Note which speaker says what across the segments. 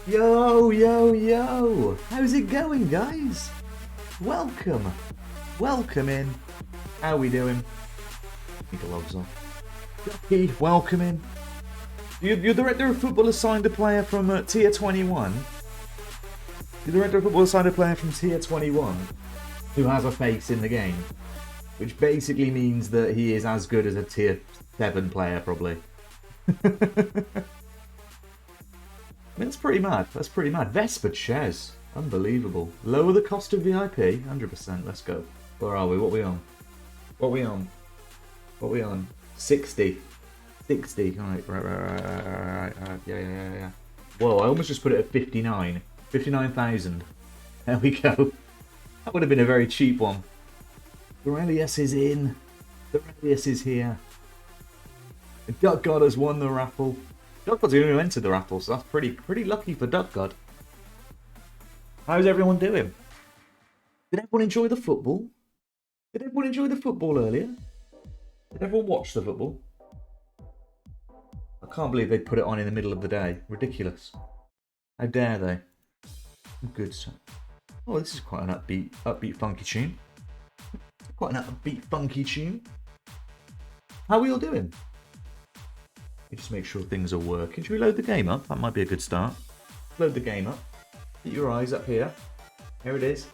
Speaker 1: Yo, yo, yo! How's it going, guys? Welcome. Welcome in. How we doing? Need the logs on. Ducky, welcome in. Your director of football has signed a player from Tier 21. Your director of football has signed a player from Tier 21 who has a face in the game. Which basically means that he is as good as a Tier 7 player, probably. I mean, that's pretty mad. That's pretty mad. Vesper Ches. Unbelievable. Lower the cost of VIP. 100%. Let's go. Where are we? What are we on? What are we on? What are we on? 60. 60. Alright, right. Yeah. Whoa, I almost just put it at 59. 59,000. There we go. That would have been a very cheap one. Aurelius is in. Aurelius is here. Duck God has won the raffle. Duck God's the only one who entered the raffle, so that's pretty lucky for Duck God. How's everyone doing? Did everyone enjoy the football? Did everyone enjoy the football earlier? Did everyone watch the football? I can't believe they put it on in the middle of the day. Ridiculous. How dare they? Good stuff. Oh, this is quite an upbeat, funky tune. Quite an upbeat, funky tune. How are we all doing? Let me just make sure things are working. Should we load the game up? That might be a good start. Load the game up. Keep your eyes up here. Here it is.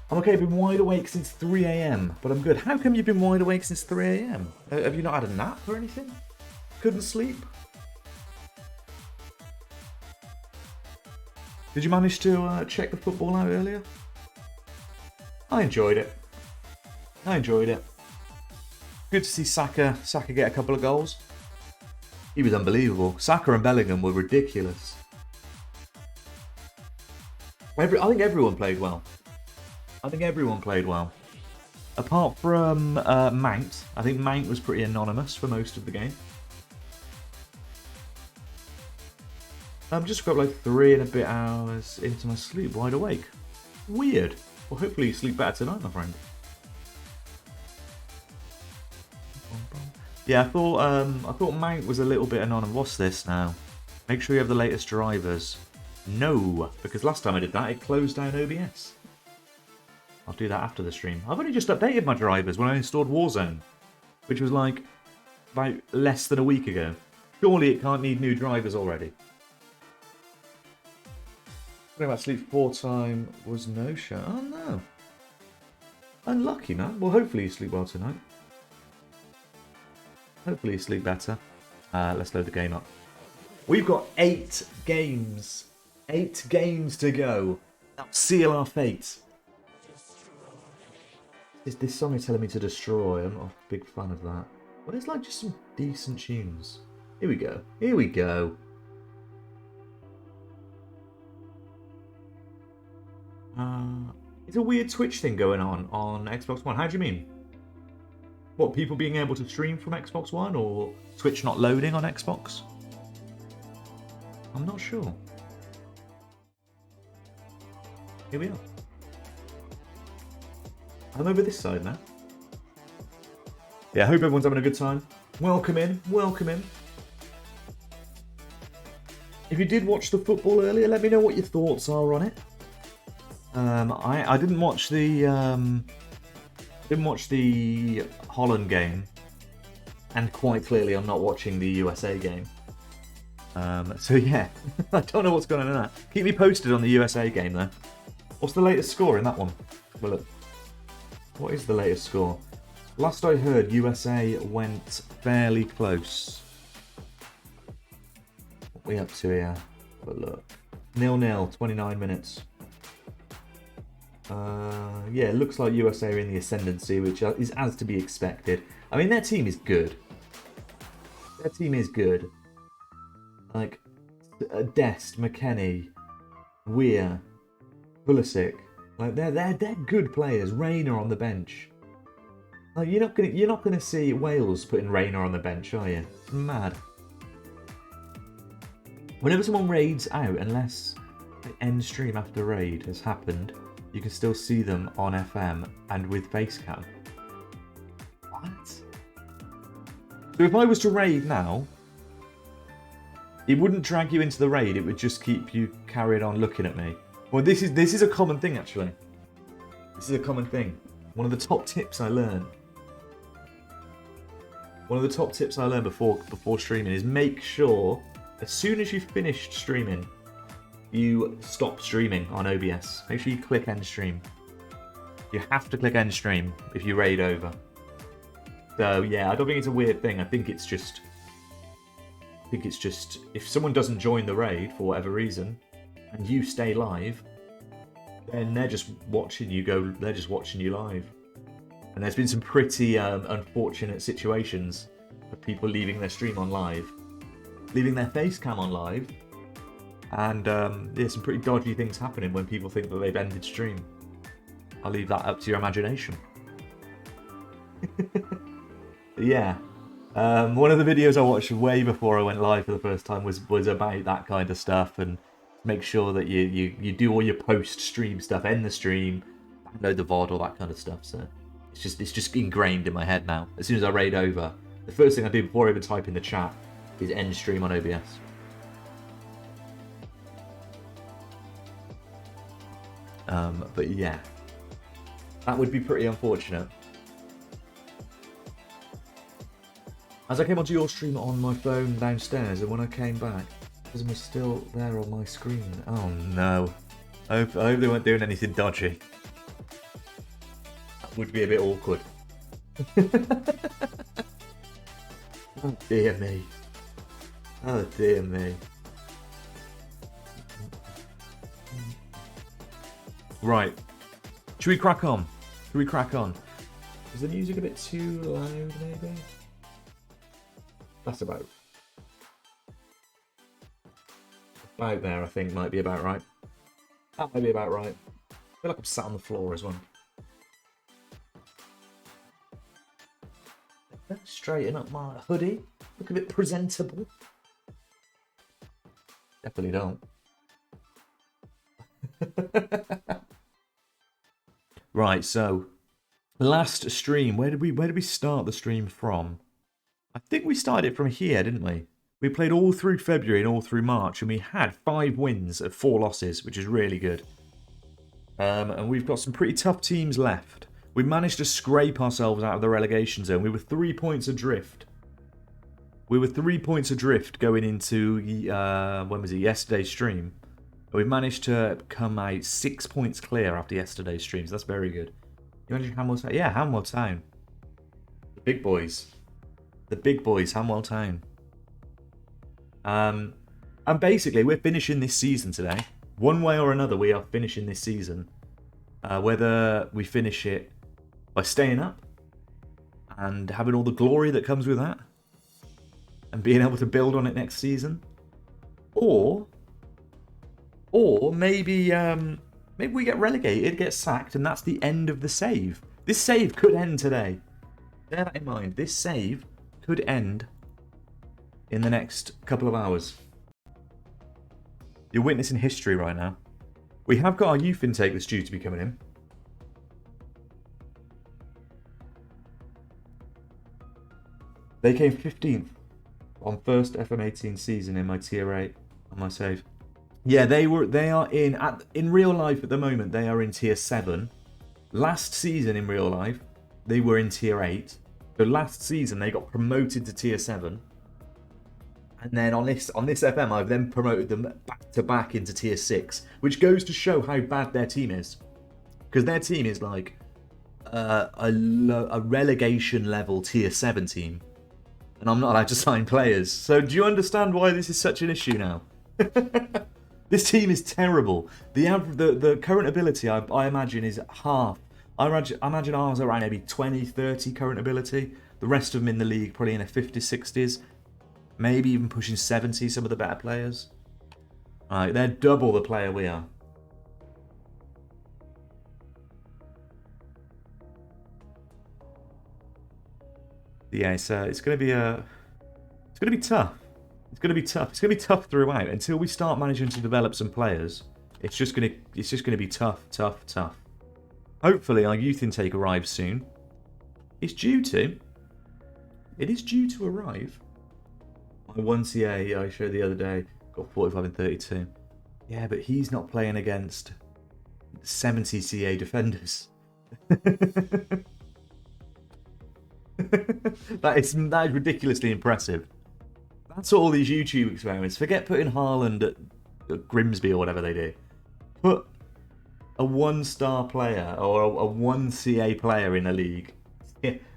Speaker 1: I'm okay, I've been wide awake since 3 AM, but I'm good. How come you've been wide awake since 3 AM? Have you not had a nap or anything? Couldn't sleep? Did you manage to check the football out earlier? I enjoyed it. Good to see Saka get a couple of goals. He was unbelievable. Saka and Bellingham were ridiculous. I think everyone played well. Apart from Mount. I think Mount was pretty anonymous for most of the game. I'm just got like 3 and a bit hours into my sleep, wide awake. Weird. Well, hopefully you sleep better tonight, my friend. Yeah, I thought Mount was a little bit anonymous. What's this now? Make sure you have the latest drivers. No, because last time I did that, it closed down OBS. I'll do that after the stream. I've only just updated my drivers when I installed Warzone, which was like about less than a week ago. Surely it can't need new drivers already. Talking about sleep 4 time was no show. Oh no. Unlucky, man. Well, hopefully you sleep well tonight. Hopefully you sleep better. Let's load the game up. We've got 8 games. 8 games to go. Now seal our fate. This song is telling me to destroy. I'm not a big fan of that. But it's like just some decent tunes. Here we go. Here we go. It's a weird Twitch thing going on Xbox One. How do you mean? What, people being able to stream from Xbox One or Twitch not loading on Xbox? I'm not sure. Here we are. I'm over this side now. Yeah, I hope everyone's having a good time. Welcome in, welcome in. If you did watch the football earlier, let me know what your thoughts are on it. I didn't watch the Holland game, and quite clearly I'm not watching the USA game. So yeah, I don't know what's going on in that. Keep me posted on the USA game though. What's the latest score in that one? Well, look. What is the latest score? Last I heard, USA went fairly close. What are we up to here? But look, 0-0, 29 minutes. Yeah, it looks like USA are in the ascendancy, which is as to be expected. I mean, their team is good. Like, Dest, McKennie, Weir, Pulisic. Like, they're good players. Rayner on the bench. Like, you're not gonna see Wales putting Rayner on the bench, are you? It's mad. Whenever someone raids out, unless the end stream after raid has happened, you can still see them on FM and with facecam. What? So if I was to raid now, It wouldn't drag you into the raid. It would just keep you carrying on looking at me. Well, this is a common thing, actually. This is a common thing. One of the top tips I learned. One of the top tips I learned before streaming is make sure, as soon as you've finished streaming, you stop streaming on OBS. Make sure you click end stream. You have to click end stream if you raid over. So yeah, I don't think it's a weird thing. I think it's just if someone doesn't join the raid for whatever reason, and you stay live, then they're just watching you go. They're just watching you live. And there's been some pretty unfortunate situations of people leaving their stream on live, leaving their face cam on live, and there's some pretty dodgy things happening when people think that they've ended stream. I'll leave that up to your imagination. Yeah. One of the videos I watched way before I went live for the first time was about that kind of stuff, and make sure that you do all your post-stream stuff, end the stream, download the VOD, all that kind of stuff. So it's just ingrained in my head now. As soon as I raid over, the first thing I do before I even type in the chat is end stream on OBS. But yeah, that would be pretty unfortunate. As I came onto your stream on my phone downstairs, and when I came back, it was still there on my screen. Oh no. I hope they weren't doing anything dodgy. That would be a bit awkward. Oh dear me. Oh dear me. Right. Should we crack on? Should we crack on? Is the music a bit too loud, maybe? That's about there, I think, might be about right. That might be about right. I feel like I'm sat on the floor as well. Straighten up my hoodie. Look a bit presentable. Definitely don't. Right, so last stream, where did we start the stream from? I think we started it from here, didn't we? We played all through February and all through March, and we had 5 wins and 4 losses, which is really good. And we've got some pretty tough teams left. We managed to scrape ourselves out of the relegation zone. We were 3 points adrift. We were 3 points adrift going into, when was it, yesterday's stream. We've managed to come out 6 points clear after yesterday's stream, so that's very good. You imagine Hanwell Town? Yeah, Hanwell Town. The big boys. The big boys, Hanwell Town. And basically, we're finishing this season today. One way or another, we are finishing this season. Whether we finish it by staying up and having all the glory that comes with that, and being able to build on it next season, or maybe we get relegated, get sacked, and that's the end of the save. This save could end today. Bear that in mind. This save could end in the next couple of hours. You're witnessing history right now. We have got our youth intake that's due to be coming in. They came 15th on first FM18 season in my tier 8 on my save. Yeah, they are in real life at the moment. They are in tier 7. Last season in real life, they were in tier 8. So last season they got promoted to tier 7. And then on this FM, I've then promoted them back to back into tier 6, which goes to show how bad their team is. Because their team is like a relegation level tier 7 team. And I'm not allowed to sign players. So do you understand why this is such an issue now? This team is terrible. The current ability, I imagine, is half. I imagine ours are around maybe 20, 30 current ability. The rest of them in the league probably in the 50s, 60s. Maybe even pushing 70, some of the better players. Right, they're double the player we are. Yeah, so it's going to be tough. It's going to be tough. It's going to be tough throughout until we start managing to develop some players. It's just going to be tough. Hopefully our youth intake arrives soon. It is due to arrive. My 1CA I showed the other day got 45 and 32. Yeah, but he's not playing against 70 CA defenders. that is ridiculously impressive. That's all these YouTube experiments. Forget putting Haaland at Grimsby or whatever they do. Put a 1-star player or a 1CA player in a league.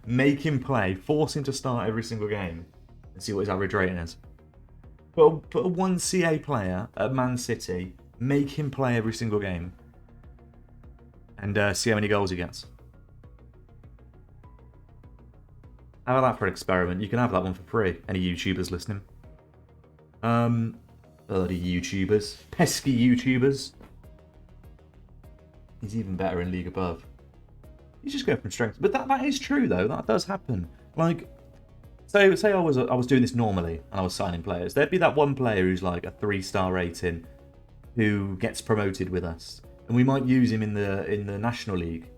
Speaker 1: Make him play. Force him to start every single game. And see what his average rating is. Put a 1CA player at Man City. Make him play every single game. And see how many goals he gets. How about that for an experiment? You can have that one for free. Any YouTubers listening? Bloody YouTubers. Pesky YouTubers. He's even better in League Above. He's just going from strength. But that is true, though. That does happen. Like, say I was doing this normally, and I was signing players. There'd be that one player who's like a 3-star rating, who gets promoted with us. And we might use him in the National League.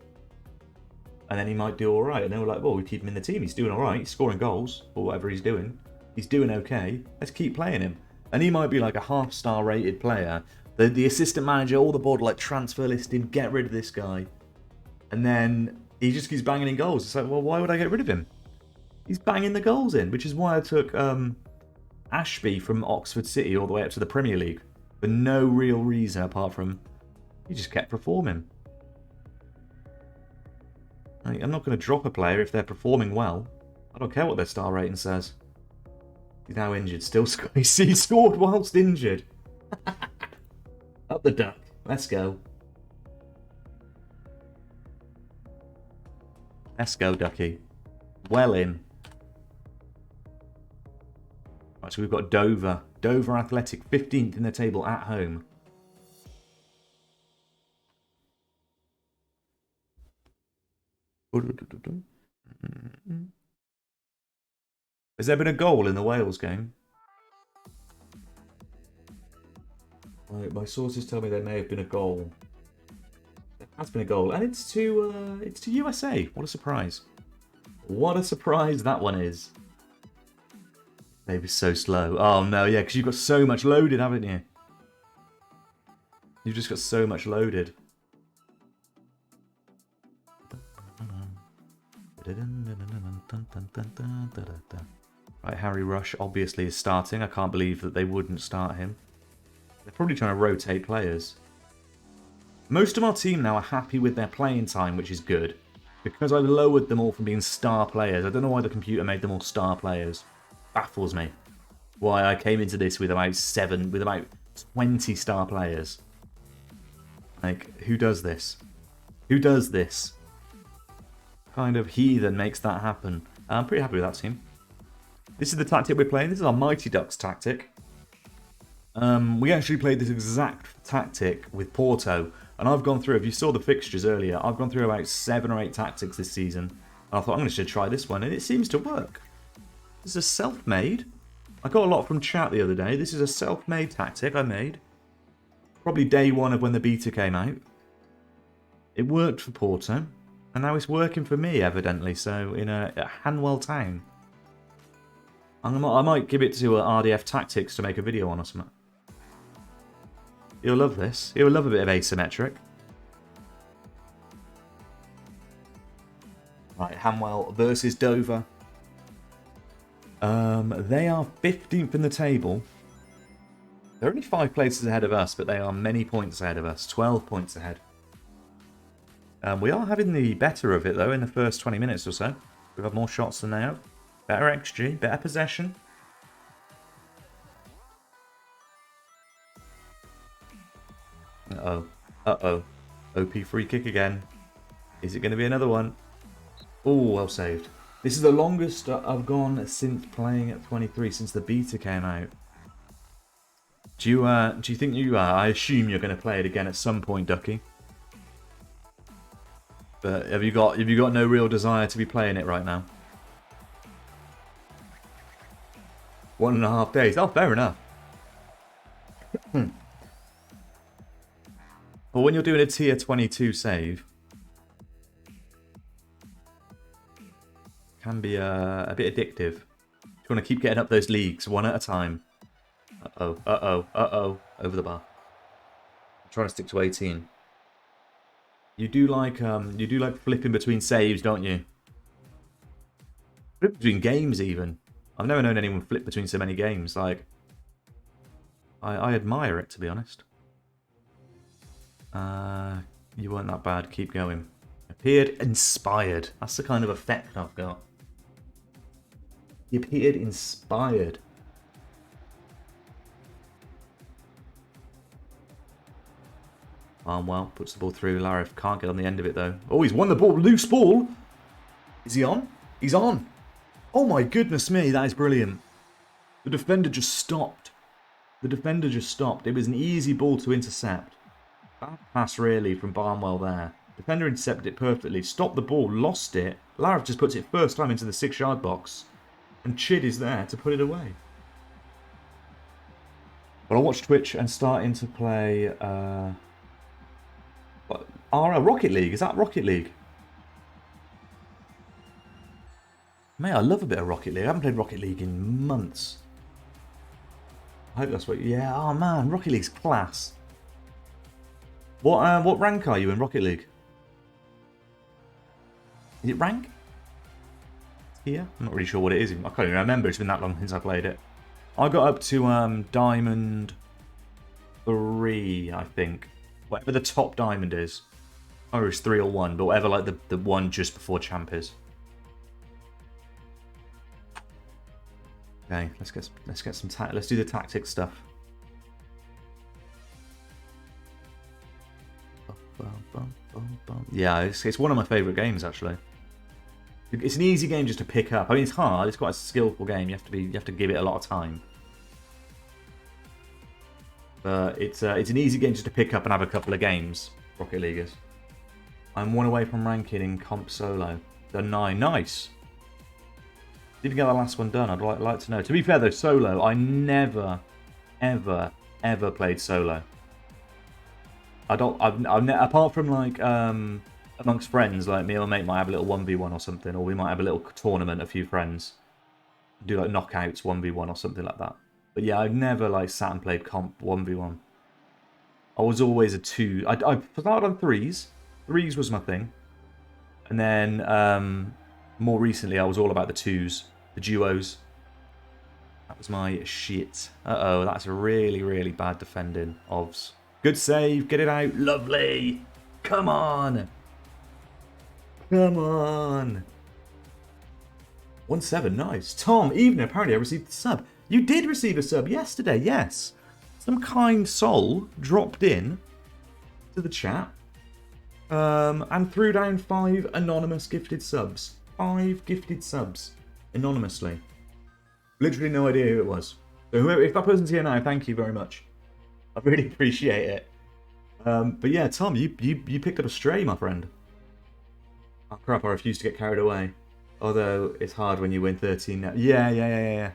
Speaker 1: And then he might do alright. And then we're like, well, we keep him in the team. He's doing alright. He's scoring goals, or whatever he's doing. He's doing okay. Let's keep playing him. And he might be like a half-star rated player. The assistant manager, all the board, like, transfer listing, get rid of this guy. And then he just keeps banging in goals. It's like, well, why would I get rid of him? He's banging the goals in, which is why I took Ashby from Oxford City all the way up to the Premier League. For no real reason apart from he just kept performing. I'm not going to drop a player if they're performing well. I don't care what their star rating says. He's now injured. Still he scored whilst injured. Up the duck. Let's go. Let's go, Ducky. Well in. Right, so we've got Dover. Dover Athletic, 15th in the table at home. Has there been a goal in the Wales game? My sources tell me there may have been a goal. There has been a goal, and it's to USA. What a surprise! What a surprise that one is. They were so slow. Oh no, yeah, because you've got so much loaded, haven't you? You've just got so much loaded. Right, Harry Rush obviously is starting. I can't believe that they wouldn't start him. They're probably trying to rotate players. Most of our team now are happy with their playing time, which is good. Because I've lowered them all from being star players. I don't know why the computer made them all star players. Baffles me. Why I came into this with about 20 star players. Like, who does this? Who does this? Kind of heathen makes that happen. I'm pretty happy with that team. This is the tactic we're playing. This is our Mighty Ducks tactic. We actually played this exact tactic with Porto. And I've gone through, if you saw the fixtures earlier, I've gone through about 7 or 8 tactics this season. And I thought, I'm going to try this one. And it seems to work. This is a self-made. I got a lot from chat the other day. This is a self-made tactic I made. Probably day one of when the beta came out. It worked for Porto. And now it's working for me, evidently. So, in a Hanwell town. I might give it to RDF Tactics to make a video on or something. You'll love this. You'll love a bit of asymmetric. Right, Hanwell versus Dover. They are 15th in the table. They're only 5 places ahead of us, but they are many points ahead of us. 12 points ahead. We are having the better of it, though, in the first 20 minutes or so. We've had more shots than they have. Better XG, better possession. Uh-oh. Uh-oh. OP free kick again. Is it going to be another one? Oh, well saved. This is the longest I've gone since playing at 23, since the beta came out. Do you think you are? I assume you're going to play it again at some point, Ducky. But have you got no real desire to be playing it right now? 1.5 days. Oh, fair enough. But when you're doing a tier 22 save, can be a bit addictive. you want to keep getting up those leagues one at a time. Uh-oh, uh-oh, uh-oh. Over the bar. I'm trying to stick to 18. You do like flipping between saves, don't you? Flip between games, even. I've never known anyone flip between so many games. Like, I admire it, to be honest. You weren't that bad. Keep going. Appeared inspired. That's the kind of effect I've got. He appeared inspired. Hanwell puts the ball through. Larif can't get on the end of it, though. Oh, he's won the ball. Loose ball. Is he on? He's on. Oh, my goodness me. That is brilliant. The defender just stopped. The defender just stopped. It was an easy ball to intercept. Bad pass, really, from Barnwell there. Defender intercepted it perfectly. Stopped the ball. Lost it. Larif just puts it first time into the 6-yard box. And Chid is there to put it away. But I watched Twitch and starting to play... Rocket League. Is that Rocket League? Mate, I love a bit of Rocket League. I haven't played Rocket League in months. I hope that's what... Yeah, oh man, Rocket League's class. What rank are you in Rocket League? Is it rank? Here? I'm not really sure what it is. I can't even remember. It's been that long since I played it. I got up to Diamond 3, I think. Whatever the top diamond is. Or it's 3 or 1, but whatever like the one just before champ is. Okay, let's get some let's do the tactics stuff. Yeah, it's one of my favourite games actually. It's an easy game just to pick up. I mean, it's hard. It's quite a skillful game. You have to give it a lot of time. But it's an easy game just to pick up and have a couple of games. Rocket League is. I'm 1 away from ranking in comp solo. Done 9. Nice. Didn't get the last one done. I'd like to know. To be fair though, solo. I never, ever played solo. Apart from like amongst friends, like me and my mate might have a little 1v1 or something, or we might have a little tournament, a few friends, do like knockouts 1v1 or something like that. But yeah, I've never like sat and played comp 1v1. I was always a 2. I started on 3s. 3s was my thing, and then more recently I was all about the 2s, the duos. That was my shit. Uh-oh, that's a really bad defending. Ovs. Good save. Get it out. Lovely. Come on. Come on. 1-7. Nice. Tom, evening. Apparently I received a sub. You did receive a sub yesterday. Yes. Some kind soul dropped in to the chat and threw down 5 anonymous gifted subs. 5 gifted subs. Anonymously. Literally no idea who it was. So whoever, if that person's here now, thank you very much. I really appreciate it. But yeah, Tom, you picked up a stray, my friend. Oh crap, I refuse to get carried away. Although, it's hard when you win 13 now. Yeah.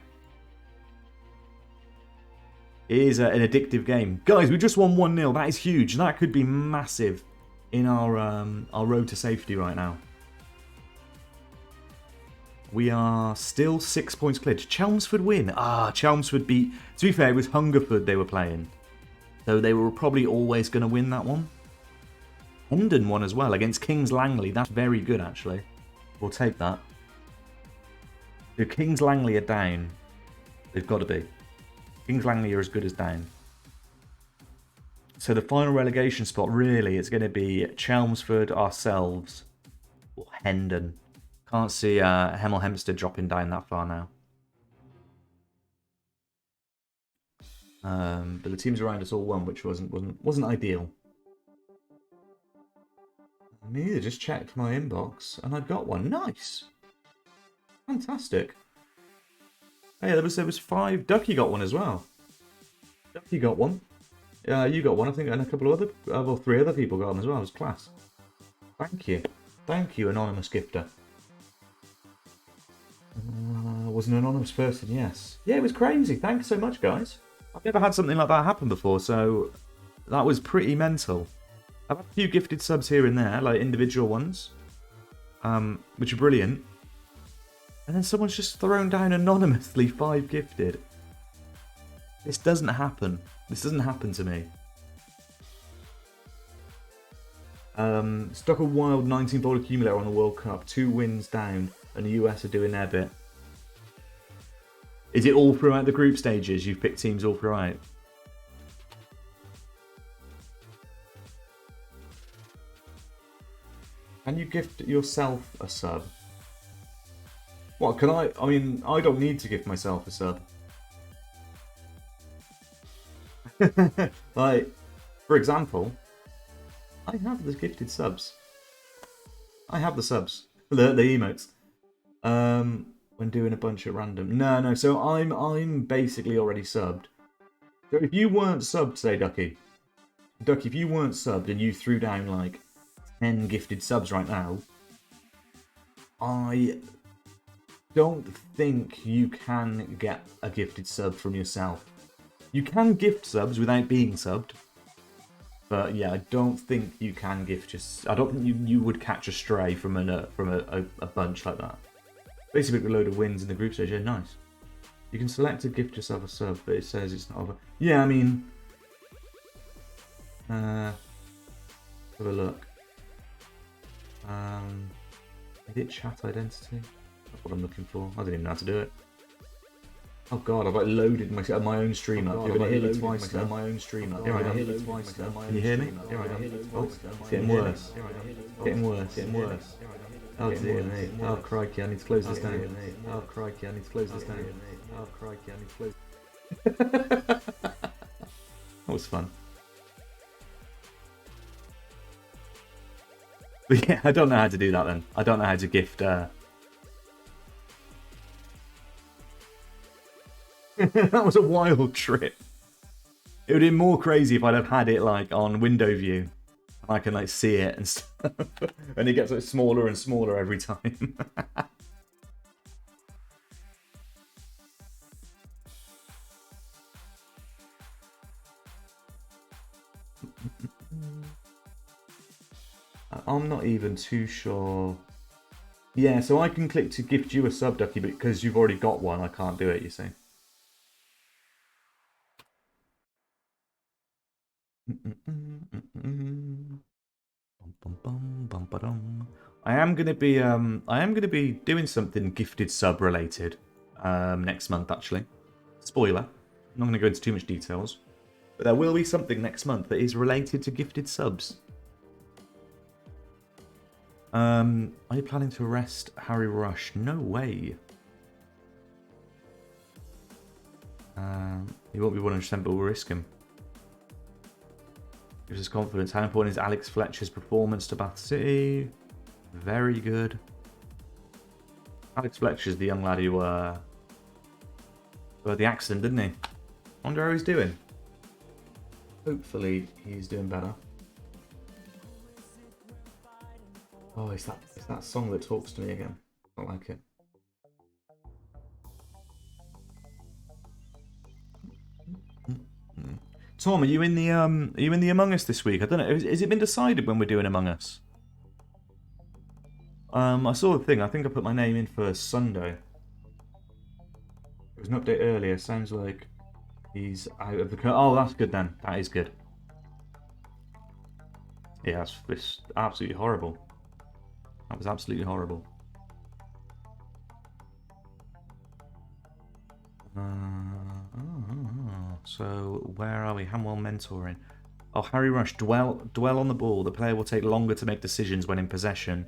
Speaker 1: It is an addictive game. Guys, we just won 1-0. That is huge. That could be massive in our road to safety right now. We are still 6 points clear. Did Chelmsford win? Chelmsford beat... To be fair, it was Hungerford they were playing. So they were probably always going to win that one. Hendon won as well against Kings Langley. That's very good, actually. We'll take that. If Kings Langley are down, they've got to be. Kings Langley are as good as down. So the final relegation spot, really, it's going to be Chelmsford, ourselves, or Hendon. Can't see Hemel Hempstead dropping down that far now. But the teams around us all won, which wasn't ideal. I neither just checked my inbox and I got one. Nice, fantastic. Hey, there was 5. Ducky got one as well. Ducky got one. You got one, I think, and a couple of other, 3 other people got them as well. It was class. Thank you, anonymous gifter. Was an anonymous person, yes. Yeah, it was crazy. Thanks so much, guys. I've never had something like that happen before, so that was pretty mental. I've had a few gifted subs here and there, like individual ones, which are brilliant. And then someone's just thrown down anonymously 5 gifted. This doesn't happen. This doesn't happen to me. Stuck a wild 19-volt accumulator on the World Cup. 2 wins down, and the US are doing their bit. Is it all throughout the group stages? You've picked teams all throughout? Can you gift yourself a sub? What, can I? I mean, I don't need to gift myself a sub. Like, for example, I have the gifted subs. I have the subs. The emotes. When doing a bunch at random. No, so I'm basically already subbed. So if you weren't subbed, say Ducky, if you weren't subbed and you threw down like 10 gifted subs right now, I don't think you can get a gifted sub from yourself. You can gift subs without being subbed. But yeah, I don't think you can gift just. I don't think you would catch a stray from a bunch like that. Basically, a load of wins in the group stage. Yeah, nice. You can select to gift yourself a sub, but it says it's not over. Yeah, I mean, have a look. Edit chat identity. That's what I'm looking for. I didn't even know how to do it. Oh god, I've like loaded my own stream up. You're gonna hear me twice now. My own stream up. Can you hear me? Oh, it's getting worse. Getting worse. Getting worse. Oh dear me. Oh crikey, I need to close this down. Oh crikey, I need to close this down. Oh crikey, I need to close. That was fun. But yeah, I don't know how to do that then. I don't know how to gift That was a wild trip. It would have been more crazy if I'd have had it like on window view. I can like see it and stuff. And it gets like smaller and smaller every time. I'm not even too sure. Yeah, so I can click to gift you a sub, Ducky, but because you've already got one, I can't do it, you see. I am gonna be doing something gifted sub related next month actually. Spoiler. I'm not gonna go into too much details. But there will be something next month that is related to gifted subs. Are you planning to arrest Harry Rush? No way. He won't be 100%, but we'll risk him. Gives us confidence. How important is Alex Fletcher's performance to Bath City? Very good. Alex Fletcher's the young lad who had the accident, didn't he? Wonder how he's doing. Hopefully he's doing better. Oh, it's that song that talks to me again. I like it. Tom, are you in the Among Us this week? I don't know. Has it been decided when we're doing Among Us? I saw the thing. I think I put my name in for Sunday. It was an update earlier. Sounds like he's out of the. Oh, that's good then. That is good. Yeah, it's absolutely horrible. That was absolutely horrible. So where are we? Hanwell mentoring. Oh, Harry Rush, dwell on the ball. The player will take longer to make decisions when in possession.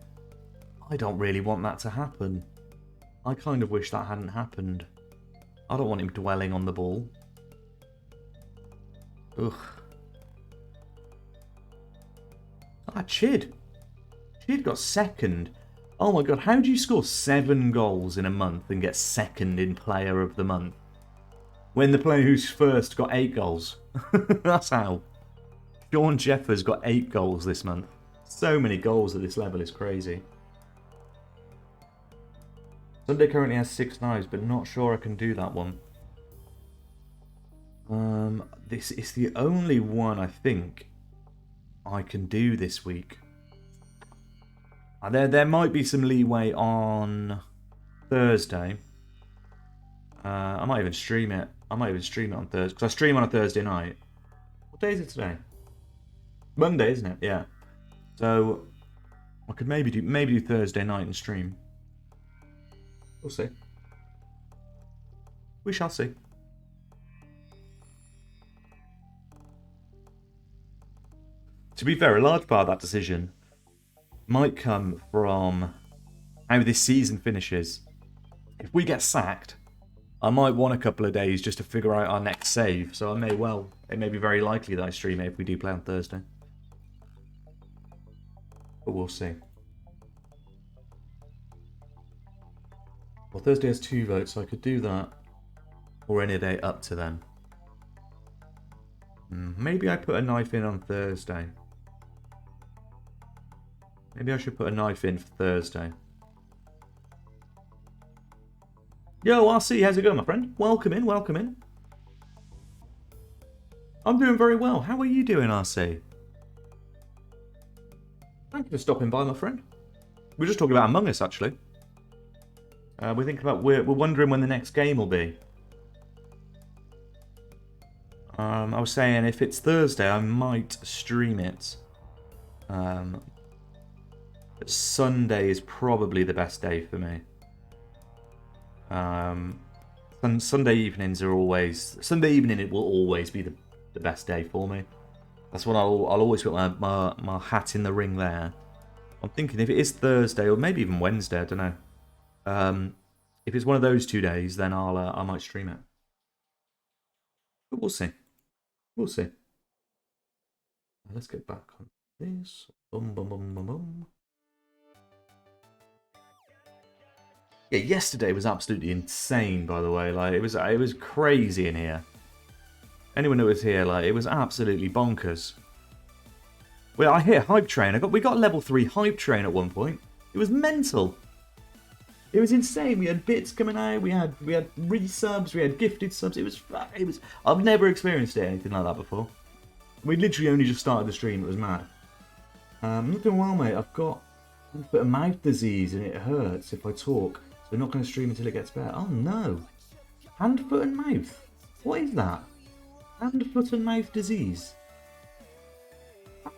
Speaker 1: I don't really want that to happen. I kind of wish that hadn't happened. I don't want him dwelling on the ball. Ugh. Ah, Chid. Chid got second. Oh my god, how do you score 7 goals in a month and get second in Player of the Month? When the player who's first got 8 goals. That's how. Sean Jeffers got 8 goals this month. So many goals at this level is crazy. Sunday currently has 6 knives, but not sure I can do that one. This is the only one I think I can do this week. There might be some leeway on Thursday. I might even stream it. I might even stream it on Thursday. Because I stream on a Thursday night. What day is it today? Monday, isn't it? Yeah. So I could maybe do Thursday night and stream. We'll see. We shall see. To be fair, a large part of that decision might come from how this season finishes. If we get sacked, I might want a couple of days just to figure out our next save. So it may be very likely that I stream it if we do play on Thursday. But we'll see. Well, Thursday has 2 votes, so I could do that. Or any day up to then. Maybe I put a knife in on Thursday. Maybe I should put a knife in for Thursday. Yo, RC, how's it going, my friend? Welcome in, welcome in. I'm doing very well. How are you doing, RC? Thank you for stopping by, my friend. We were just talking about Among Us, actually. We're thinking about, we're wondering when the next game will be. I was saying if it's Thursday, I might stream it. But Sunday is probably the best day for me. Sunday evenings are always... Sunday evening it will always be the best day for me. That's when I'll always put my hat in the ring there. I'm thinking if it is Thursday or maybe even Wednesday, I don't know. If it's one of those 2 days, then I might stream it. But we'll see. We'll see. Let's get back on this. Boom, boom, boom, boom, boom. Yeah, yesterday was absolutely insane, by the way. Like it was crazy in here. Anyone who was here, like, it was absolutely bonkers. Well, I hear Hype Train. We got level 3 Hype Train at one point. It was mental. It was insane. We had bits coming out. We had resubs. We had gifted subs. It was. I've never experienced anything like that before. We literally only just started the stream. It was mad. I'm not doing well, mate. I've got a mouth disease and it hurts if I talk. So we're not going to stream until it gets better. Oh no! Hand, foot, and mouth. What is that? Hand, foot, and mouth disease.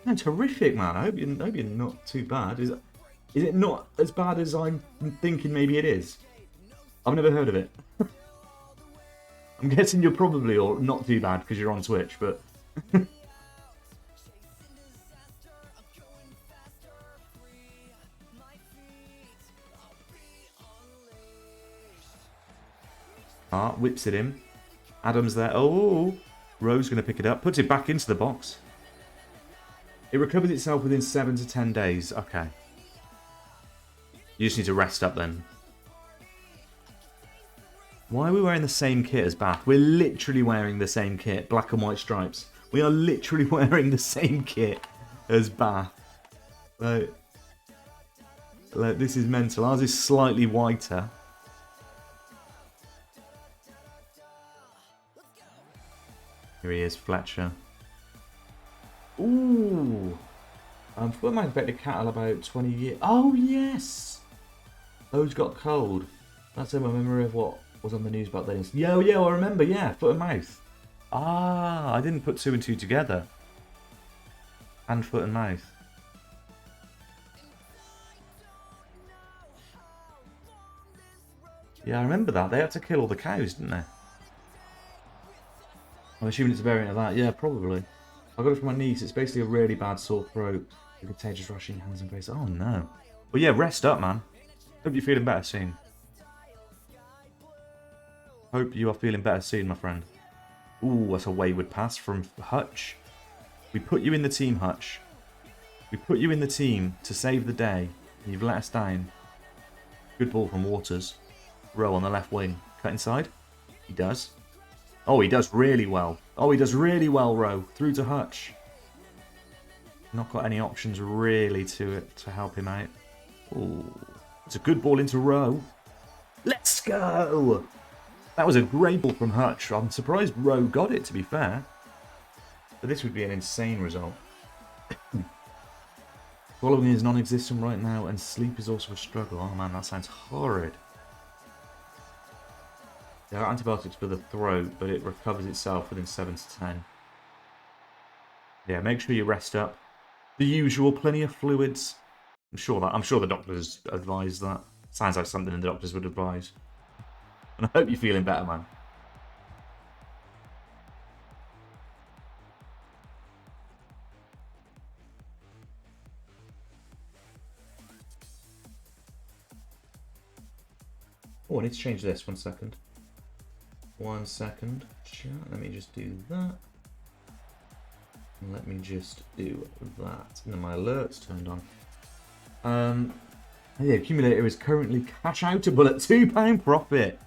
Speaker 1: That's horrific, man. I hope you're not too bad. Is it not as bad as I'm thinking maybe it is? I've never heard of it. I'm guessing you're probably or not too bad because you're on Twitch, but... whips it in. Adam's there. Oh, Ro's going to pick it up. Puts it back into the box. It recovers itself within 7 to 10 days. Okay. You just need to rest up then. Why are we wearing the same kit as Bath? We're literally wearing the same kit. Black and white stripes. We are literally wearing the same kit as Bath. Like, this is mental. Ours is slightly whiter. Here he is, Fletcher. Ooh. Foot man infected cattle about 20 years. Oh, yes. Those got cold. That's in my memory of what was on the news about that. Yo, I remember, yeah. Foot and mouth. Ah, I didn't put 2 and 2 together. Hand, foot and mouth. Yeah, I remember that. They had to kill all the cows, didn't they? I'm assuming it's a variant of that. Yeah, probably. I got it from my niece. It's basically a really bad sore throat. The contagious rushing hands and face. Oh no. Well, yeah, rest up, man. Hope you're feeling better soon. Hope you are feeling better soon, my friend. Ooh, that's a wayward pass from Hutch. We put you in the team, Hutch. We put you in the team to save the day, and you've let us down. Good ball from Waters. Rowe on the left wing. Cut inside. He does. Oh, he does really well. Oh, he does really well, Rowe. Through to Hutch. Not got any options really to help him out. Ooh, it's a good ball into Rowe. Let's go! That was a great ball from Hutch. I'm surprised Rowe got it, to be fair. But this would be an insane result. Following is non-existent right now, and sleep is also a struggle. Oh man, that sounds horrid. There are antibiotics for the throat, but it recovers itself within 7 to 10. Yeah, make sure you rest up. The usual, plenty of fluids. I'm sure the doctors advise that. Sounds like something the doctors would advise. And I hope you're feeling better, man. Oh, I need to change this. 1 second. 1 second. Let me just do that. And let me just do that. And then my alert's turned on. The accumulator is currently cash outable at £2 profit.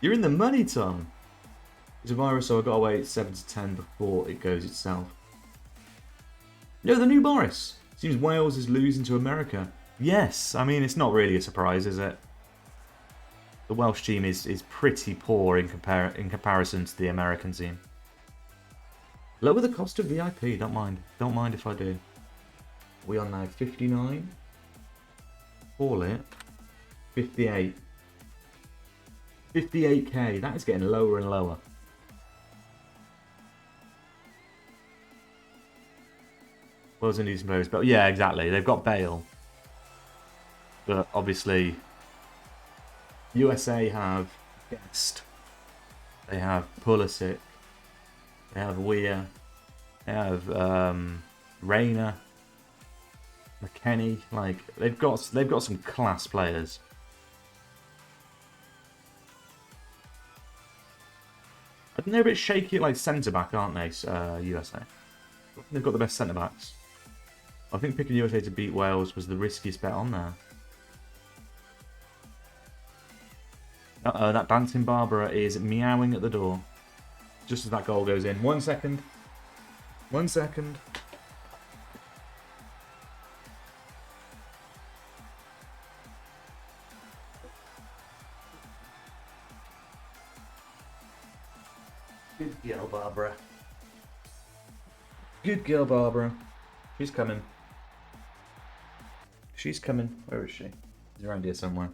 Speaker 1: You're in the money, Tom. It's a virus, so I've got to wait 7 to 10 before it goes itself. No, the new Boris. Seems Wales is losing to America. Yes, I mean, it's not really a surprise, is it? The Welsh team is pretty poor in comparison to the American team. Lower the cost of VIP, don't mind. Don't mind if I do. We are now 59. Call it 58. 58k. That is getting lower and lower. Wales Indies players, but yeah, exactly. They've got Bale, but obviously USA have Guest. They have Pulisic. They have Weir. They have Rayner. McKennie. Like they've got some class players. I think they're a bit shaky at like centre back, aren't they? USA. They've got the best centre backs. I think picking USA to beat Wales was the riskiest bet on there. That dancing Barbara is meowing at the door. Just as that goal goes in. 1 second. 1 second. Good girl, Barbara. Good girl, Barbara. She's coming. She's coming. Where is she? She's around here somewhere.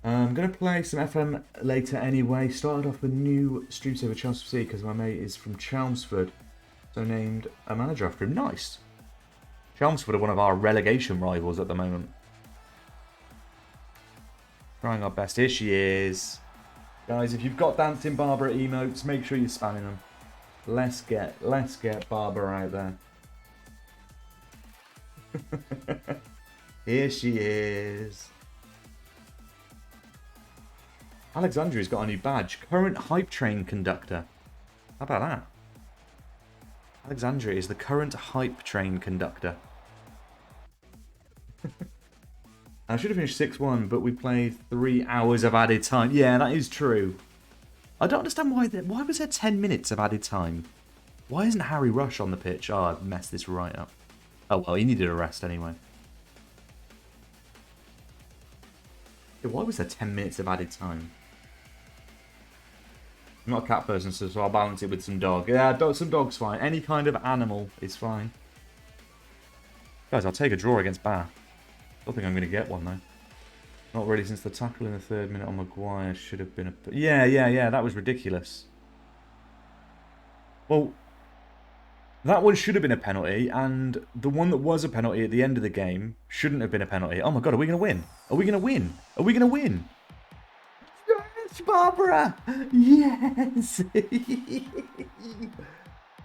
Speaker 1: I'm going to play some FM later anyway. Started off a new stream over Chelmsford because my mate is from Chelmsford. So named a manager after him. Nice. Chelmsford are one of our relegation rivals at the moment. Trying our best. Here she is. Guys, if you've got Dancing Barbara emotes, make sure you're spamming them. Let's get Barbara out there. Here she is. Alexandria's got a new badge. Current hype train conductor. How about that? Alexandria is the current hype train conductor. I should have finished 6-1, but we played 3 hours of added time. Yeah, that is true. I don't understand why was there 10 minutes of added time? Why isn't Harry Rush on the pitch? Oh, I've messed this right up. Oh, well, he needed a rest anyway. Yeah, why was there 10 minutes of added time? I'm not a cat person, so I'll balance it with some dog. Yeah, some dog's fine. Any kind of animal is fine. Guys, I'll take a draw against Bath. Don't think I'm going to get one, though. Not really, since the tackle in the 3rd minute on Maguire should have been a... Yeah, that was ridiculous. Well, that one should have been a penalty, and the one that was a penalty at the end of the game shouldn't have been a penalty. Oh my god, are we going to win? Are we going to win? Are we going to win? Yes, Barbara! Yes!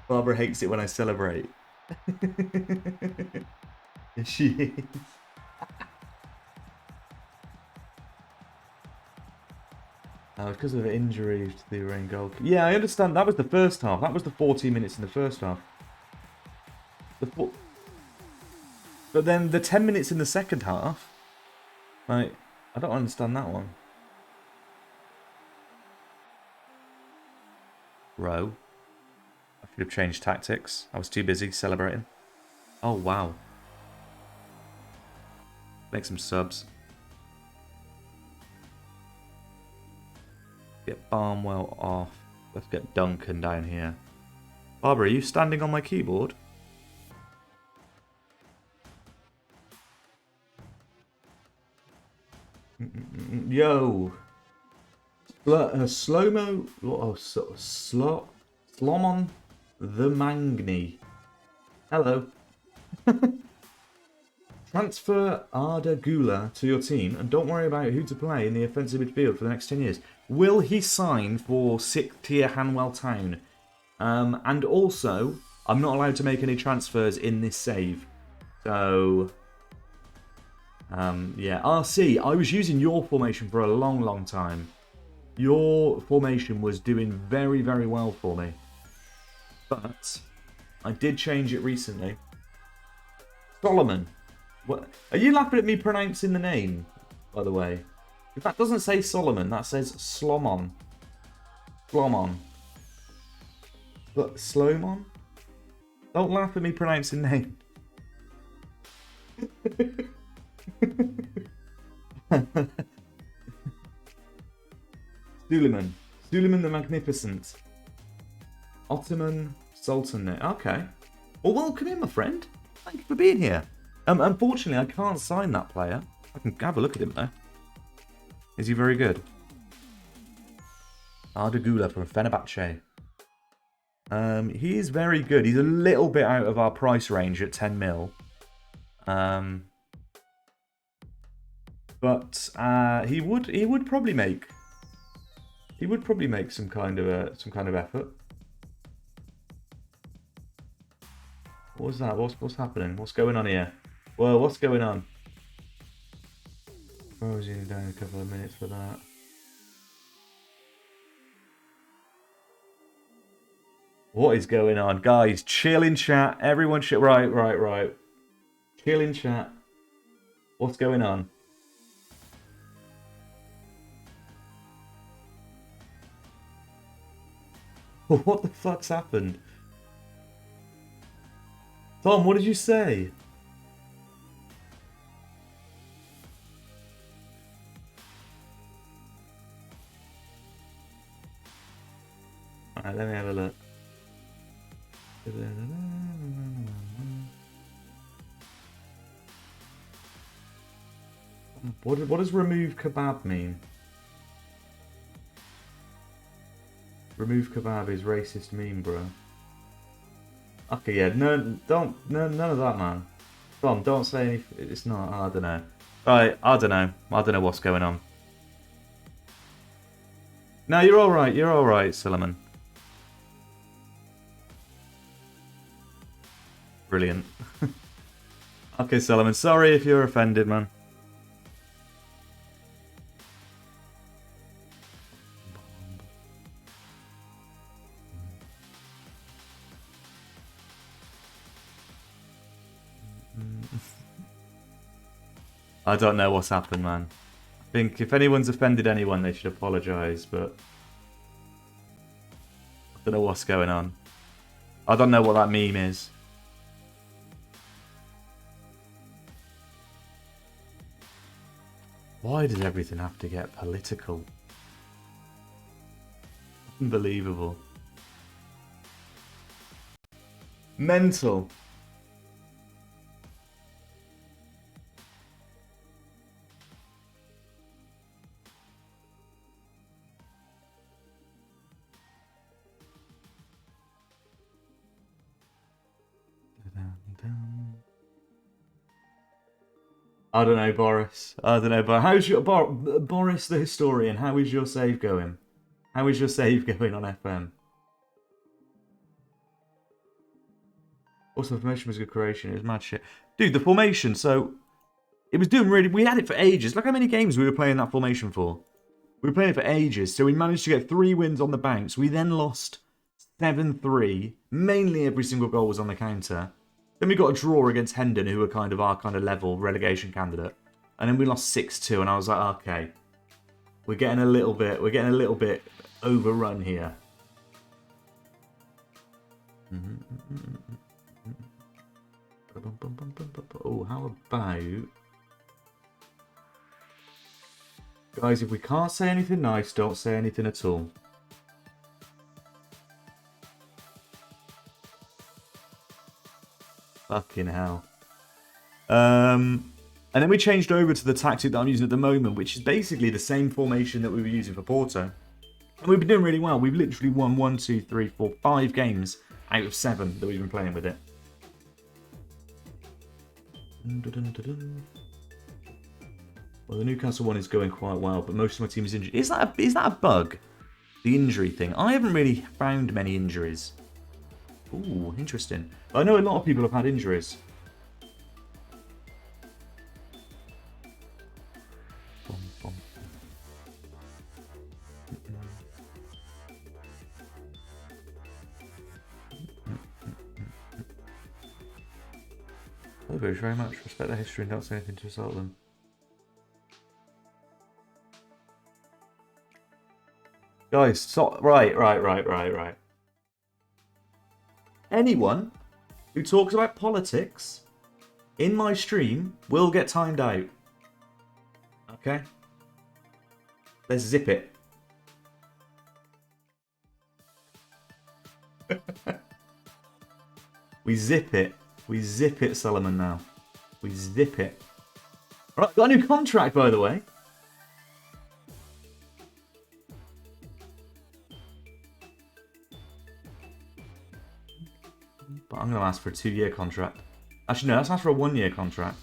Speaker 1: Barbara hates it when I celebrate. Yes, she is. Because of the injury to the rain goal. Yeah, I understand. That was the first half. That was the 14 minutes in the first half. But then the 10 minutes in the second half. Like, I don't understand that one. Row. I should have changed tactics. I was too busy celebrating. Oh, wow. Make some subs. Get Barnwell off. Let's get Duncan down here. Barbara, are you standing on my keyboard? Yo. Slow-mo. Slomon the Magni. Hello. Transfer Arda Güler to your team and don't worry about who to play in the offensive midfield for the next 10 years. Will he sign for 6th tier Hanwell Town? And also, I'm not allowed to make any transfers in this save. So, yeah. RC, I was using your formation for a long, long time. Your formation was doing very, very well for me. But I did change it recently. Solomon. What? Are you laughing at me pronouncing the name, by the way? If that doesn't say Solomon, that says Slomon. Slomon. But Slomon? Don't laugh at me pronouncing the name. Suleiman. Suleiman the Magnificent. Ottoman Sultanate. Okay. Well, welcome in, my friend. Thank you for being here. Unfortunately, I can't sign that player. I can have a look at him, though. Is he very good? Arda Güler from Fenerbahce. He is very good. He's a little bit out of our price range at 10 mil. But he would probably make some kind of effort. What was that? What's happening? What's going on here? Well, what's going on? Frozen down a couple of minutes for that. What is going on? Guys, chill in chat. Everyone chill. Right. Chill in chat. What's going on? What the fuck's happened? Tom, what did you say? Alright, let me have a look. What does remove kebab mean? Remove kebab is racist meme, bro. Okay, yeah, none of that, man. Tom, don't say anything. It's not. I don't know. Right, I don't know what's going on. No, you're all right. You're all right, Solomon. Brilliant. Okay, Solomon. Sorry if you're offended, man. I don't know what's happened, man. I think if anyone's offended anyone, they should apologise, but I don't know what's going on. I don't know what that meme is. Why does everything have to get political? Unbelievable. Mental. I don't know, Boris. I don't know, but how's your Boris the historian? How is your save going? How is your save going on FM? Also, the formation was a good creation. It was mad shit, dude. The formation, so it was doing really. We had it for ages. Look how many games we were playing that formation for. We were playing it for ages. So we managed to get 3 wins on the bounce. We then lost 7-3. Mainly, every single goal was on the counter. Then we got a draw against Hendon, who were kind of our kind of level relegation candidate, and then we lost 6-2. And I was like, okay, we're getting a little bit overrun here. Oh, how about, guys? If we can't say anything nice, don't say anything at all. Fucking hell. And then we changed over to the tactic that I'm using at the moment, which is basically the same formation that we were using for Porto. And we've been doing really well. We've literally won 1, 2, 3, 4, 5 games out of 7 that we've been playing with it. Well, the Newcastle one is going quite well, but most of my team is injured. Is that a bug? The injury thing? I haven't really found many injuries. Ooh, interesting. I know a lot of people have had injuries. Thank you very much. Respect their history and don't say anything to assault them. Guys, stop. Right. Anyone who talks about politics in my stream will get timed out. Okay? Let's zip it. We zip it. We zip it, Solomon, now. We zip it. Right, got a new contract, by the way. But I'm going to ask for a 2-year contract. Actually, no, let's ask for a 1-year contract.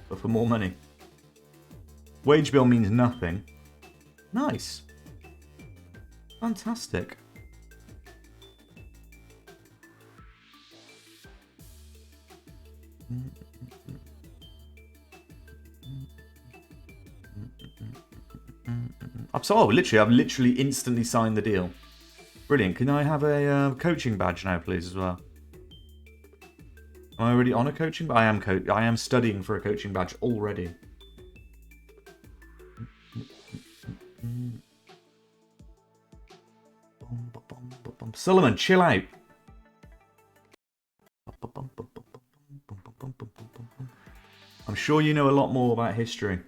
Speaker 1: But for more money. Wage bill means nothing. Nice. Fantastic. I've literally instantly signed the deal. Brilliant. Can I have a coaching badge now, please, as well? Am I already on a coaching? I am studying for a coaching badge already. Solomon, chill out. I'm sure you know a lot more about history.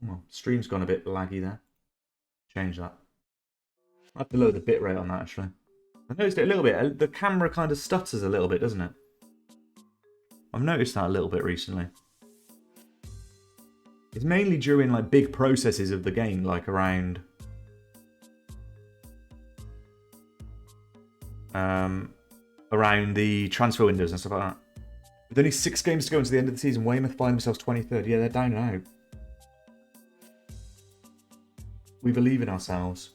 Speaker 1: Oh, stream's gone a bit laggy there. Change that. I have to lower the bitrate on that, actually. I noticed it a little bit. The camera kind of stutters a little bit, doesn't it? I've noticed that a little bit recently. It's mainly during like big processes of the game, like around the transfer windows and stuff like that. With only 6 games to go into the end of the season, Weymouth find themselves 23rd. Yeah, they're down and out. We believe in ourselves.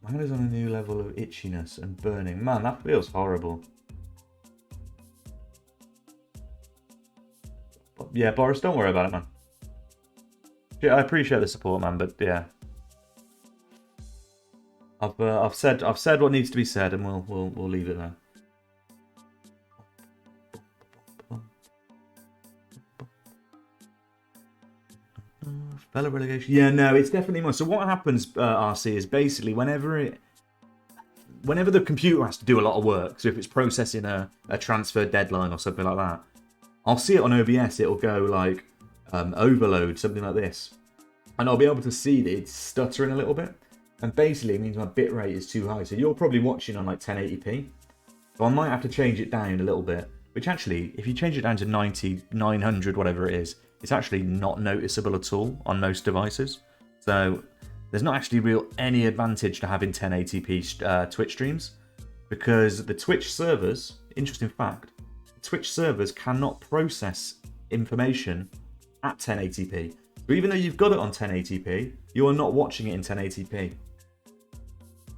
Speaker 1: My hand is on a new level of itchiness and burning. Man, that feels horrible. But yeah, Boris, don't worry about it, man. Yeah, I appreciate the support, man, but yeah. I've said what needs to be said, and we'll leave it there. Fellow relegation. Yeah, no, it's definitely more. So what happens, RC, is basically whenever the computer has to do a lot of work, so if it's processing a transfer deadline or something like that, I'll see it on OBS. It'll go like overload, something like this, and I'll be able to see that it's stuttering a little bit, and basically it means my bitrate is too high. So you're probably watching on like 1080p, so I might have to change it down a little bit. Which actually, if you change it down to 90, 900, whatever it is, it's actually not noticeable at all on most devices. So there's not actually any advantage to having 1080p Twitch streams, because the Twitch servers, interesting fact, Twitch servers cannot process information at 1080p. So even though you've got it on 1080p, you are not watching it in 1080p.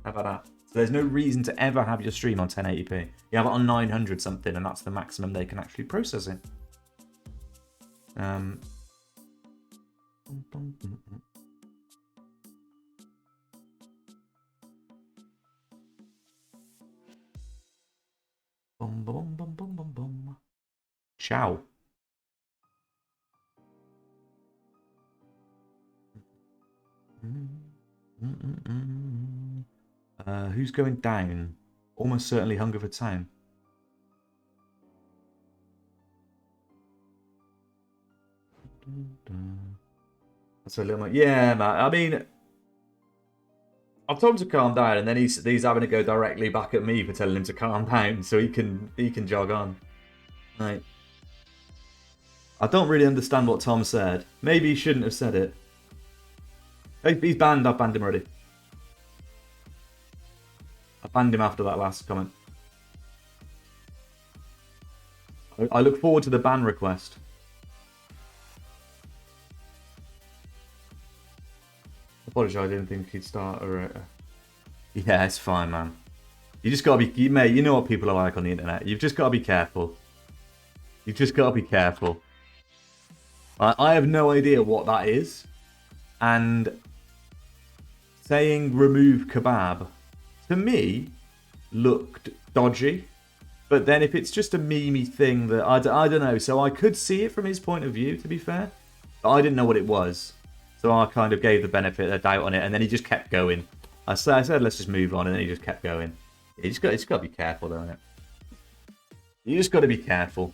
Speaker 1: How about that? So there's no reason to ever have your stream on 1080p. You have it on 900 something, and that's the maximum they can actually process it. Ciao. Who's going down? Almost certainly Hungerford Town. That's a little more. Yeah, man. I mean, I've told him to calm down, and then he's having to go directly back at me for telling him to calm down, so he can jog on. Right. I don't really understand what Tom said. Maybe he shouldn't have said it. Hey, he's banned. I've banned him already. I banned him after that last comment. I look forward to the ban request. Apologise, I didn't think he'd start. Yeah, it's fine, man. You just gotta be, mate. You know what people are like on the internet. You've just gotta be careful. You've just gotta be careful. I have no idea what that is, and saying remove kebab to me looked dodgy. But then if it's just a memey thing that I don't know, so I could see it from his point of view, to be fair, but I didn't know what it was. So I kind of gave the benefit of the doubt on it, and then he just kept going. I said, let's just move on, and then he just kept going. You just got to be careful, don't it? You just got to be careful.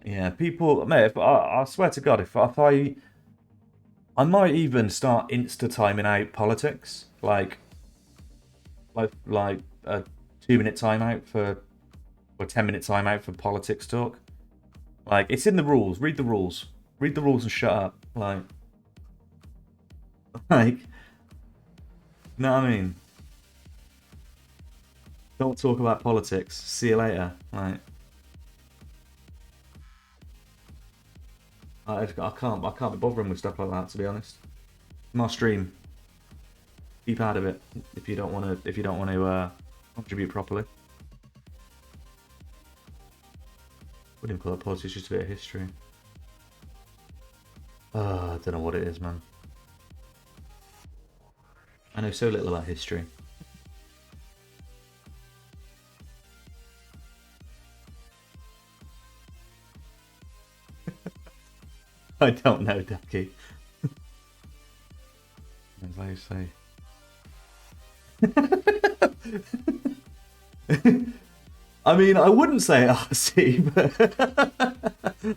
Speaker 1: Yeah, people, mate. I swear to God, if I might even start insta timing out politics, like a 2-minute timeout for, or 10-minute timeout for politics talk. Like, it's in the rules. Read the rules. Read the rules and shut up. Like, you know what I mean? Don't talk about politics. See you later. Like, I can't be bothering with stuff like that, to be honest. My stream. Keep out of it if you don't want to contribute properly. Wouldn't call it politics, just a bit of history. I don't know what it is, man. I know so little about history. I don't know, Ducky. As I say. I mean, I wouldn't say RC, but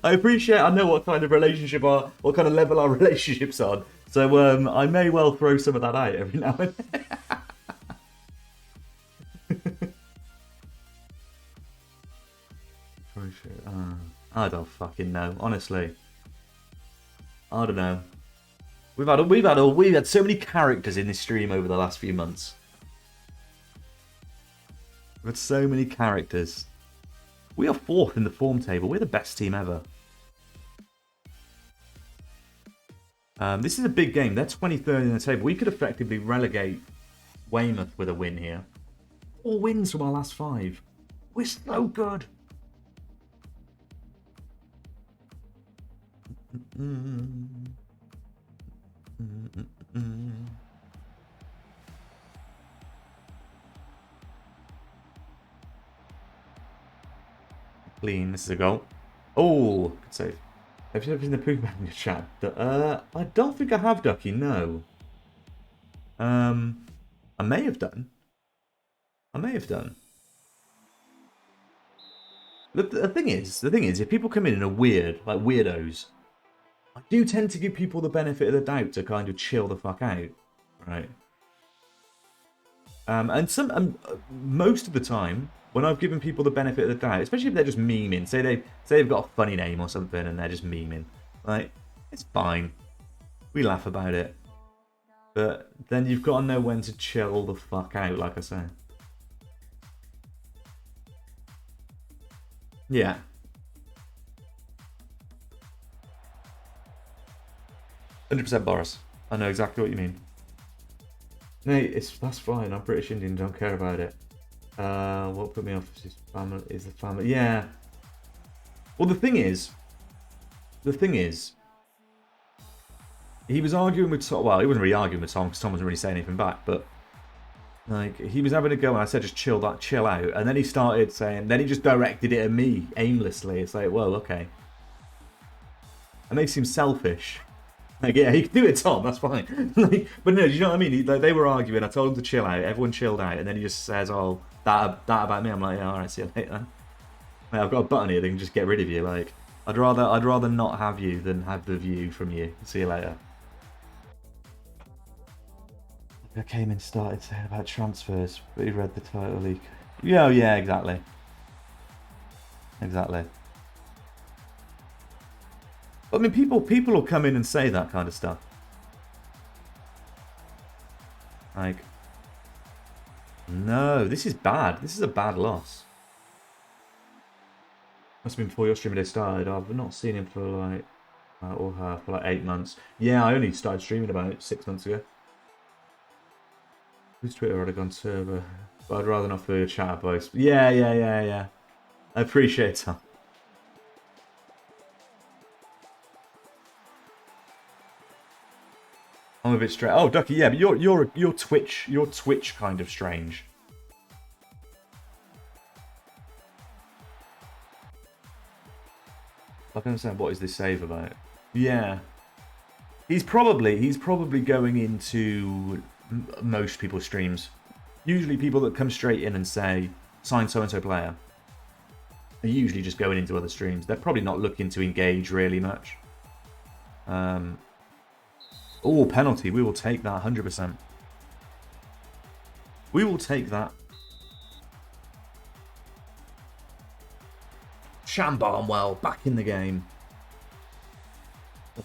Speaker 1: I appreciate, I know what kind of relationship what kind of level our relationship's on. So I may well throw some of that out every now and then. I don't fucking know, honestly. I don't know. We've had so many characters in this stream over the last few months. We've had so many characters. We are 4th in the form table. We're the best team ever. This is a big game. They're 23rd in the table. We could effectively relegate Weymouth with a win here. 4 wins from our last 5. We're so good. Clean. This is a goal. Oh, good save. Have you ever seen the poop in your chat? I don't think I have, Ducky. No. I may have done. The thing is, if people come in are weird, like weirdos, I do tend to give people the benefit of the doubt to kind of chill the fuck out, right? And most of the time, when I've given people the benefit of the doubt, especially if they're just memeing, say they've got a funny name or something and they're just memeing, like, it's fine. We laugh about it. But then you've got to know when to chill the fuck out, like I say. Yeah. %, Boris. I know exactly what you mean. Mate, that's fine. I'm British Indian. Don't care about it. What put me off is the family. Yeah. Well, the thing is, he was arguing with Tom. Well, he wasn't really arguing with Tom because Tom wasn't really saying anything back. But like, he was having a go, and I said, just chill out. And then he started saying, then he just directed it at me aimlessly. It's like, whoa, okay. It makes him selfish. Like, yeah, you can do it, Tom. That's fine. Like, but no, you know what I mean? Like, they were arguing. I told him to chill out. Everyone chilled out, and then he just says, "Oh, that about me." I'm like, "Yeah, all right, see you later." Like, I've got a button here that can just get rid of you. Like, I'd rather not have you than have the view from you. See you later. I came and started saying about transfers, but he read the title leak. Yeah, yeah, exactly. Exactly. I mean, people will come in and say that kind of stuff. Like, no, this is bad. This is a bad loss. Must have been before your streaming day started. I've not seen him for like, or her for like 8 months. Yeah, I only started streaming about 6 months ago. Whose Twitter had I gone server? But I'd rather not feel your chat voice. Yeah. I appreciate that. I'm a bit straight. Oh, Ducky, yeah, but your Twitch kind of strange. I can understand what is this save about. Yeah, he's probably going into most people's streams. Usually, people that come straight in and say sign so and so player are usually just going into other streams. They're probably not looking to engage really much. Oh, penalty. We will take that 100%. We will take that. Hanwell back in the game.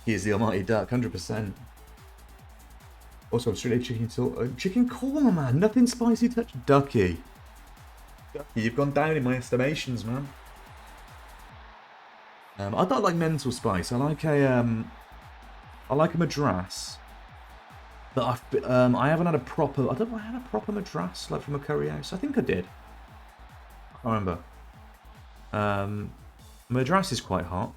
Speaker 1: He is the almighty duck, 100%. Also, straight chicken korma, man. Nothing spicy touch. Ducky, you've gone down in my estimations, man. I don't like mental spice. I like a madras. But I haven't had a proper. I don't know if I had a proper madras like from a curry house. I think I did. I can't remember. Madras is quite hot.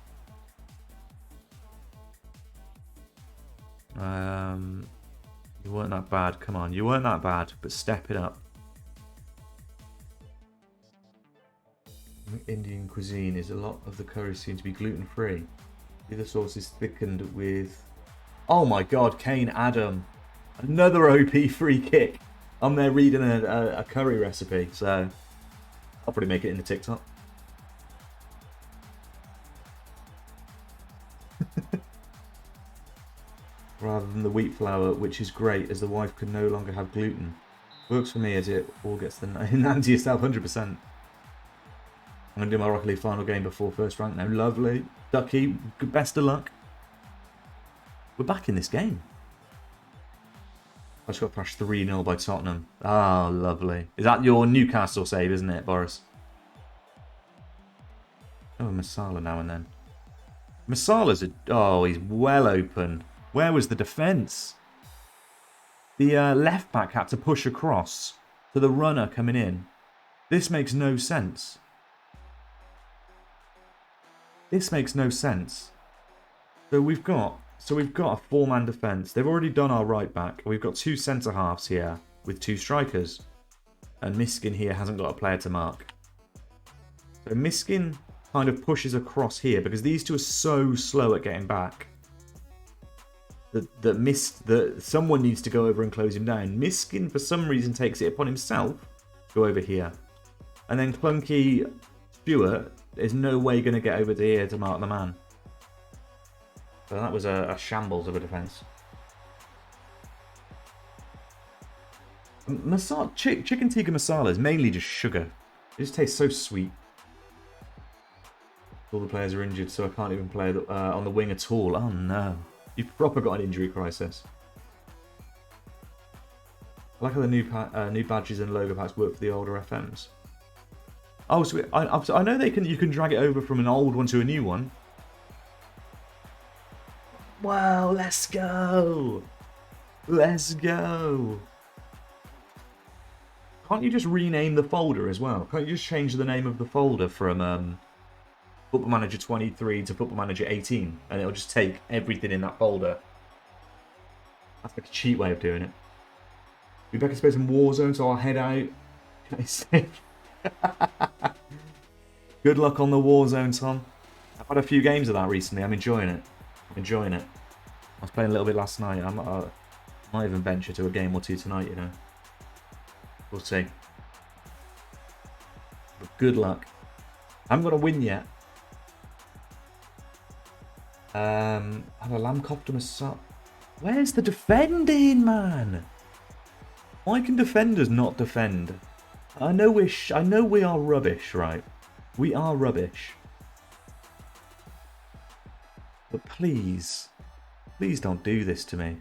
Speaker 1: You weren't that bad. Come on, you weren't that bad. But step it up. Indian cuisine is a lot of the curries seem to be gluten-free. The other sauce is thickened with... Oh my god, Kane Adam. Another OP free kick. I'm there reading a curry recipe, so I'll probably make it into TikTok. Rather than the wheat flour, which is great as the wife can no longer have gluten. Works for me as it all gets the Nancy yourself 100%. I'm going to do my Rocket League final game before first rank now. Lovely. Ducky, best of luck. We're back in this game. I just got thrashed 3-0 by Tottenham. Ah, lovely. Is that your Newcastle save, isn't it, Boris? Oh, Masala now and then. Masala's oh, he's well open. Where was the defence? The left back had to push across to the runner coming in. This makes no sense. This makes no sense. So we've got a four-man defence. They've already done our right back. We've got two centre halves here with two strikers, and Miskin here hasn't got a player to mark. So Miskin kind of pushes across here because these two are so slow at getting back. That someone needs to go over and close him down. Miskin for some reason takes it upon himself to go over here, and then Clunky Stewart is no way going to get over to here to mark the man. So that was a shambles of a defence. Chicken tikka masala is mainly just sugar. It just tastes so sweet. All the players are injured, so I can't even play on the wing at all. Oh no. You've proper got an injury crisis. I like how the new badges and logo packs work for the older FMs. Oh, so I know you can drag it over from an old one to a new one. Wow, let's go! Let's go! Can't you just rename the folder as well? Can't you just change the name of the folder from Football Manager 23 to Football Manager 18, and it'll just take everything in that folder? That's like a cheap way of doing it. We're back in space in Warzone, so I'll head out. Good luck on the Warzone, Tom. I've had a few games of that recently. I'm enjoying it. Enjoying it. I was playing a little bit last night. I might even venture to a game or two tonight, you know. We'll see. But good luck. I haven't got a win yet. Have a Lamb up. Where's the defending, man? Why can defenders not defend? I know we are rubbish, right? We are rubbish. But please don't do this to me.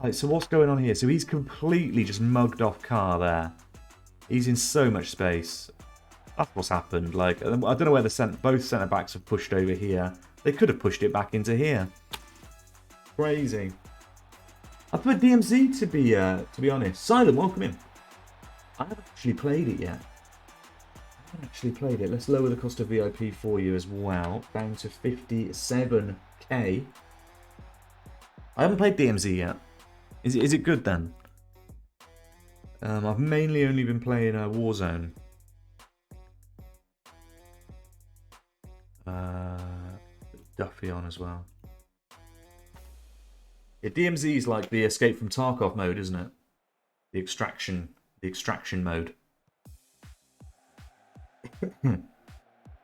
Speaker 1: Right, so what's going on here? So he's completely just mugged off Carr there. He's in so much space. That's what's happened. Like, I don't know where both centre backs have pushed over here. They could have pushed it back into here. Crazy. I prefer DMZ to be honest. Silent, welcome in. I haven't actually played it yet. Let's lower the cost of VIP for you as well, down to 57k. I haven't played DMZ yet. Is it good then? I've mainly only been playing Warzone. Duffy on as well. Yeah, DMZ is like the Escape from Tarkov mode, isn't it? The extraction mode. I mean,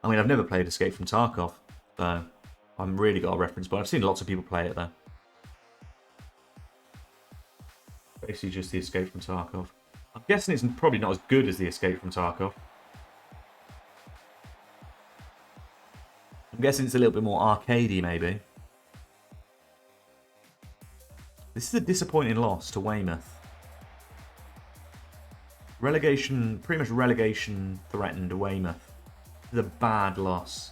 Speaker 1: I've never played Escape from Tarkov, so I haven't really got a reference, but I've seen lots of people play it though. Basically just the Escape from Tarkov. I'm guessing it's probably not as good as the Escape from Tarkov. I'm guessing it's a little bit more arcadey, maybe. This is a disappointing loss to Weymouth. Relegation, pretty much relegation threatened Weymouth. This is a bad loss.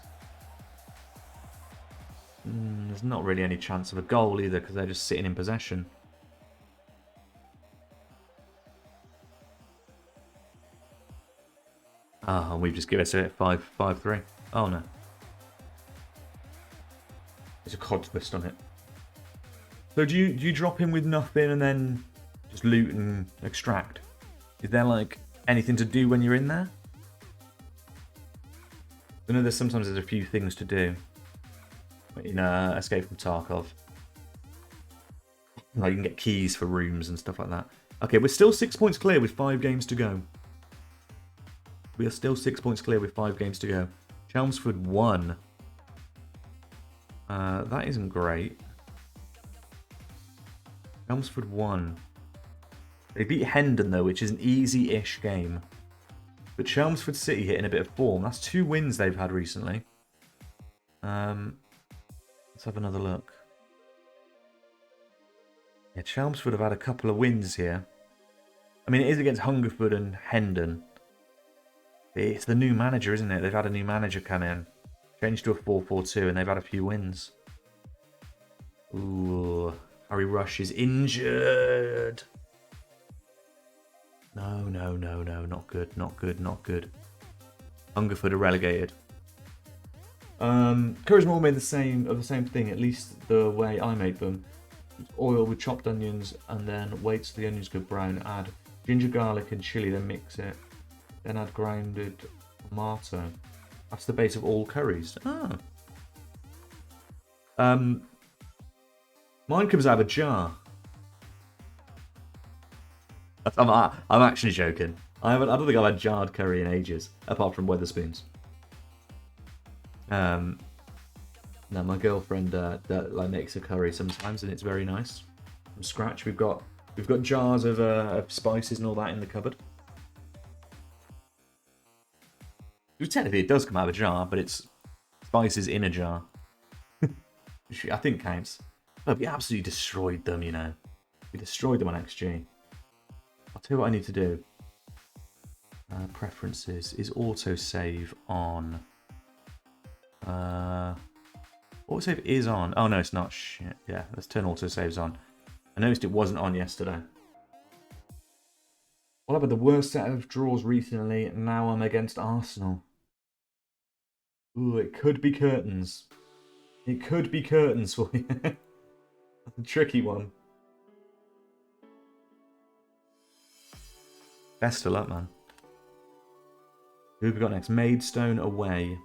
Speaker 1: There's not really any chance of a goal either because they're just sitting in possession. Ah, and we've just given it 5-3. Oh no. There's a cod twist on it. So do you drop him with nothing and then just loot and extract? Is there like anything to do when you're in there? I know sometimes there's a few things to do in Escape from Tarkov. Like you can get keys for rooms and stuff like that. Okay, we're still 6 points clear with 5 games to go. We are still 6 points clear with 5 games to go. Chelmsford 1. That isn't great. Chelmsford 1. They beat Hendon though, which is an easy-ish game. But Chelmsford City hitting a bit of form. That's 2 wins they've had recently. Let's have another look. Yeah, Chelmsford have had a couple of wins here. I mean, it is against Hungerford and Hendon. It's the new manager, isn't it? They've had a new manager come in. Changed to a 4-4-2 and they've had a few wins. Ooh, Harry Rush is injured. No, not good. Hungerford are relegated. Courage Moore made the same thing, at least the way I make them. Oil with chopped onions and then wait till the onions go brown. Add ginger, garlic and chilli, then mix it. Then add grounded tomato. That's the base of all curries. Ah. Mine comes out of a jar. I'm actually joking. I don't think I've had jarred curry in ages, apart from Wetherspoons. No, my girlfriend like makes a curry sometimes, and it's very nice from scratch. We've got jars of spices and all that in the cupboard. Technically, it does come out of a jar, but it's spices in a jar, which I think counts. But we absolutely destroyed them, you know. We destroyed them on XG. I'll tell you what I need to do. Preferences is autosave on. Autosave is on. Oh no, it's not. Shit. Yeah, let's turn autosaves on. I noticed it wasn't on yesterday. Well, I've had the worst set of draws recently. Now I'm against Arsenal. Ooh, it could be curtains. It could be curtains for you. That's a tricky one. Best of luck, man. Who have we got next? Maidstone away.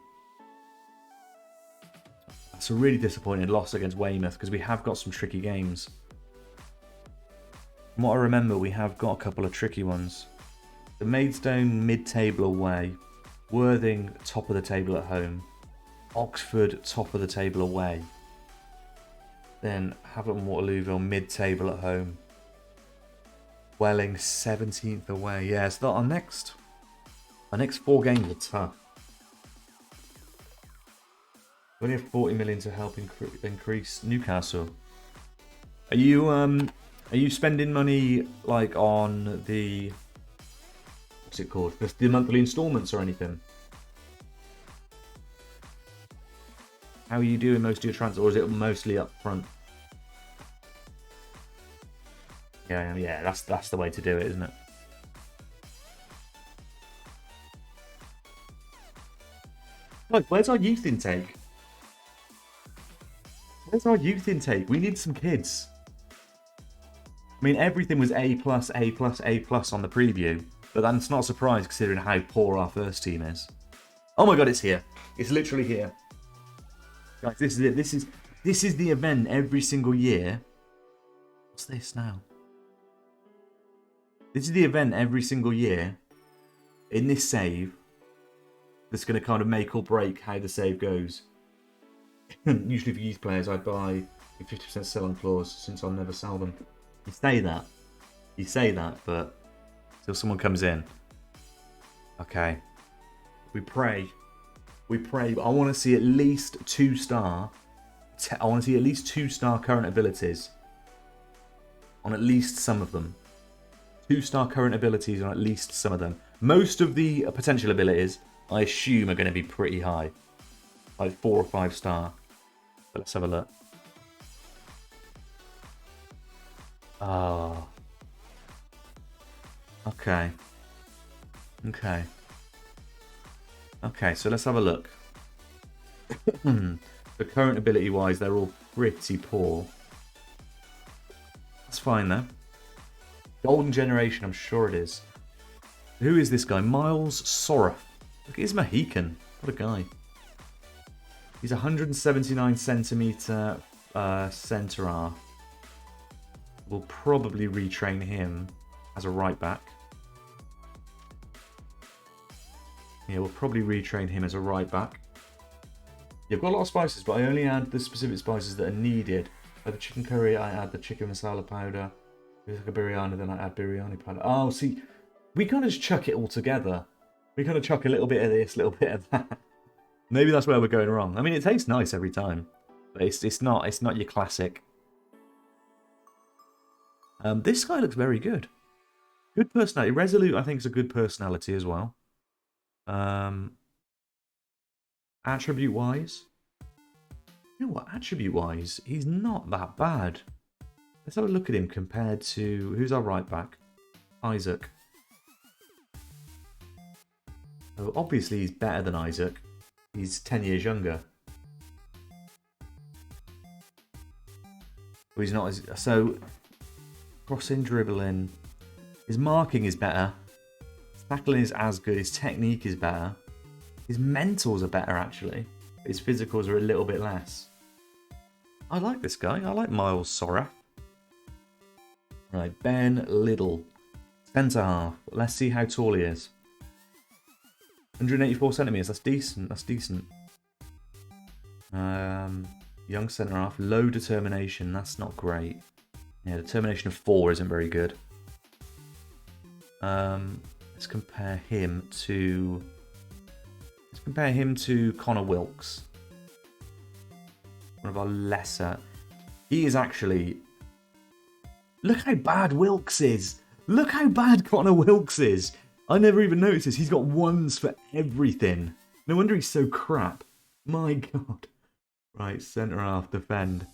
Speaker 1: That's a really disappointing loss against Weymouth because we have got some tricky games. From what I remember, we have got a couple of tricky ones. The Maidstone mid-table away, Worthing top of the table at home, Oxford top of the table away, then Haverton Waterlooville mid-table at home, Welling 17th away. Yeah, so our next 4 games are tough. We only have 40 million to help increase Newcastle. Are you spending money like on the, what's it called? The monthly installments or anything? How are you doing most of your transfers, or is it mostly up front? Yeah, that's the way to do it, isn't it? Look, where's our youth intake? Where's our youth intake? We need some kids. I mean, everything was A+, A+, A+ on the preview, but that's not a surprise considering how poor our first team is. Oh my god, it's here. It's literally here. Guys, this is it. This is the event every single year. What's this now? This is the event every single year in this save that's going to kind of make or break how the save goes. Usually for youth players, I buy a 50% sell-on clause since I'll never sell them. You say that, but till someone comes in. Okay. We pray. But I want to see at least 2-star. I want to see at least 2-star current abilities on at least some of them. 2-star current abilities on at least some of them. Most of the potential abilities, I assume, are going to be pretty high. Like 4 or 5-star. But let's have a look. Oh. Okay, so let's have a look. The current ability-wise, they're all pretty poor. That's fine, though. Golden Generation, I'm sure it is. Who is this guy? Miles Sorrow. Look at his Mohican. What a guy. He's 179 centimetre centre half. We'll probably retrain him as a right back. Yeah, we'll probably retrain him as a right back. Yeah, I've got a lot of spices, but I only add the specific spices that are needed. Like the chicken curry, I add the chicken masala powder. If it's like a biryani, then I add biryani powder. Oh, see, we kind of just chuck it all together. We kind of chuck a little bit of this, a little bit of that. Maybe that's where we're going wrong. I mean, it tastes nice every time, but it's not your classic. This guy looks very good. Good personality. Resolute, I think, is a good personality as well. Attribute-wise, you know what? Attribute-wise, he's not that bad. Let's have a look at him compared to who's our right back, Isaac. Oh, obviously, he's better than Isaac. He's 10 years younger. But he's not as so. Crossing, dribbling. His marking is better. His tackling is as good. His technique is better. His mentals are better, actually. But his physicals are a little bit less. I like this guy. I like Miles Sorrow. Right, Ben Liddle. Centre half. Let's see how tall he is. 184 centimetres. That's decent. That's decent. Young centre half. Low determination. That's not great. Yeah, determination of 4 isn't very good. Let's compare him to Connor Wilkes. One of our lesser. He is actually. Look how bad Wilkes is. Look how bad Connor Wilkes is. I never even noticed this. He's got 1s for everything. No wonder he's so crap. My god. Right, centre half, defend.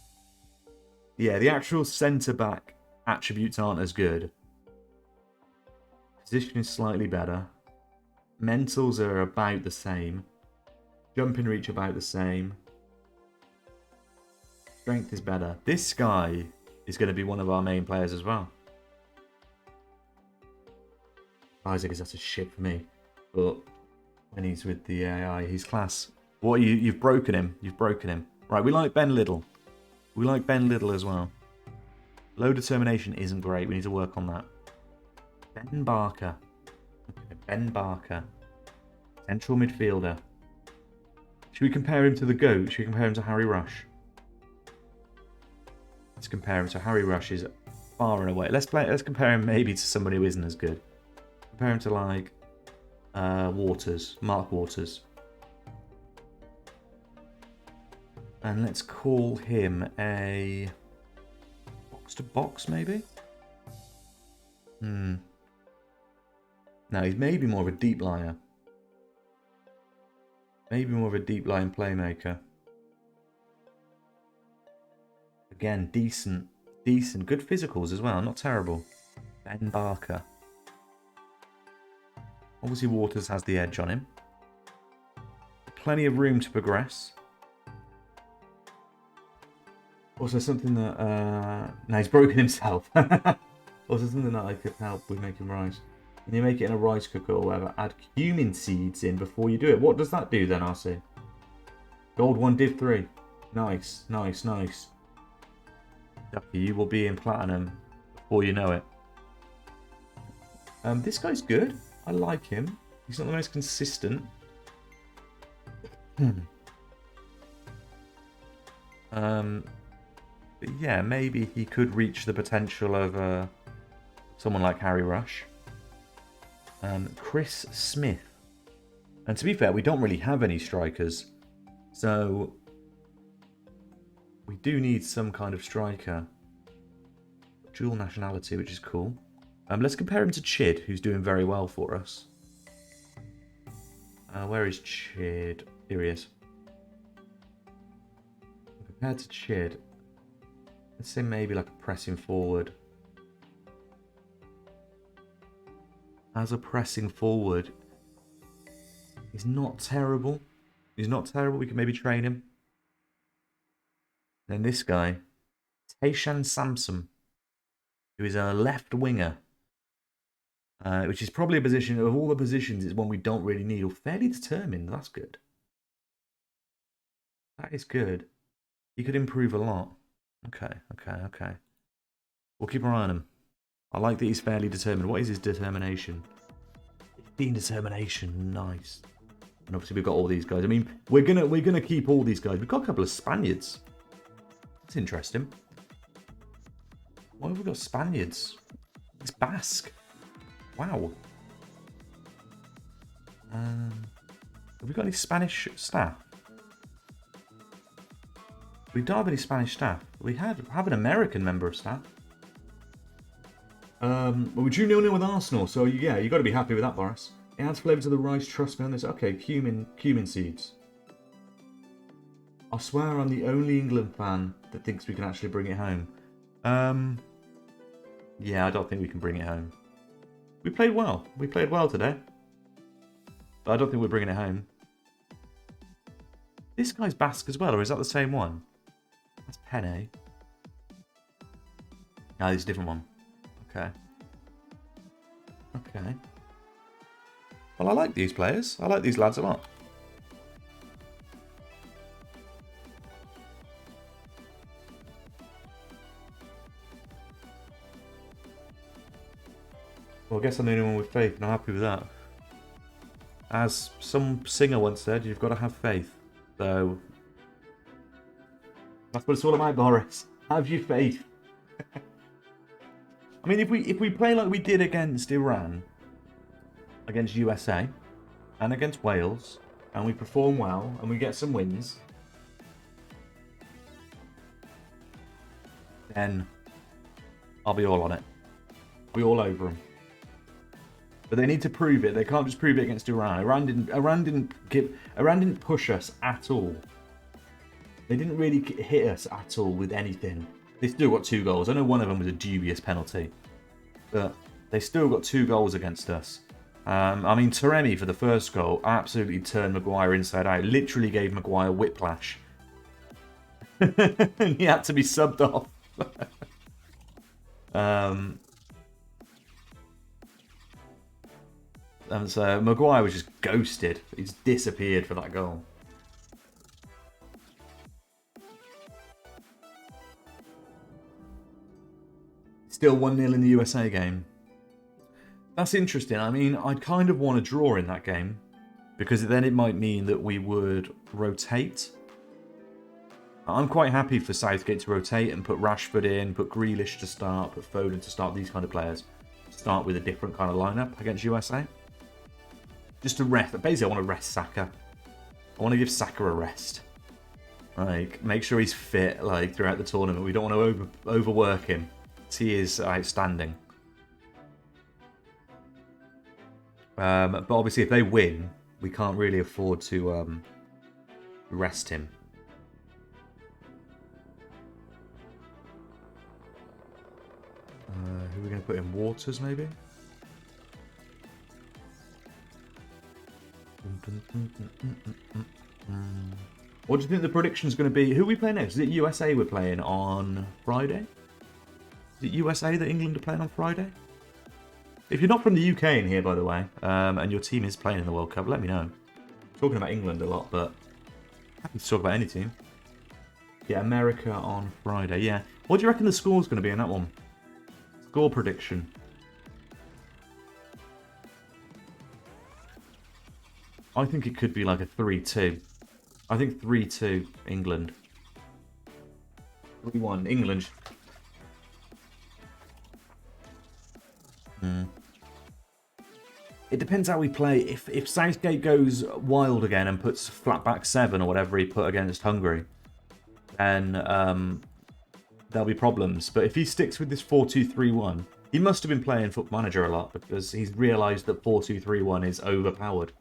Speaker 1: Yeah, the actual centre-back attributes aren't as good. Position is slightly better. Mentals are about the same. Jumping reach about the same. Strength is better. This guy is going to be one of our main players as well. Isaac is utter shit for me. But when he's with the AI, he's class. What you've broken him. You've broken him. Right, we like Ben Little. We like Ben Little as well. Low determination isn't great. We need to work on that. Ben Barker. Okay, Ben Barker. Central midfielder. Should we compare him to the GOAT? Should we compare him to Harry Rush? Let's compare him to Harry Rush is far and away. Let's compare him maybe to somebody who isn't as good. Compare him to like Waters, Mark Waters. And let's call him a box to box maybe? No, he's maybe more of a deep liner. Maybe more of a deep line playmaker. Again, decent. Good physicals as well, not terrible. Ben Barker. Obviously Waters has the edge on him. Plenty of room to progress. Also something that... no, he's broken himself. Also something that I could help with making rice. When you make it in a rice cooker or whatever, add cumin seeds in before you do it. What does that do then, RC? Gold 1, Div 3. Nice. Ducky, you will be in platinum before you know it. This guy's good. I like him. He's not the most consistent. But yeah, maybe he could reach the potential of someone like Harry Rush. Chris Smith. And to be fair, we don't really have any strikers. So we do need some kind of striker. Dual nationality, which is cool. Let's compare him to Chid, who's doing very well for us. Where is Chid? Here he is. Compared to Chid, let's say maybe like a pressing forward. As a pressing forward, he's not terrible. We can maybe train him. Then this guy, Tayshan Samson, who is a left winger. Which is probably a position, of all the positions, it's one we don't really need. Or fairly determined, that's good. That is good. He could improve a lot. Okay. We'll keep our eye on him. I like that he's fairly determined. What is his determination? 15 determination, nice. And obviously we've got all these guys. I mean, we're gonna keep all these guys. We've got a couple of Spaniards. That's interesting. Why have we got Spaniards? It's Basque. Wow. Have we got any Spanish staff? We don't have any Spanish staff. We have an American member of staff. Well, we drew 0-0 with Arsenal, so yeah, you got to be happy with that, Boris. It adds flavour to the rice, trust me on this. Okay, cumin seeds. I swear I'm the only England fan that thinks we can actually bring it home. Yeah, I don't think we can bring it home. We played well. We played well today. But I don't think we're bringing it home. This guy's Basque as well, or is that the same one? That's Penne. No, this is a different one. Okay. Well, I like these players. I like these lads a lot. Well, I guess I'm the only one with faith, and I'm happy with that. As some singer once said, you've got to have faith. So that's what it's all about, Boris. Have your faith. I mean, if we play like we did against Iran, against USA, and against Wales, and we perform well, and we get some wins, then I'll be all on it. I'll be all over them. But they need to prove it. They can't just prove it against Iran. Iran didn't push us at all. They didn't really hit us at all with anything. They still got 2 goals. I know one of them was a dubious penalty, but they still got 2 goals against us. I mean, Taremi for the first goal absolutely turned Maguire inside out. Literally gave Maguire whiplash. And he had to be subbed off. And so Maguire was just ghosted. He's disappeared for that goal. Still 1-0 in the USA game. That's interesting. I mean, I'd kind of want to draw in that game, because then it might mean that we would rotate. I'm quite happy for Southgate to rotate and put Rashford in, put Grealish to start, put Foden to start, these kind of players. Start with a different kind of lineup against USA. Just to rest. Basically, I want to rest Saka. I want to give Saka a rest. Like, make sure he's fit, like, throughout the tournament. We don't want to overwork him. He is outstanding. But obviously, if they win, we can't really afford to rest him. Who are we going to put in? Waters, maybe? What do you think the prediction's going to be? Who are we playing next? Is it USA we're playing on Friday? Is it USA that England are playing on Friday? If you're not from the UK in here, by the way, and your team is playing in the World Cup, let me know. I'm talking about England a lot, but happy to talk about any team. Yeah, America on Friday, yeah. What do you reckon the score's going to be in that one? Score prediction. I think it could be like a 3-2. I think 3-2 England. 3-1 England. It depends how we play. If Southgate goes wild again and puts flat back 7 or whatever he put against Hungary, then there'll be problems. But if he sticks with this 4-2-3-1, he must have been playing Football Manager a lot, because he's realised that 4-2-3-1 is overpowered.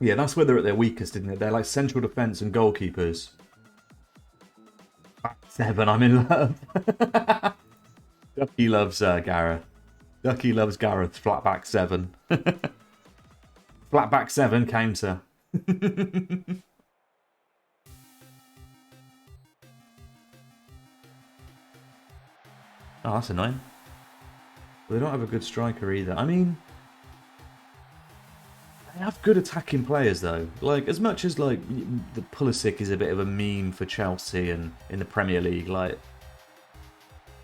Speaker 1: Yeah, that's where they're at their weakest, isn't it? They're like central defence and goalkeepers. Back 7, I'm in love. Ducky loves Gareth. Ducky loves Gareth's flat back 7. Flat back 7 counter. Oh, that's annoying. Well, they don't have a good striker either. I mean, they have good attacking players though. Like, as much as like the Pulisic is a bit of a meme for Chelsea and in the Premier League, like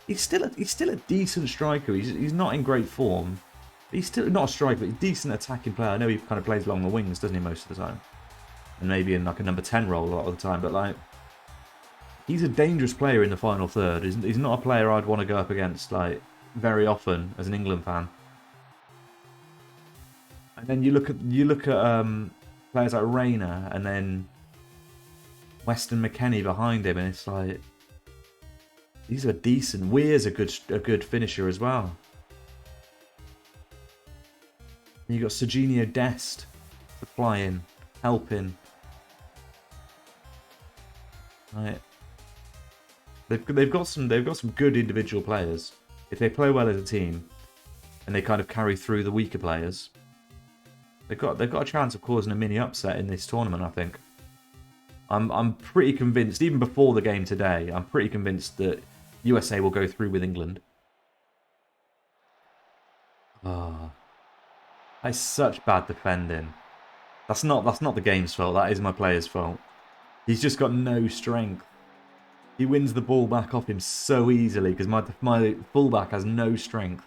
Speaker 1: he's still a decent striker. He's not in great form. He's still not a striker, but he's a decent attacking player. I know he kind of plays along the wings, doesn't he, most of the time, and maybe in like a number 10 role a lot of the time. But like, he's a dangerous player in the final third. He's not a player I'd want to go up against like very often as an England fan. And then you look at players like Rayner and then Weston McKennie behind him, and it's like these are decent. Weir's a good finisher as well. And you got Serginho Dest supplying, helping. Right. They've got some good individual players. If they play well as a team, and they kind of carry through the weaker players, they've got a chance of causing a mini upset in this tournament. I think. I'm pretty convinced, even before the game today, I'm pretty convinced that USA will go through with England. Ah, that's such bad defending. That's not the game's fault. That is my player's fault. He's just got no strength. He wins the ball back off him so easily because my fullback has no strength.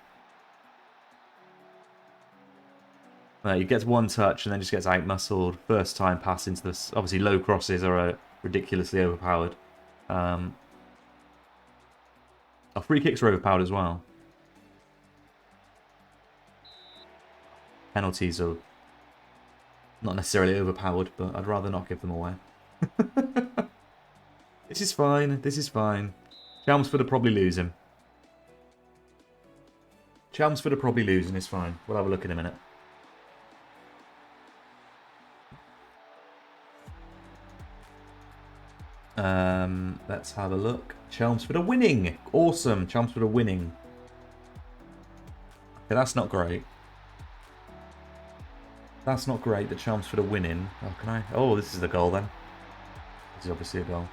Speaker 1: He gets one touch and then just gets out-muscled. First time pass into this. Obviously, low crosses are ridiculously overpowered. Our free kicks are overpowered as well. Penalties are not necessarily overpowered, but I'd rather not give them away. This is fine. This is fine. Chelmsford are probably losing. Chelmsford are probably losing. It's fine. We'll have a look in a minute. Let's have a look. Chelmsford are winning. Awesome. Chelmsford are winning. Okay, that's not great. That's not great that Chelmsford are winning. Oh, can I? Oh, this is the goal then. This is obviously a goal.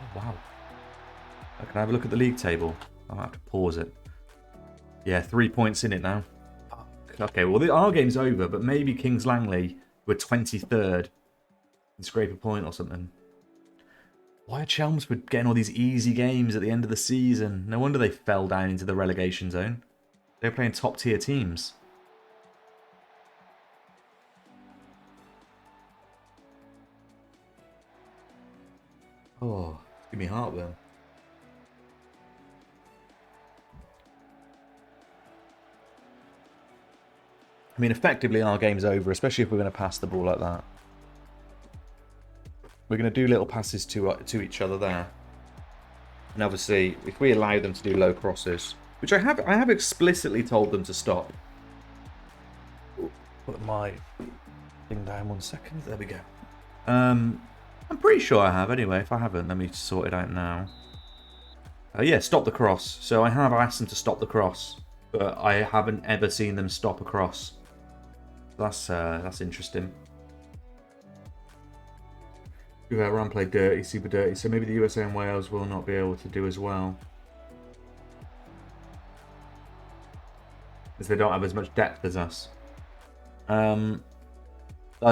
Speaker 1: Oh, wow. Can I have a look at the league table? I'll have to pause it. Yeah, 3 points in it now. Okay, well, our game's over, but maybe Kings Langley were 23rd. Scrape a point or something. Why are Chelmsford getting all these easy games at the end of the season? No wonder they fell down into the relegation zone. They're playing top tier teams. Oh, give me heartburn. I mean, effectively our game's over, especially if we're going to pass the ball like that. We're going to do little passes to each other there. And obviously, if we allow them to do low crosses, which I have explicitly told them to stop. Put my thing down 1 second. There we go. I'm pretty sure I have anyway. If I haven't, let me sort it out now. Yeah, stop the cross. So I have asked them to stop the cross, but I haven't ever seen them stop a cross. That's interesting. Run played dirty, super dirty, so maybe the USA and Wales will not be able to do as well. As they don't have as much depth as us. Do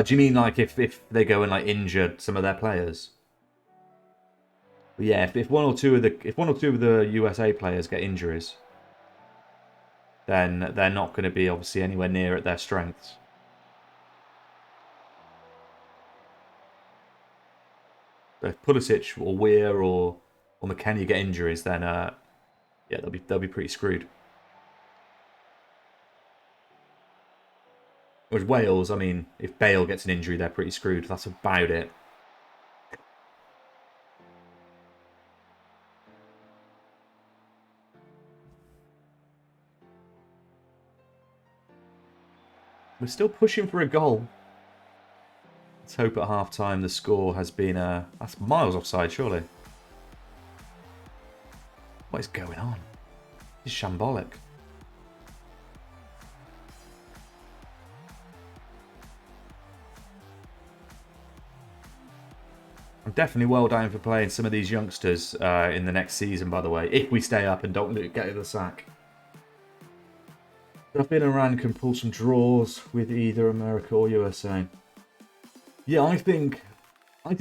Speaker 1: you mean like if they go and like injure some of their players? But yeah, if one or two of the USA players get injuries, then they're not going to be obviously anywhere near at their strengths. If Pulisic or Weir or McKennie get injuries, then yeah, they'll be pretty screwed. Whereas Wales, I mean, if Bale gets an injury, they're pretty screwed. That's about it. We're still pushing for a goal. Let's hope at half-time the score has been... that's miles offside, surely. What is going on? This is shambolic. I'm definitely well down for playing some of these youngsters in the next season, by the way, if we stay up and don't get the sack. I think Iran can pull some draws with either America or USA. Yeah, I think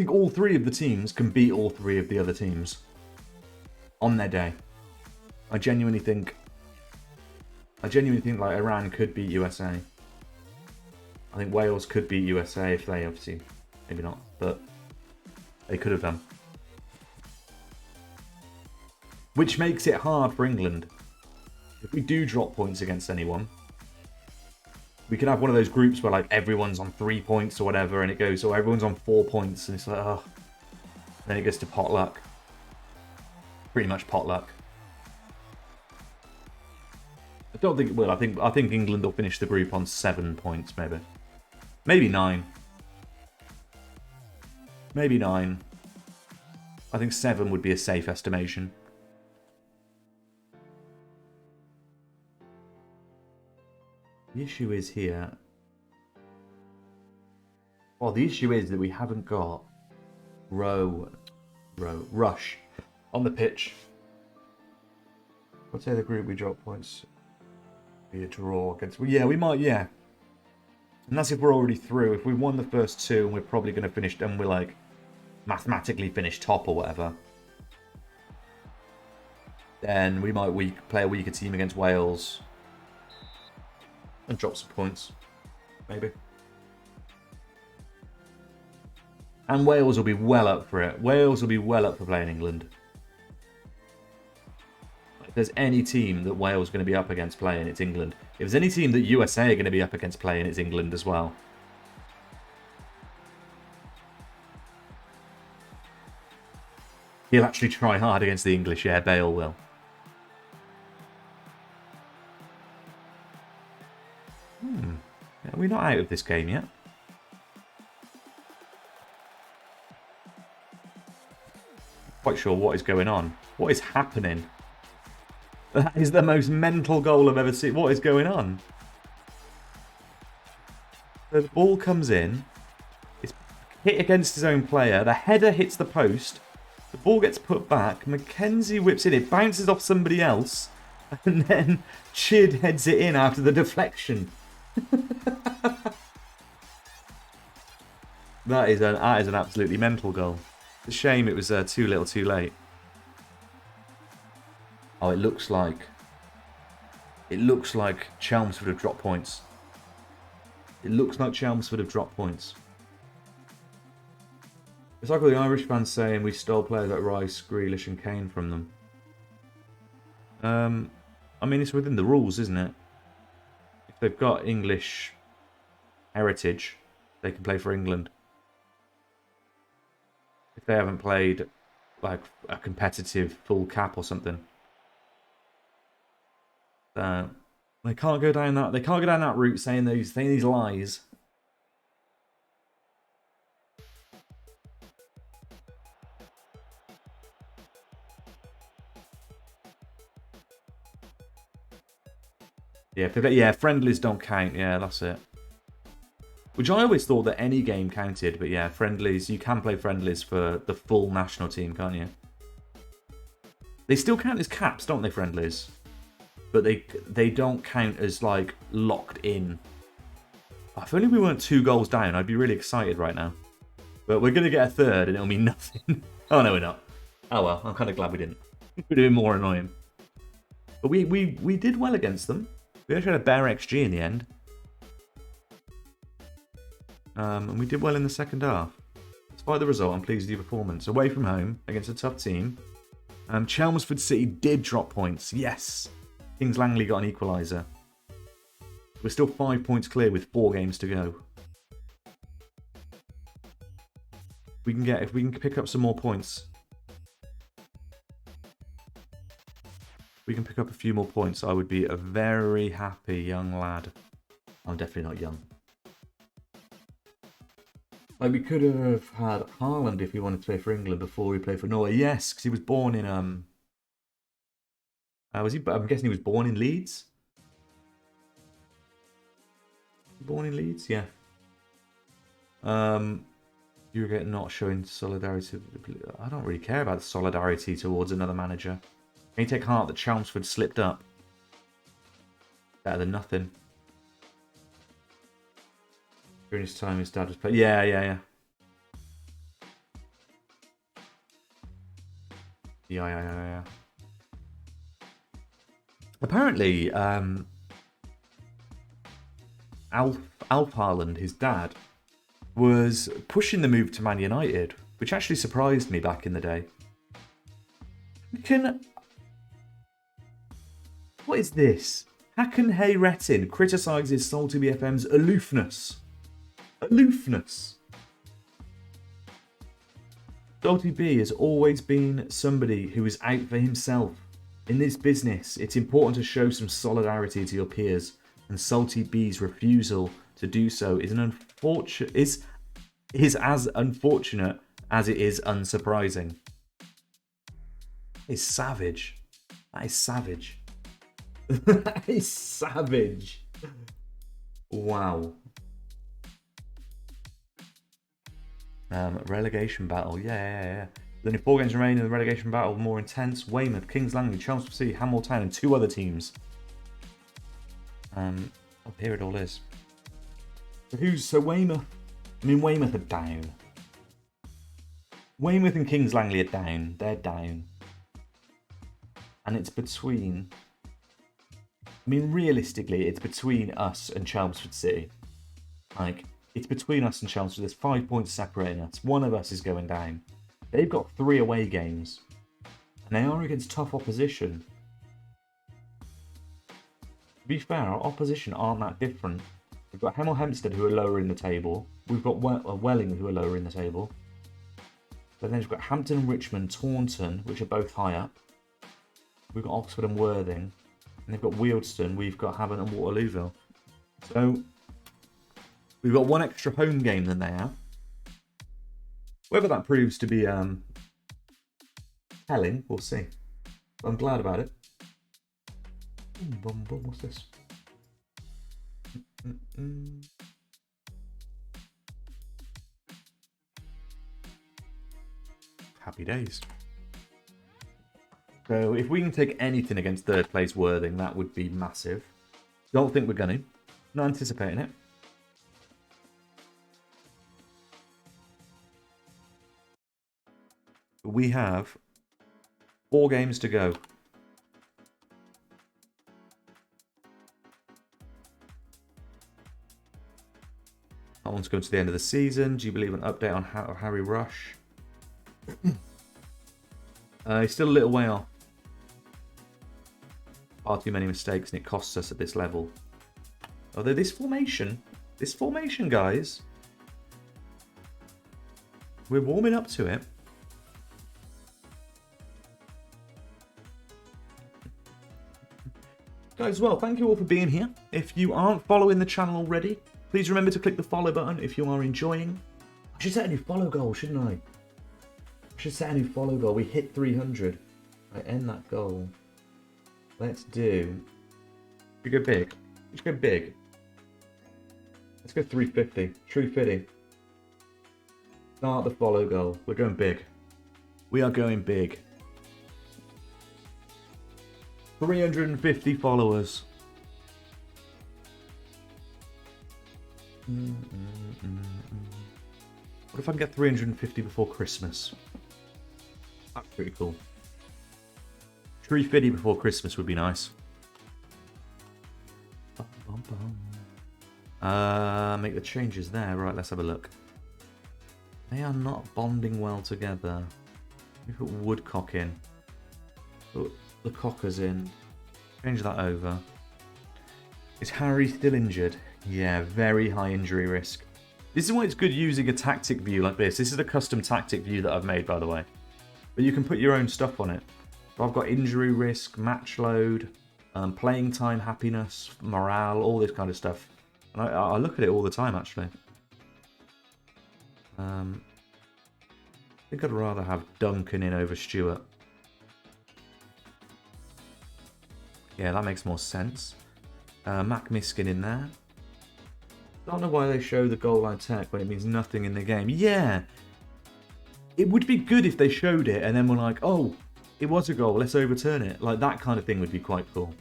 Speaker 1: all three of the teams can beat all three of the other teams on their day. I genuinely think like Iran could beat USA. I think Wales could beat USA if they obviously, maybe not, but they could have done. Which makes it hard for England. If we do drop points against anyone, we can have one of those groups where like everyone's on 3 points or whatever, and it goes, oh, everyone's on 4 points, and it's like, oh. Then it goes to potluck. Pretty much potluck. I don't think it will. I think England will finish the group on 7 points, maybe. Maybe 9. Maybe 9. I think 7 would be a safe estimation. The issue is here. Well, the issue is that we haven't got Rush on the pitch. Let's say the group we drop points. Be a draw against. Well, yeah, we might. Yeah, and that's if we're already through. If we won the first 2, and we're probably going to finish, and we're like mathematically finish top or whatever, then we might play a weaker team against Wales. And drop some points. Maybe. And Wales will be well up for it. Wales will be well up for playing England. If there's any team that Wales is going to be up against playing, it's England. If there's any team that USA are going to be up against playing, it's England as well. He'll actually try hard against the English, yeah, Bale will. Are we not out of this game yet? Quite sure what is going on. What is happening? That is the most mental goal I've ever seen. What is going on? So the ball comes in. It's hit against his own player. The header hits the post. The ball gets put back. Mackenzie whips it in. It bounces off somebody else. And then Chid heads it in after the deflection. That is an absolutely mental goal. It's a shame it was too little too late. Oh, it looks like Chelmsford have dropped points. It looks like Chelmsford have dropped points. It's like all the Irish fans saying we stole players like Rice, Grealish and Kane from them. I mean, it's within the rules, isn't it? If they've got English heritage, they can play for England. If they haven't played like a competitive full cap or something, they can't go down that. They can't go down that route saying these lies. Yeah, friendlies don't count. Yeah, that's it. Which I always thought that any game counted, but yeah, friendlies, you can play friendlies for the full national team, can't you? They still count as caps, don't they, friendlies? But they don't count as, like, locked in. If only we weren't 2 goals down, I'd be really excited right now. But we're going to get a third and it'll mean nothing. Oh, no, we're not. Oh, well, I'm kind of glad we didn't. It would have been more annoying. But we did well against them. We actually had a bare XG in the end. And we did well in the second half. Despite the result, I'm pleased with your performance. Away from home, against a tough team. Chelmsford City did drop points. Yes. Kings Langley got an equaliser. We're still 5 points clear with 4 games to go. If we can pick up some more points. We can pick up a few more points. I would be a very happy young lad. I'm definitely not young. Like, we could have had Haaland if we wanted to play for England before we played for Norway. Yes, because he was born in... I'm guessing he was born in Leeds? Born in Leeds? Yeah. You're not showing solidarity. I don't really care about the solidarity towards another manager. Can you take heart that Chelmsford slipped up? Better than nothing. During his time, his dad was playing. Yeah. Apparently, Alf Haaland, his dad, was pushing the move to Man United, which actually surprised me back in the day. What is this? Hakan Hayretin criticises Salty BFM's aloofness. Aloofness. Salty B has always been somebody who is out for himself. In this business, it's important to show some solidarity to your peers, and Salty B's refusal to do so is as unfortunate as it is unsurprising. It's savage. That is savage. That is savage. Wow. Relegation battle. Yeah. There's only 4 games remaining in the relegation battle. More intense. Weymouth, Kings Langley, Chelmsford City, Hanwell Town, and 2 other teams. Up here it all is. So Weymouth? I mean, Weymouth are down. Weymouth and Kings Langley are down. They're down. And it's between... I mean, realistically, it's between us and Chelmsford City. Like, it's between us and Chelmsford. There's 5 points separating us. One of us is going down. They've got 3 away games. And they are against tough opposition. To be fair, our opposition aren't that different. We've got Hemel Hempstead, who are lower in the table. We've got Welling, who are lower in the table. But then we've got Hampton and Richmond, Taunton, which are both high up. We've got Oxford and Worthing. And they've got Wealdstone, we've got Havant and Waterlooville. So, we've got 1 extra home game than they have. Whether that proves to be telling, we'll see. But I'm glad about it. What's this? Happy days. So if we can take anything against 3rd place Worthing, that would be massive. Don't think we're going to. Not anticipating it. We have 4 games to go. That one's going to the end of the season. Do you believe an update on Harry Rush? He's still a little way off. Far too many mistakes, and it costs us at this level. Although this formation, guys, we're warming up to it. Guys, well, thank you all for being here. If you aren't following the channel already, please remember to click the follow button if you are enjoying. I should set a new follow goal, shouldn't I? I should set a new follow goal. We hit 300. I end that goal. Let's do... Should we go big? Let's go big. Let's go 350. 350. Start the follow goal. We're going big. We are going big. 350 followers. What if I can get 350 before Christmas? That's pretty cool. 350 before Christmas would be nice. Make the changes there. Right, let's have a look. They are not bonding well together. We put Woodcock in. Put the Cockers in. Change that over. Is Harry still injured? Yeah, very high injury risk. This is why it's good using a tactic view like this. This is a custom tactic view that I've made, by the way. But you can put your own stuff on it. So I've got injury risk, match load, playing time, happiness, morale, all this kind of stuff. And I look at it all the time, actually. I think I'd rather have Duncan in over Stewart. Yeah, that makes more sense. Mac Miskin in there. I don't know why they show the goal line tech when it means nothing in the game. Yeah. It would be good if they showed it and then were like, oh, it was a goal, let's overturn it. Like, that kind of thing would be quite cool.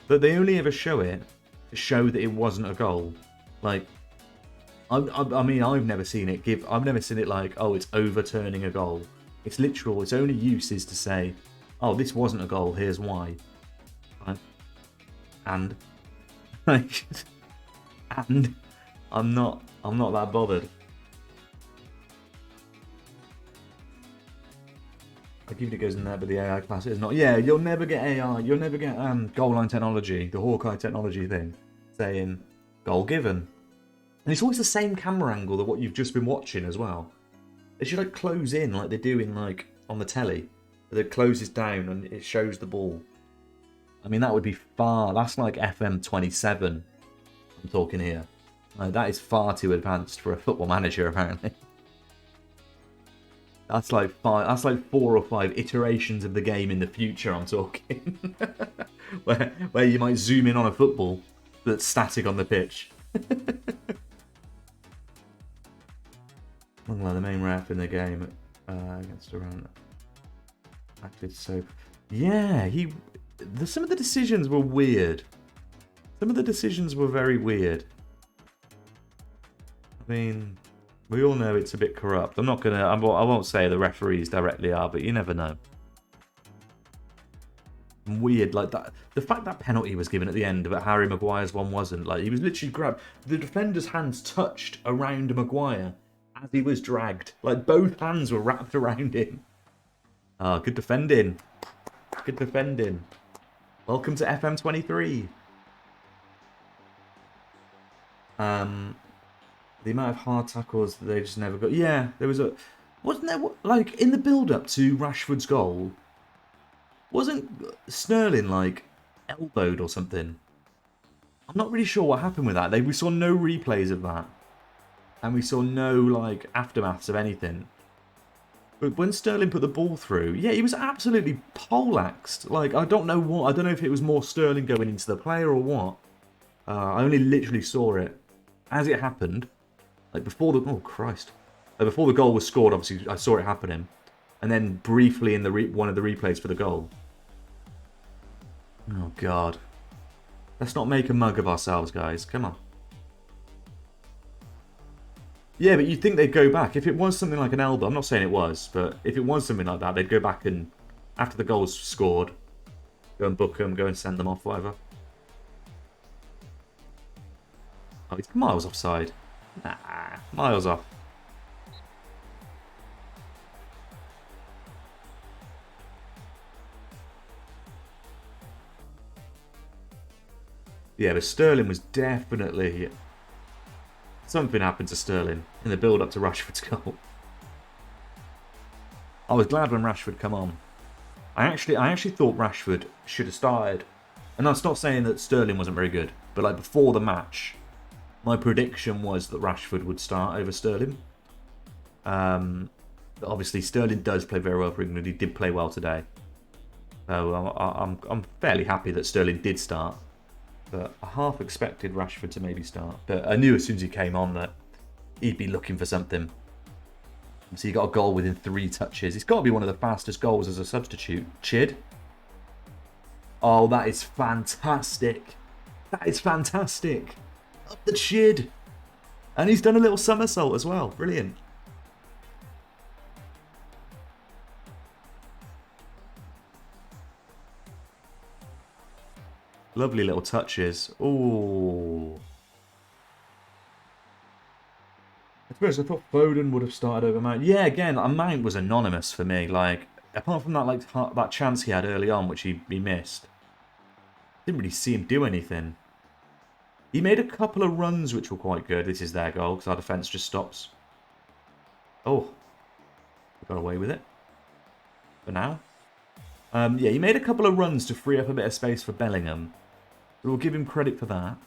Speaker 1: But they only ever show it to show that it wasn't a goal. Like, I mean, I've never seen it I've never seen it like, oh, it's overturning a goal. It's literal. Its only use is to say, oh, this wasn't a goal, here's why. Right? And, like, and I'm not that bothered. I give it goes in there, but the AI class is not. Yeah, you'll never get AI. You'll never get goal line technology, the Hawkeye technology thing, saying goal given. And it's always the same camera angle that what you've just been watching as well. They should like close in like they do in like on the telly. It closes down and it shows the ball. I mean, that would be far. That's like FM23. I'm talking here. That is far too advanced for a football manager, apparently. That's like 4 or 5 iterations of the game in the future. I'm talking, where you might zoom in on a football that's static on the pitch. Longler, the main ref in the game against Iran, acted so. Yeah, some of the decisions were weird. Some of the decisions were very weird. I mean, we all know it's a bit corrupt. I won't say the referees directly are, but you never know. Weird, like that. The fact that penalty was given at the end, but Harry Maguire's one wasn't. Like, he was literally grabbed. The defender's hands touched around Maguire as he was dragged. Like, both hands were wrapped around him. Ah, good defending. Good defending. Welcome to FM23. The amount of hard tackles that they just never got. Yeah, there was wasn't there, like, in the build-up to Rashford's goal, wasn't Sterling, like, elbowed or something? I'm not really sure what happened with that. We saw no replays of that. And we saw no, like, aftermaths of anything. But when Sterling put the ball through, yeah, he was absolutely poleaxed. Like, I don't know if it was more Sterling going into the player or what. I only literally saw it as it happened. Like, before the... Oh, Christ. Like, before the goal was scored, obviously, I saw it happening. And then briefly in the one of the replays for the goal. Oh, God. Let's not make a mug of ourselves, guys. Come on. Yeah, but you'd think they'd go back. If it was something like an elbow, I'm not saying it was, but if it was something like that, they'd go back and, after the goal's scored, go and book them, go and send them off, whatever. Oh, he's miles offside. Nah, miles off. Yeah, but Sterling was definitely... Something happened to Sterling in the build-up to Rashford's goal. I was glad when Rashford come on. I actually thought Rashford should have started. And that's not saying that Sterling wasn't very good. But like before the match, my prediction was that Rashford would start over Sterling. Obviously, Sterling does play very well for England. He did play well today. So I'm fairly happy that Sterling did start. But I half expected Rashford to maybe start. But I knew as soon as he came on that he'd be looking for something. So he got a goal within 3 touches. It's got to be one of the fastest goals as a substitute. Chid. Oh, that is fantastic. That is fantastic. Up the Chid. And he's done a little somersault as well. Brilliant. Lovely little touches. Ooh. I suppose I thought Foden would have started over Mount. Yeah, again, Mount was anonymous for me. Like, apart from that, like that chance he had early on, which he missed, didn't really see him do anything. He made a couple of runs which were quite good. This is their goal because our defence just stops. Oh, we got away with it for now. Yeah, he made a couple of runs to free up a bit of space for Bellingham. So we'll give him credit for that.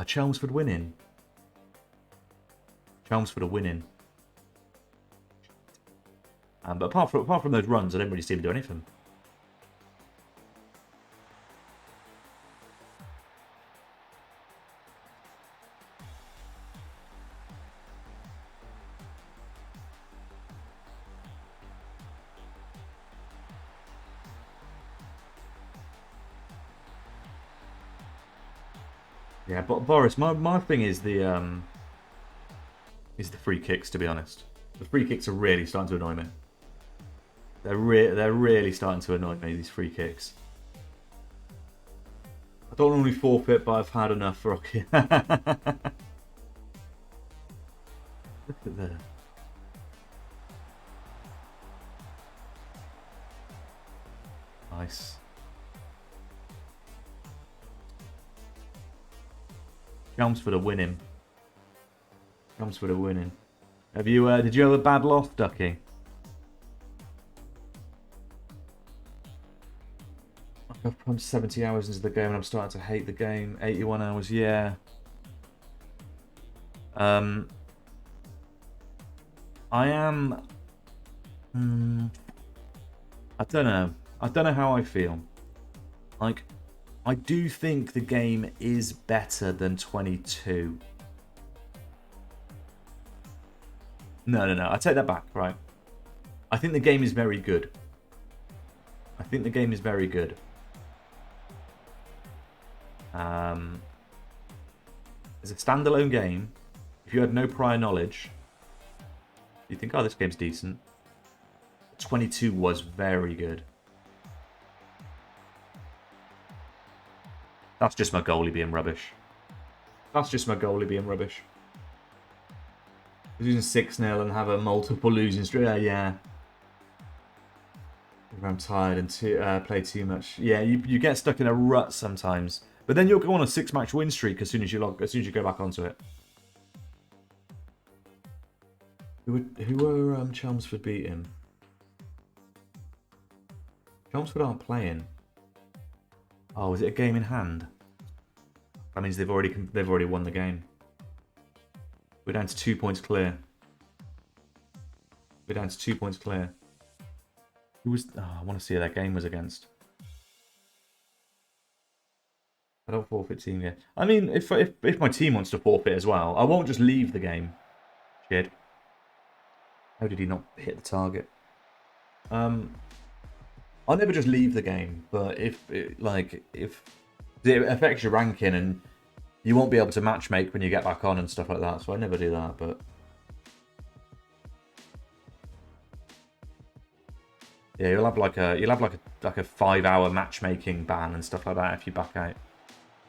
Speaker 1: Chelmsford winning. Chelmsford are winning. But apart from those runs, I didn't really see him do anything. Yeah, but Boris, my thing is the free kicks. To be honest, the free kicks are really starting to annoy me. They're really starting to annoy me. These free kicks. I don't normally forfeit, but I've had enough for Rocky. Look at that. Nice. Chelmsford are winning. Chelmsford are winning. Have you? Did you have a bad loss, Ducky? I'm 70 hours into the game and I'm starting to hate the game. 81 hours, yeah. I am. I don't know. I don't know how I feel. Like, I do think the game is better than 22. No. I take that back, right? I think the game is very good. As a standalone game, if you had no prior knowledge, you think, oh, this game's decent. 22 was very good. That's just my goalie being rubbish. He's using 6-0 and have a multiple losing streak. Yeah. I'm tired and play too much. Yeah, you get stuck in a rut sometimes. But then you'll go on a 6-match win streak as soon as you go back onto it. Who were Chelmsford beating? Chelmsford aren't playing. Oh, is it a game in hand? That means they've already won the game. We're down to 2 points clear. Who was? Oh, I want to see who that game was against. I don't forfeit team yet. I mean, if my team wants to forfeit as well, I won't just leave the game. Shit. How did he not hit the target? I'll never just leave the game, but if it affects your ranking and You won't be able to matchmake when you get back on and stuff like that, so I never do that, but... Yeah, you'll have like a 5-hour matchmaking ban and stuff like that if you back out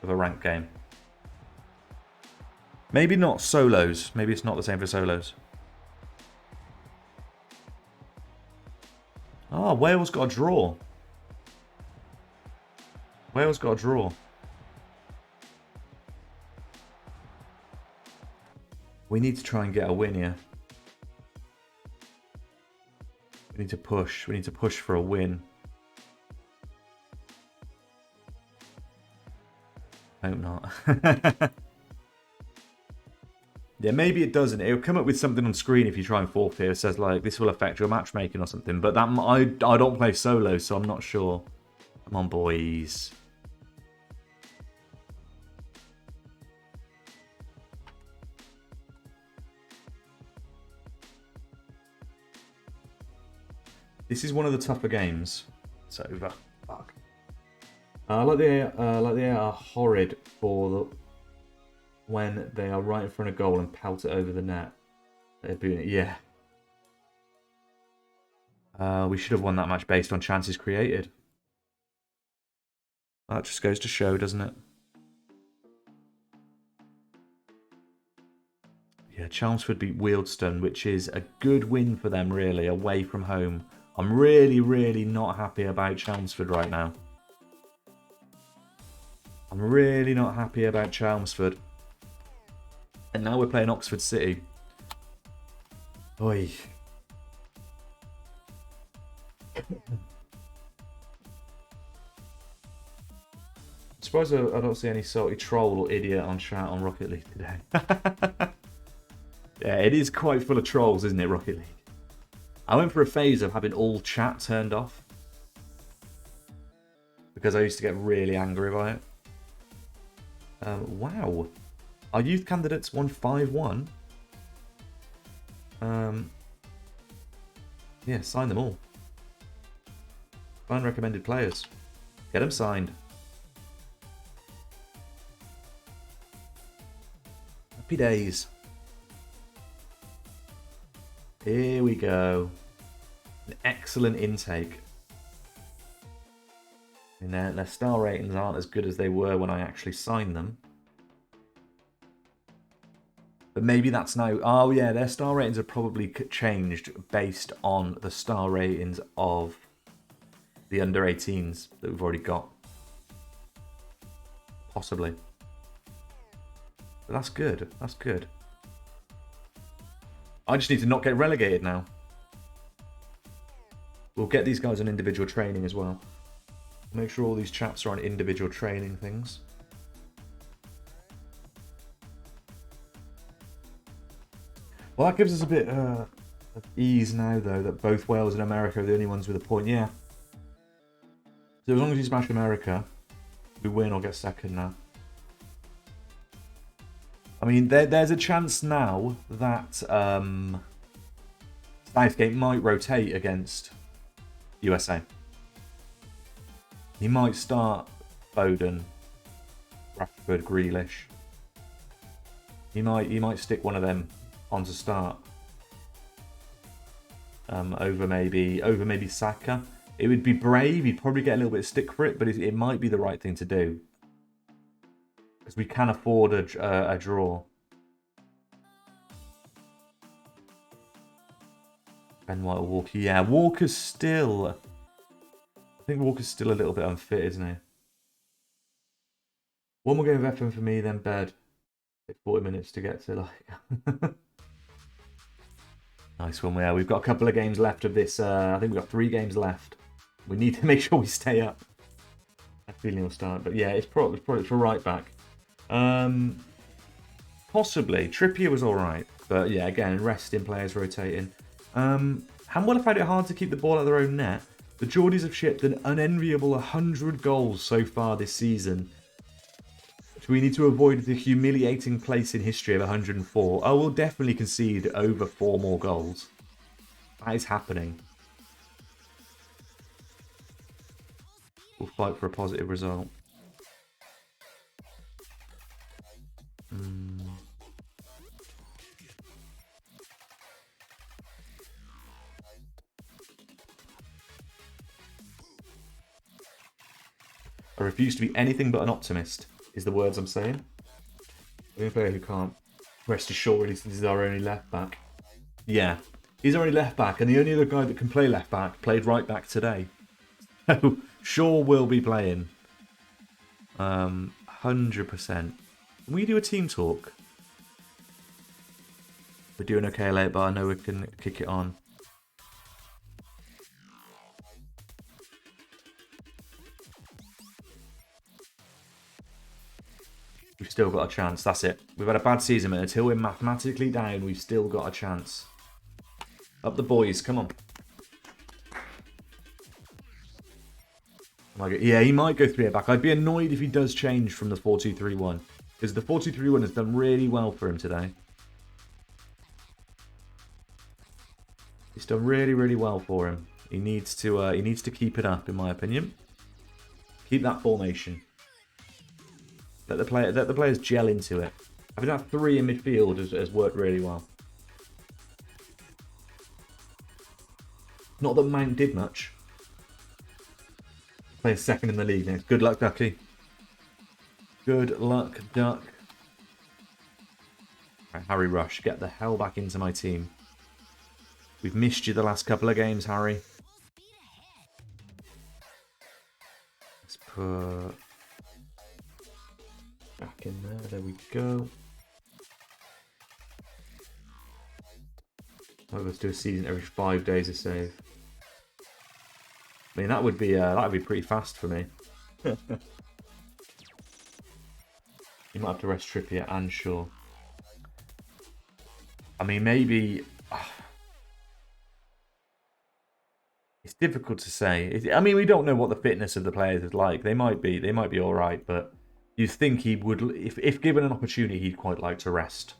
Speaker 1: of a ranked game. Maybe not solos. Maybe it's not the same for solos. Oh, Wales got a draw. Wales got a draw. We need to try and get a win here. We need to push. We need to push for a win. Hope not. Yeah, maybe it doesn't. It'll come up with something on screen if you try and forfeit. It says, like, this will affect your matchmaking or something. But that I don't play solo, so I'm not sure. Come on, boys. This is one of the tougher games. It's over. Fuck. Like they are horrid for the... when they are right in front of goal and pelt it over the net. Yeah. We should have won that match based on chances created. That just goes to show, doesn't it? Yeah, Chelmsford beat Wealdstone, which is a good win for them, really, away from home. I'm really, really not happy about Chelmsford right now. I'm really not happy about Chelmsford. And now we're playing Oxford City. Oi. I'm surprised I don't see any salty troll or idiot on chat on Rocket League today. Yeah, it is quite full of trolls, isn't it, Rocket League? I went for a phase of having all chat turned off. Because I used to get really angry by it. Wow. Our youth candidates won 5-1. Yeah, sign them all. Find recommended players. Get them signed. Happy days. Here we go. An excellent intake. And their star ratings aren't as good as they were when I actually signed them. But maybe that's now... Oh, yeah, their star ratings have probably changed based on the star ratings of the under-18s that we've already got. Possibly. But that's good. That's good. I just need to not get relegated now. We'll get these guys on individual training as well. Make sure all these chaps are on individual training things. Well, that gives us a bit of ease now, though, that both Wales and America are the only ones with a point. Yeah. So as long as you smash America, we win or get second now. I mean, there's a chance now that Southgate might rotate against USA. He might start Foden, Rashford, Grealish. He might stick one of them on to start over maybe Saka. It would be brave. He'd probably get a little bit of stick for it, but it might be the right thing to do because we can afford a draw. Ben White or Walker? Yeah, Walker's still. I think Walker's still a little bit unfit, isn't he? One more game of FM for me, then bed. 40 minutes to get to, like. Nice one. Yeah, we've got a couple of games left of this. I think we've got 3 games left. We need to make sure we stay up. That feeling will start. But yeah, it's probably for right back. Possibly. Trippier was alright. But yeah, again, resting players rotating. Hanwell have found it hard to keep the ball out of their own net. The Geordies have shipped an unenviable 100 goals so far this season. So we need to avoid the humiliating place in history of 104. Oh, we'll definitely concede over 4 more goals. That is happening. We'll fight for a positive result. I refuse to be anything but an optimist, is the words I'm saying. The only player who can't rest assured is our only left back. Yeah, he's our only left back, and the only other guy that can play left back played right back today. So Shaw will be playing. 100%. Can we do a team talk? We're doing okay late, but I know we can kick it on. We've still got a chance. That's it. We've had a bad season, but until we're mathematically down, we've still got a chance. Up the boys. Come on. Yeah, he might go 3 at back. I'd be annoyed if he does change from the 4-2-3-1. Because the 4-2-3-1 has done really well for him today. It's done really, really well for him. He needs to keep it up, in my opinion. Keep that formation. Let the players gel into it. Having that 3 in midfield has worked really well. Not that Mount did much. Play 2nd in the league next. Good luck, Ducky. Good luck, Duck. Right, Harry Rush, get the hell back into my team. We've missed you the last couple of games, Harry. Let's put back in there. There we go. Oh, let's do a season every 5 days of save. I mean, that would be pretty fast for me. You might have to rest Trippier and Shaw. I mean, maybe it's difficult to say. I mean, we don't know what the fitness of the players is like. They might be all right, but you'd think he would, if given an opportunity, he'd quite like to rest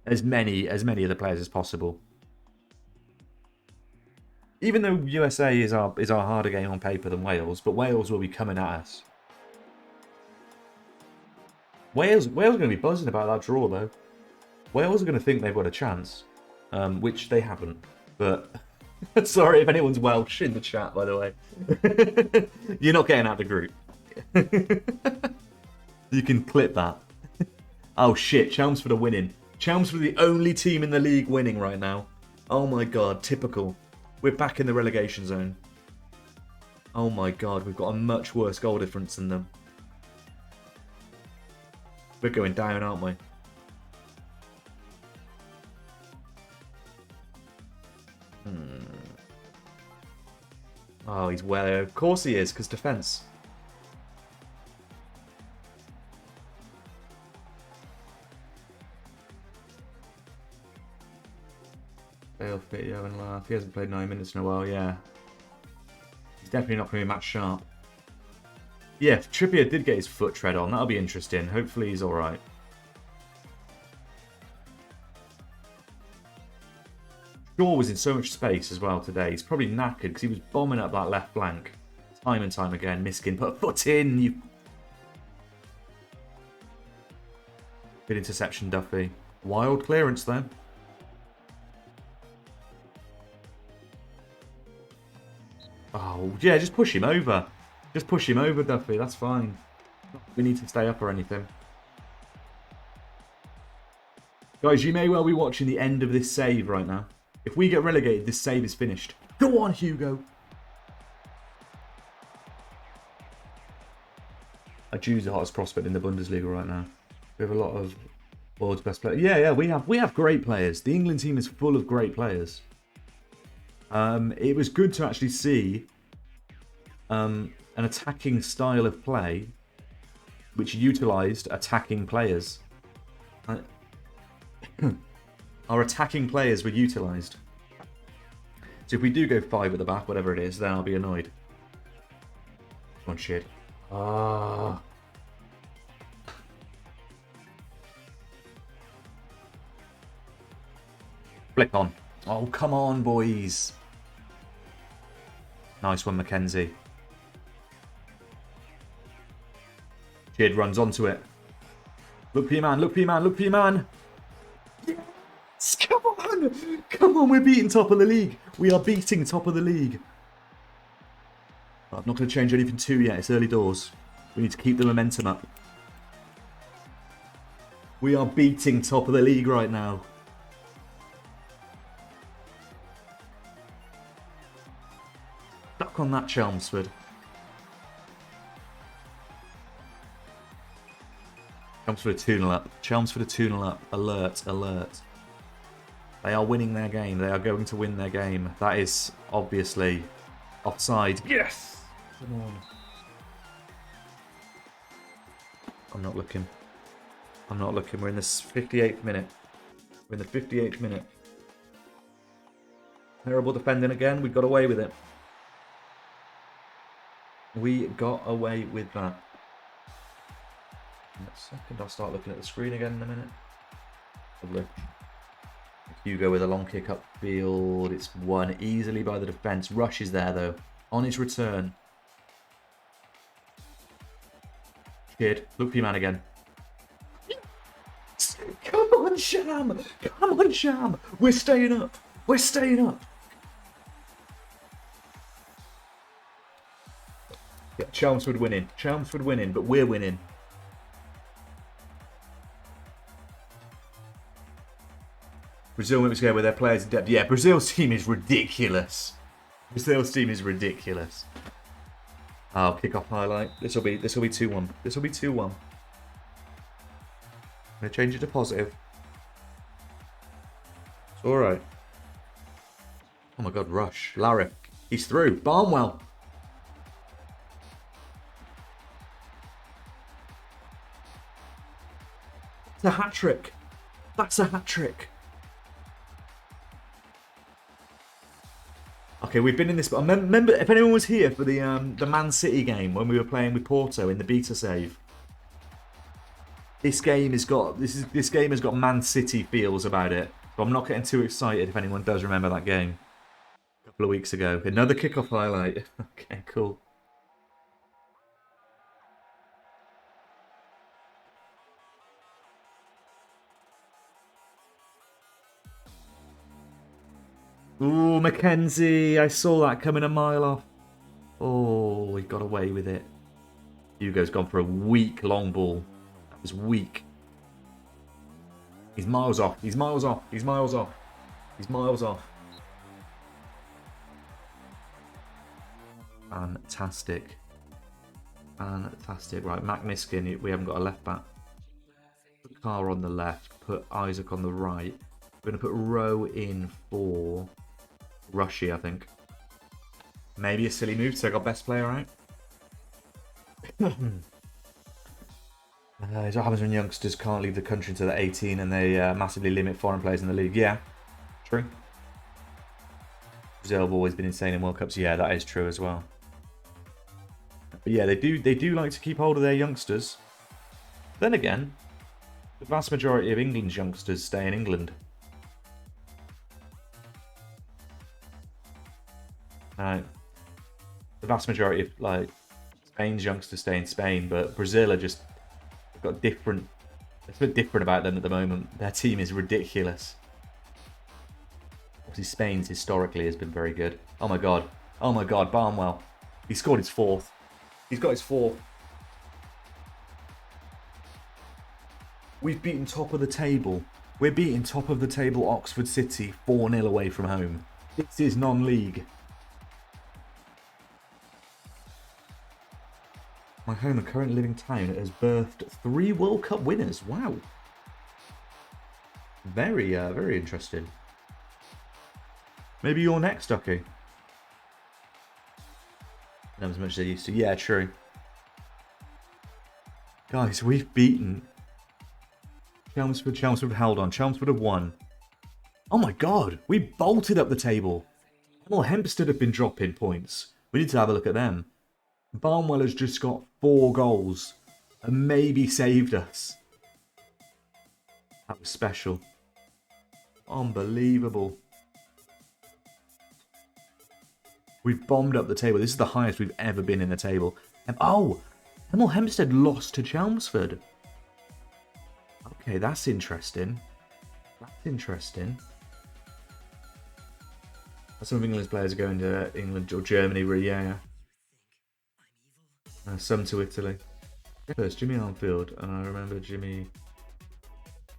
Speaker 1: as many of the players as possible. Even though USA is our harder game on paper than Wales, but Wales will be coming at us. Wales are going to be buzzing about that draw, though. Wales are going to think they've got a chance, which they haven't. But sorry if anyone's Welsh in the chat, by the way. You're not getting out of the group. You can clip that. Oh shit, Chelmsford are winning. Chelmsford are the only team in the league winning right now. Oh my god, typical. We're back in the relegation zone. Oh my god, we've got a much worse goal difference than them. We're going down, aren't we? Oh, he's well. Of course he is, because defence. Bale fit, and laugh. He hasn't played 9 minutes in a while, yeah. He's definitely not going to be match sharp. Yeah, if Trippier did get his foot tread on, that'll be interesting. Hopefully he's alright. Shaw was in so much space as well today. He's probably knackered because he was bombing up that left flank. Time and time again. Miskin, put a foot in. You... Good interception, Duffy. Wild clearance, though. Oh, yeah, just push him over. Just push him over, Duffy. That's fine. We need to stay up or anything. Guys, you may well be watching the end of this save right now. If we get relegated, this save is finished. Go on, Hugo. Aju's the hottest prospect in the Bundesliga right now. We have a lot of world's best players. Yeah, we have great players. The England team is full of great players. It was good to actually see an attacking style of play which utilised attacking players. Our attacking players were utilised. So if we do go 5 at the back, whatever it is, then I'll be annoyed. Come on, shit. Ah. Flick on. Oh, come on, boys. Nice one, Mackenzie. Kid runs onto it. Look for your man, look for your man, look for your man. Yes! Come on! Come on, we're beating top of the league. We are beating top of the league. I'm not going to change anything too yet. It's early doors. We need to keep the momentum up. We are beating top of the league right now. Stuck on that, Chelmsford. Chelmsford are 2-0 up. Chelmsford are 2-0 up. Alert, alert. They are winning their game. They are going to win their game. That is obviously offside. Yes! Come on. I'm not looking. I'm not looking. We're in the 58th minute. We're in the 58th minute. Terrible defending again. We got away with it. We got away with that. In a second, I'll start looking at the screen again in a minute. Lovely. Hugo with a long kick upfield. It's won easily by the defence. Rush is there though. On his return. Kid, look for your man again. Come on, Sham! Come on, Sham! We're staying up! We're staying up! Yeah, Chelmsford winning. Chelmsford winning, but we're winning. Brazil went to go with their players in depth. Yeah, Brazil's team is ridiculous. Brazil's team is ridiculous. Oh, kick-off highlight. This will be 2-1. This will be 2-1. I'm gonna change it to positive. It's all right. Oh my God, Rush, Larry, he's through. Barnwell. It's a hat trick. That's a hat trick. Okay, we've been in this. Remember, if anyone was here for the Man City game when we were playing with Porto in the beta save, this game has got Man City feels about it. But I'm not getting too excited if anyone does remember that game a couple of weeks ago. Another kickoff highlight. Okay, cool. Ooh, Mackenzie. I saw that coming a mile off. Oh, he got away with it. Hugo's gone for a weak long ball. That was weak. He's miles off. He's miles off. He's miles off. He's miles off. Fantastic. Fantastic. Right, Mac Miskin. We haven't got a left back. Put Carr on the left. Put Isaac on the right. We're going to put Rowe in for Rushy, I think. Maybe a silly move to take our best player out. It's what happens when youngsters can't leave the country until they're 18 and they massively limit foreign players in the league. Yeah, true. Brazil have always been insane in World Cups. Yeah, that is true as well. But yeah, they do like to keep hold of their youngsters. Then again, the vast majority of England's youngsters stay in England. The vast majority of Spain's youngsters stay in Spain, but Brazil are just got different. It's a bit different about them at the moment. Their team is ridiculous. Obviously, Spain's historically has been very good. Oh my God! Oh my God! Barnwell, he scored his fourth. He's got his fourth. We've beaten top of the table. We're beating top of the table Oxford City 4-0 away from home. This is non-league. My home and current living town has birthed 3 World Cup winners. Wow. Very, very interesting. Maybe you're next, Ducky. Not as much as they used to. Yeah, true. Guys, we've beaten Chelmsford. Chelmsford held on. Chelmsford have won. Oh my God. We bolted up the table. Well, Hempstead have been dropping points. We need to have a look at them. Barnwell has just got 4 goals and maybe saved us. That was special. Unbelievable. We've bombed up the table. This is the highest we've ever been in the table. Oh, Hemel Hempstead lost to Chelmsford. Okay, that's interesting. That's interesting. Some of England's players are going to England or Germany, really, yeah. Some to Italy. First, Jimmy Armfield, and I remember Jimmy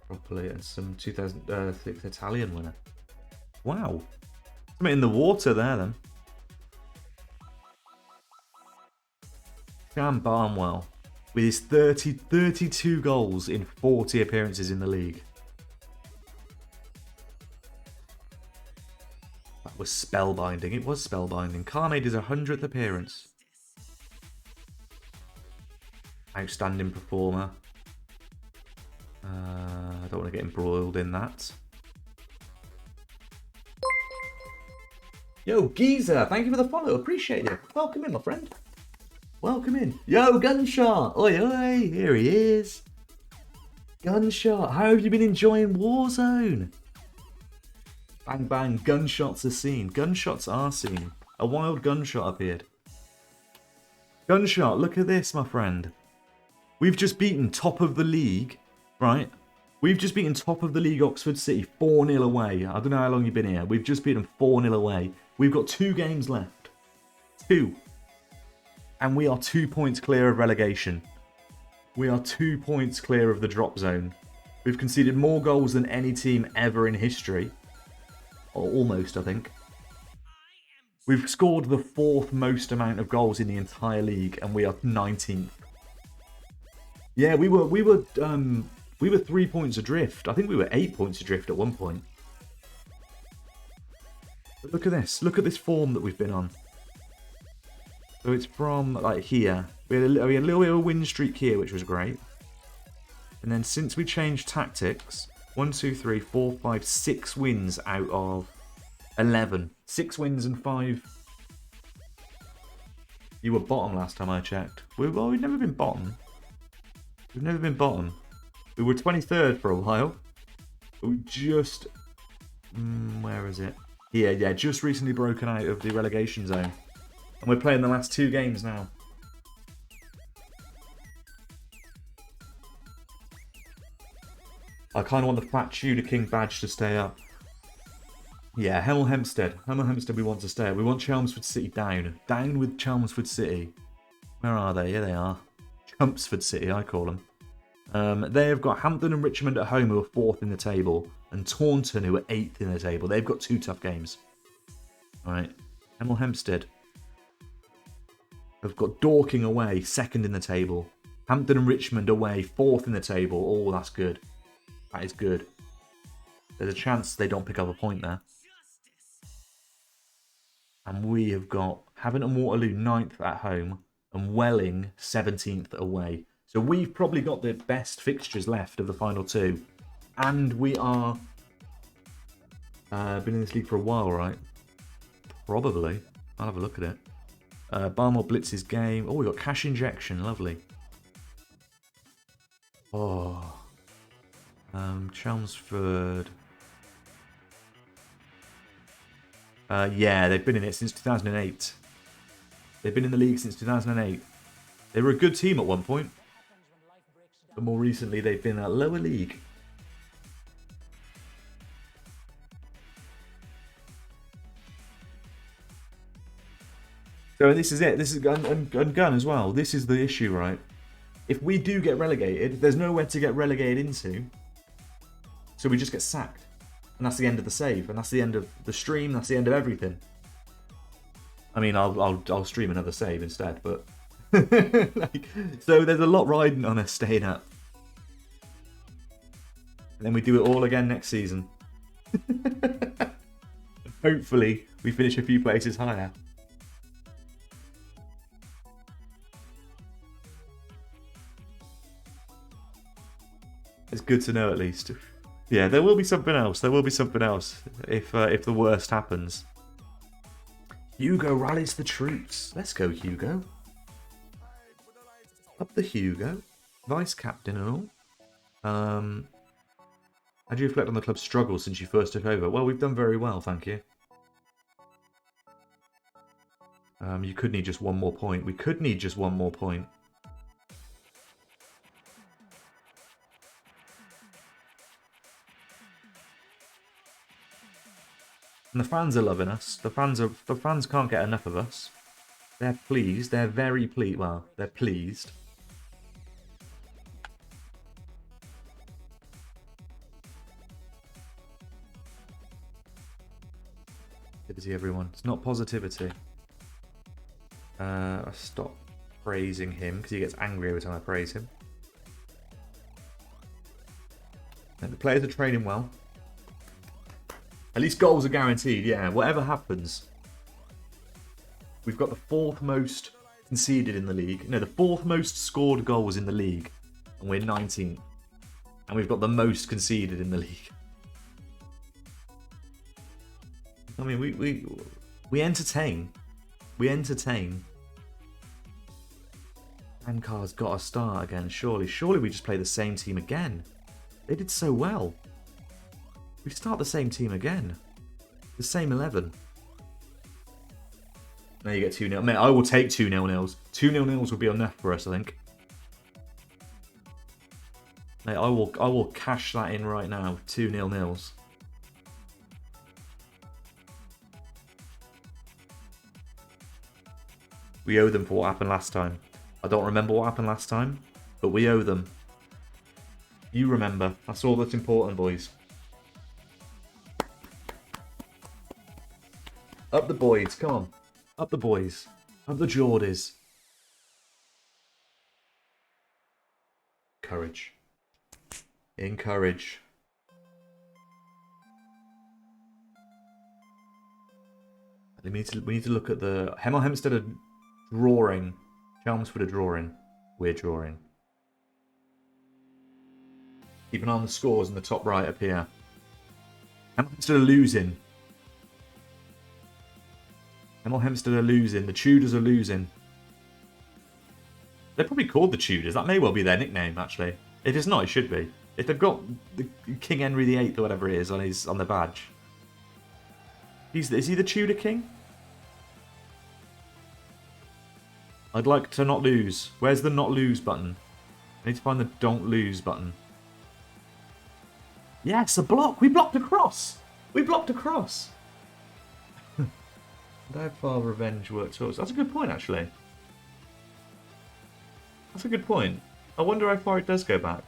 Speaker 1: properly, and some 2006 Italian winner. Wow. Something in the water there, then. Sam Barnwell, with his 32 goals in 40 appearances in the league. That was spellbinding. It was spellbinding. Carr made his 100th appearance. Outstanding performer. I don't want to get embroiled in that. Yo, Geezer, thank you for the follow. Appreciate it. Welcome in, my friend. Welcome in. Yo, Gunshot. Oi, oi. Here he is. Gunshot. How have you been enjoying Warzone? Bang, bang. Gunshots are seen. Gunshots are seen. A wild gunshot appeared. Gunshot, look at this, my friend. We've just beaten top of the league, right? We've just beaten top of the league Oxford City 4-0 away. I don't know how long you've been here. We've just beaten 4-0 away. We've got 2 games left. 2. And we are 2 points clear of relegation. We are 2 points clear of the drop zone. We've conceded more goals than any team ever in history. Or almost, I think. We've scored the 4th most amount of goals in the entire league, and we are 19th. Yeah, we were 3 points adrift. I think we were 8 points adrift at one point. But look at this. Look at this form that we've been on. So it's from like here. We had a little bit of a win streak here, which was great. And then since we changed tactics, 1, 2, 3, 4, 5, 6 wins out of 11. 6 wins and 5. You were bottom last time I checked. We've never been bottom. We've never been bottom. We were 23rd for a while. But we just... where is it? Here, yeah, just recently broken out of the relegation zone. And we're playing the last 2 games now. I kind of want the Fat Tudor King badge to stay up. Yeah, Hemel Hempstead. Hemel Hempstead we want to stay up. We want Chelmsford City down. Down with Chelmsford City. Where are they? Here they are. Chelmsford City, I call them. They have got Hampton and Richmond at home, who are 4th in the table, and Taunton, who are 8th in the table. They've got 2 tough games. Alright. Hemel Hempstead have got Dorking away, 2nd in the table. Hampton and Richmond away, 4th in the table. Oh, that's good. That is good. There's a chance they don't pick up a point there. And we have got Havant and Waterloo 9th at home, and Welling 17th away. So we've probably got the best fixtures left of the final 2. And we are... been in this league for a while, right? Probably. I'll have a look at it. Barmore Blitz's game. Oh, we got cash injection. Lovely. Oh. Chelmsford. Yeah, they've been in it since 2008. They've been in the league since 2008. They were a good team at one point. But more recently, they've been a lower league. So this is it. This is Gun as well. This is the issue, right? If we do get relegated, there's nowhere to get relegated into. So we just get sacked. And that's the end of the save. And that's the end of the stream. That's the end of everything. I mean, I'll stream another save instead, but... so there's a lot riding on us staying up. And then we do it all again next season. Hopefully, we finish a few places higher. It's good to know at least. Yeah, there will be something else. There will be something else if the worst happens. Hugo rallies the troops. Let's go, Hugo. Up the Hugo. Vice captain and all. How do you reflect on the club's struggles since you first took over? Well, we've done very well, thank you. You could need just one more point. We could need just one more point. And the fans are loving us. The fans can't get enough of us. They're pleased. They're very pleased. Well, they're pleased. Positivity, everyone. It's not positivity. I stop praising him because he gets angry every time I praise him. And the players are training well. At least goals are guaranteed, yeah. Whatever happens. We've got the 4th most conceded in the league. No, the 4th most scored goals in the league. And we're 19th. And we've got the most conceded in the league. I mean, we entertain. We entertain. Ankar's got to start again, surely. Surely we just play the same team again. They did so well. We start the same team again. The same 11. Now you get 2-0. Mate, I will take 2-0-0s. 2-0-0s will be enough for us, I think. Mate, I will cash that in right now. 2-0-0s. We owe them for what happened last time. I don't remember what happened last time, but we owe them. You remember. That's all that's important, boys. Up the boys, come on. Up the boys. Up the Geordies. Courage. Encourage. We need to look at the Hemel Hempstead are drawing. Chelmsford are drawing. We're drawing. Keep an eye on the scores in the top right up here. Hemel Hempstead are losing. Hemel Hempstead are losing. The Tudors are losing. They're probably called the Tudors. That may well be their nickname, actually. If it's not, it should be. If they've got the King Henry VIII or whatever it is on the badge. Is he the Tudor King? I'd like to not lose. Where's the not lose button? I need to find the don't lose button. Yes, a block. We blocked across. We blocked across. How far revenge works for us? That's a good point, actually. That's a good point. I wonder how far it does go back.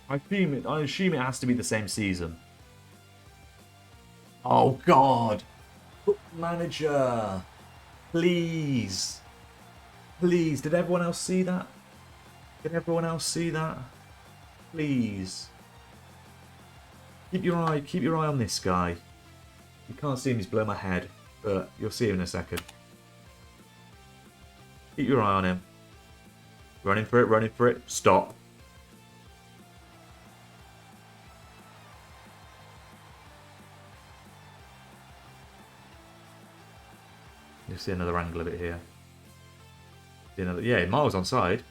Speaker 1: I assume it has to be the same season. Oh, God. Manager. Please. Please. Did everyone else see that? Did everyone else see that? Please. Keep your eye on this guy. You can't see him, he's below my head, but you'll see him in a second. Keep your eye on him. Running for it, running for it. Stop. You'll see another angle of it here. Yeah, Miles onside.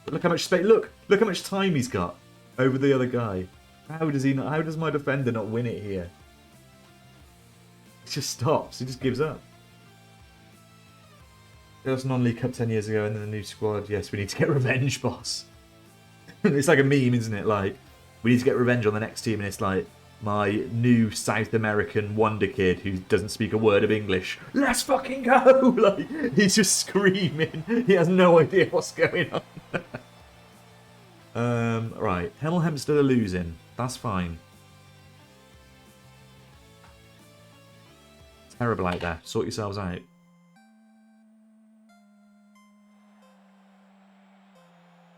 Speaker 1: But look how much space. Look how much time he's got over the other guy. How does he not? How does my defender not win it here? He just stops. He just gives up. There was non-league cup 10 years ago, and then the new squad. Yes, we need to get revenge, boss. It's like a meme, isn't it? Like, we need to get revenge on the next team, and it's like my new South American wonder kid who doesn't speak a word of English. Let's fucking go! Like, he's just screaming. He has no idea what's going on. Right, Hemel Hempstead are losing. That's fine. Terrible out there. Sort yourselves out.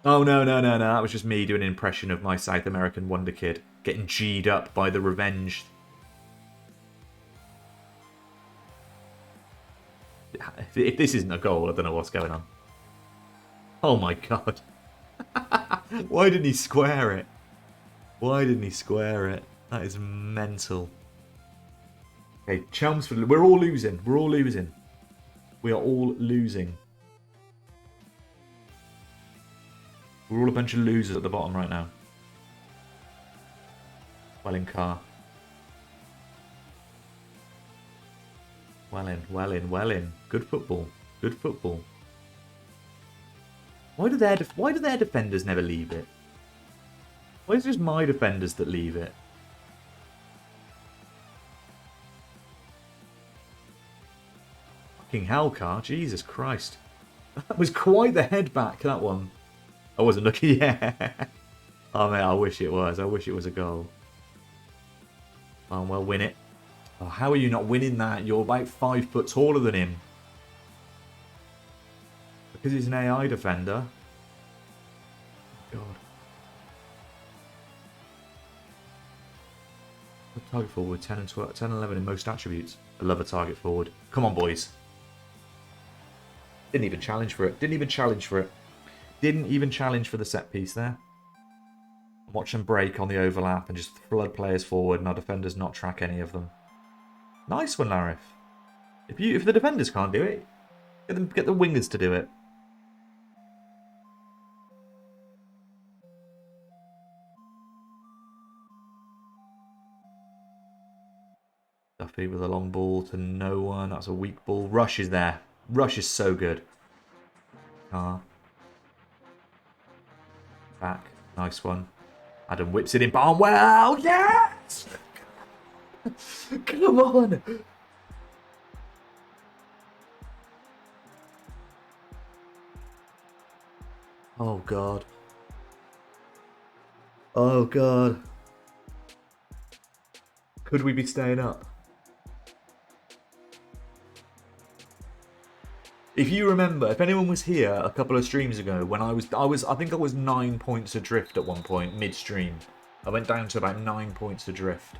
Speaker 1: Oh, no. That was just me doing an impression of my South American wonder kid. Getting G'd up by the revenge. If this isn't a goal, I don't know what's going on. Oh my god. Why didn't he square it? Why didn't he square it? That is mental. Okay, Chelmsford. We're all losing. We're all losing. We are all losing. We're all a bunch of losers at the bottom right now. Well in car. Well in. Good football. Good football. Why do their defenders never leave it? Why is it just my defenders that leave it? Fucking hell, car. Jesus Christ. That was quite the head back, that one. I wasn't looking, yeah. Oh, mate, I wish it was. I wish it was a goal. Hanwell win it. Oh, how are you not winning that? You're about 5 foot taller than him. Because he's an AI defender. God. Target forward, 10 and 12, 10 and 11 in most attributes. I love a target forward. Come on, boys. Didn't even challenge for it. Didn't even challenge for it. Didn't even challenge for the set piece there. Watch them break on the overlap and just flood players forward and our defenders not track any of them. Nice one, Larif. If the defenders can't do it, get the wingers to do it. Duffy with a long ball to no one. That's a weak ball. Rush is there. Rush is so good. Back. Nice one. Adam whips it in. Barnwell. Yes! Come on. Oh, God. Oh, God. Could we be staying up? If you remember, if anyone was here a couple of streams ago, when I think I was 9 points adrift at one point, midstream. I went down to about 9 points adrift.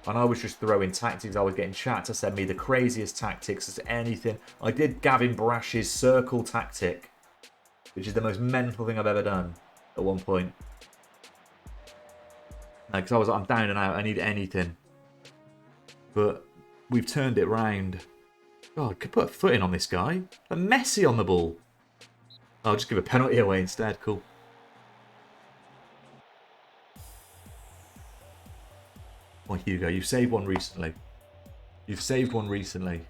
Speaker 1: And I was just throwing tactics. I was getting chat to send me the craziest tactics as anything. I did Gavin Brash's circle tactic, which is the most mental thing I've ever done at one point. Because I'm down and out. I need anything. But we've turned it round. God, could put a foot in on this guy. A Messi on the ball. I'll just give a penalty away instead. Cool. Oh, Hugo, you've saved one recently. You've saved one recently.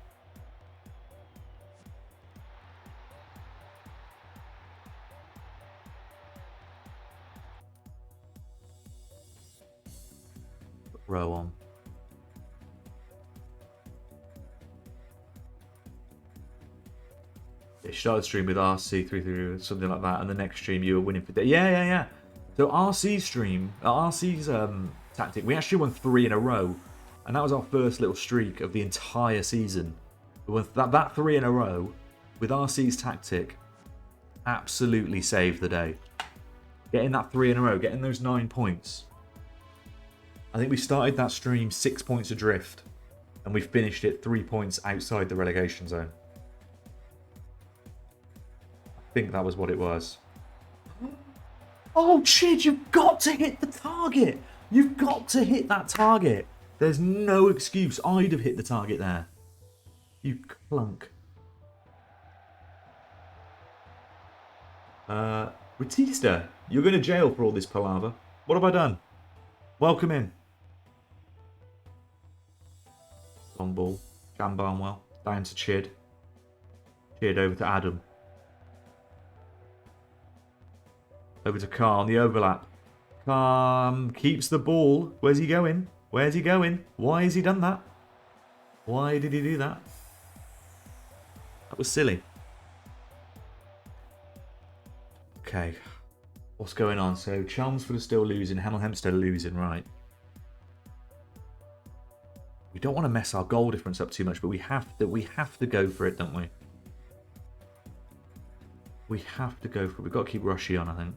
Speaker 1: Row on. It started stream with RC33 something like that, and the next stream you were winning for day. Yeah. So RC's stream, RC's tactic, we actually won 3 in a row, and that was our first little streak of the entire season. With that 3 in a row with RC's tactic, absolutely saved the day. Getting that 3 in a row, getting those 9 points. I think we started that stream 6 points adrift, and we finished it 3 points outside the relegation zone. I think that was what it was. Oh, Chid, you've got to hit the target. You've got to hit that target. There's no excuse. I'd have hit the target there. You clunk. Batista, you're going to jail for all this palaver. What have I done? Welcome in. Long ball. Jan Barnwell. Down to Chid. Chid over to Adam. Over to Carr on the overlap. Carr keeps the ball. Where's he going? Where's he going? Why has he done that? Why did he do that? That was silly. Okay. What's going on? So Chelmsford are still losing. Hemel Hempstead are losing, right. We don't want to mess our goal difference up too much, but we have to go for it, don't we? We have to go for it. We've got to keep Rushy on, I think.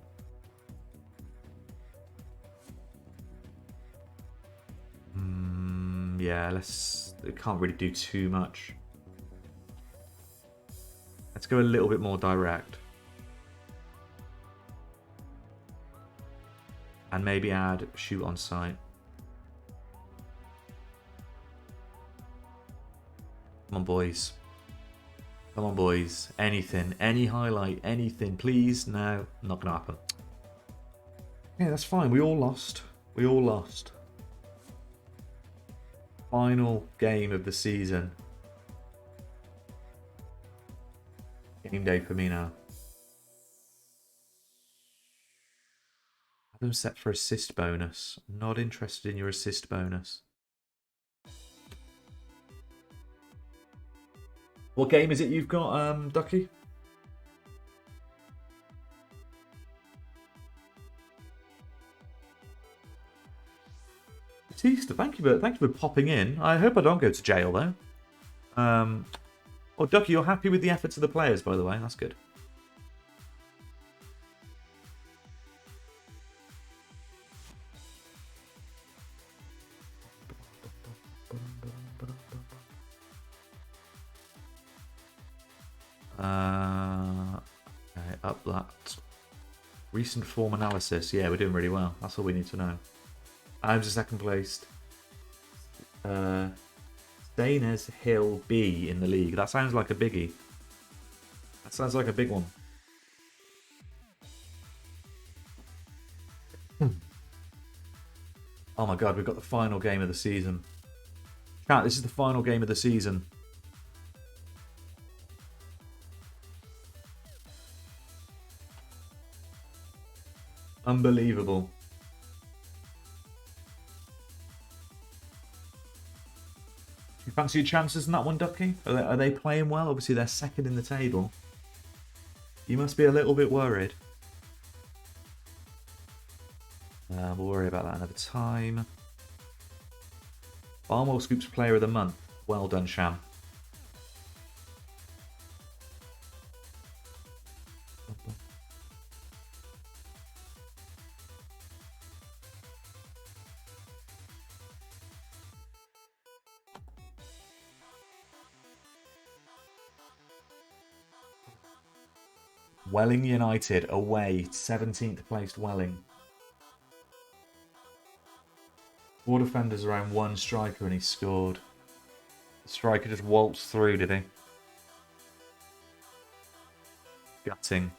Speaker 1: Yeah, it can't really do too much. Let's go a little bit more direct. And maybe add shoot on sight. Come on, boys. Come on, boys. Anything. Any highlight. Anything. Please. No. Not going to happen. Yeah, that's fine. We all lost. We all lost. Final game of the season. Game day for me now. Have them set for assist bonus. Not interested in your assist bonus. What game is it you've got, Ducky? Batista, thank you for popping in. I hope I don't go to jail though. Oh, Ducky, you're happy with the efforts of the players, by the way. That's good. Okay, up that. Recent form analysis. Yeah, we're doing really well. That's all we need to know. I'm the second placed. Staines Hill B in the league. That sounds like a biggie. That sounds like a big one. Oh my god, we've got the final game of the season. Chat, this is the final game of the season. Unbelievable. Do you fancy your chances in that one, Ducky? Are they playing well? Obviously, they're second in the table. You must be a little bit worried. We'll worry about that another time. Barnwell Scoops Player of the Month. Well done, Sham. Welling United away, 17th placed Welling. 4 defenders around 1 striker and he scored. The striker just waltzed through, did he? Gutting.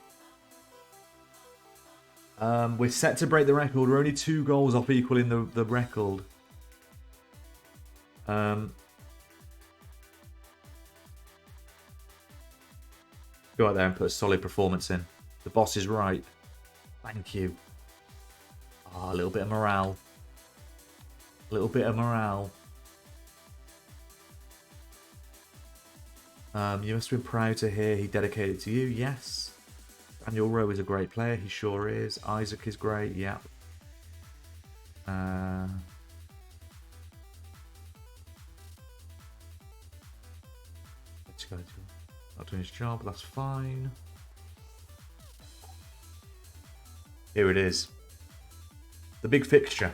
Speaker 1: We're set to break the record. We're only 2 goals off equaling the record. Go out there and put a solid performance in. The boss is right. Thank you. Oh, a little bit of morale. A little bit of morale. You must have been proud to hear he dedicated to you. Yes. Daniel Rowe is a great player. He sure is. Isaac is great. Yeah. Let's go to... Not doing his job, that's fine. Here it is. The big fixture.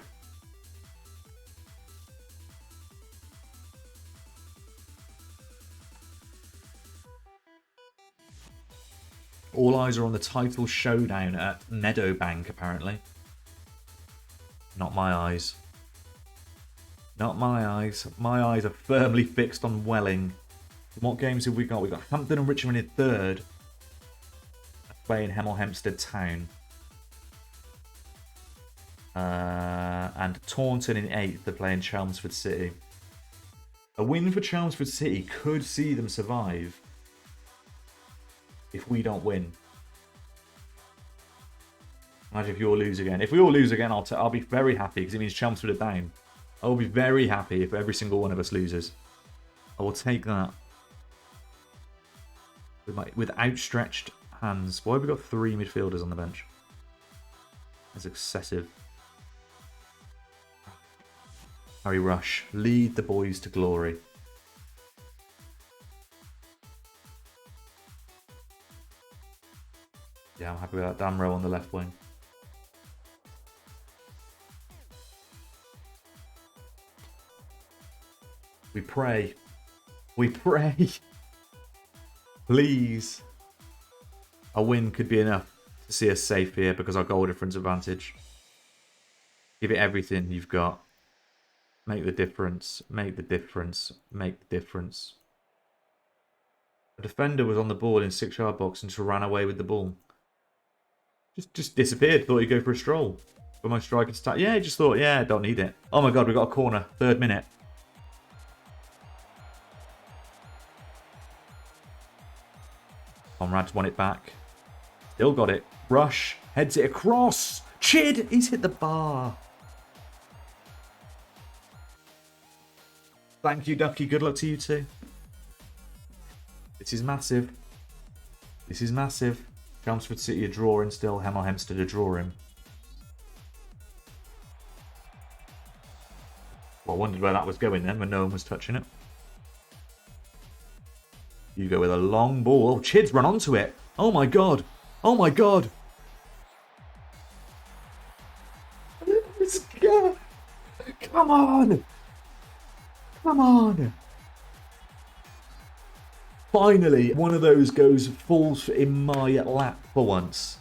Speaker 1: All eyes are on the title showdown at Meadowbank, apparently. Not my eyes. Not my eyes. My eyes are firmly fixed on Welling. What games have we got? We've got Hampton and Richmond in 3rd. Playing Hemel Hempstead Town. And Taunton in 8th. They're playing Chelmsford City. A win for Chelmsford City could see them survive. If we don't win. Imagine if you all lose again. If we all lose again, I'll be very happy because it means Chelmsford are down. I will be very happy if every single one of us loses. I will take that. With outstretched hands. Why have we got 3 midfielders on the bench? That's excessive. Harry Rush, lead the boys to glory. Yeah, I'm happy with that. Damro on the left wing. We pray. We pray. Please. A win could be enough to see us safe here because our goal difference advantage. Give it everything you've got. Make the difference. Make the difference. Make the difference. A defender was on the ball in 6-yard box and just ran away with the ball. Just disappeared. Thought he'd go for a stroll. For my striker start. Yeah, he just thought, yeah, don't need it. Oh my god, we got a corner. 3rd minute. Conrad's won it back. Still got it. Rush. Heads it across. Chid. He's hit the bar. Thank you, Ducky. Good luck to you too. This is massive. This is massive. Chelmsford City are drawing still. Hemel Hempstead are drawing. I wondered where that was going then when no one was touching it. You go with a long ball. Oh, Chid's run onto it. Oh my god. Oh my god. Come on. Come on. Finally, one of those falls in my lap for once.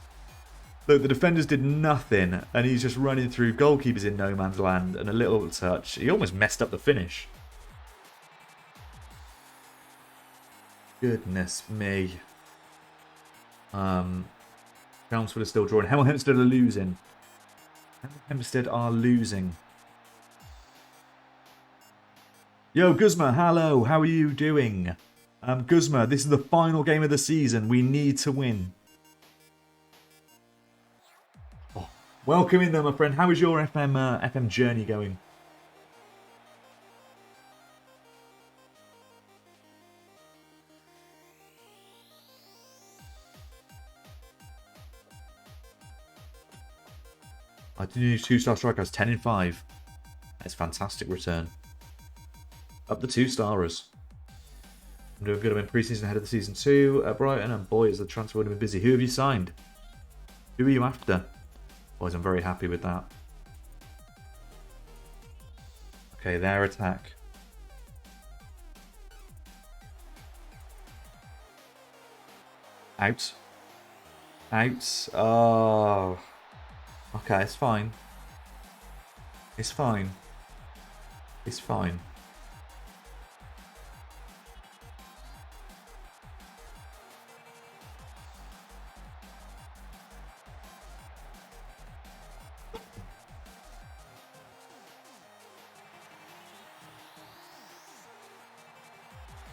Speaker 1: Look, the defenders did nothing, and he's just running through. Goalkeeper's in no man's land, and a little touch. He almost messed up the finish. Goodness me. Chelmsford are still drawing. Hemel Hempstead are losing. Hemel Hempstead are losing. Yo, Guzma, hello. How are you doing? Guzma, this is the final game of the season. We need to win. Oh, welcome in there, my friend. How is your FM journey going? I did use 2-star strikeouts, 10 in 5. That's a fantastic return. Up the 2-starers. I'm doing good. I'm in pre-season ahead of the season 2 at Brighton, and boy, is the transfer window been busy. Who have you signed? Who are you after? Boys, I'm very happy with that. Okay, their attack. Out. Out. Oh. Okay, it's fine. It's fine. It's fine.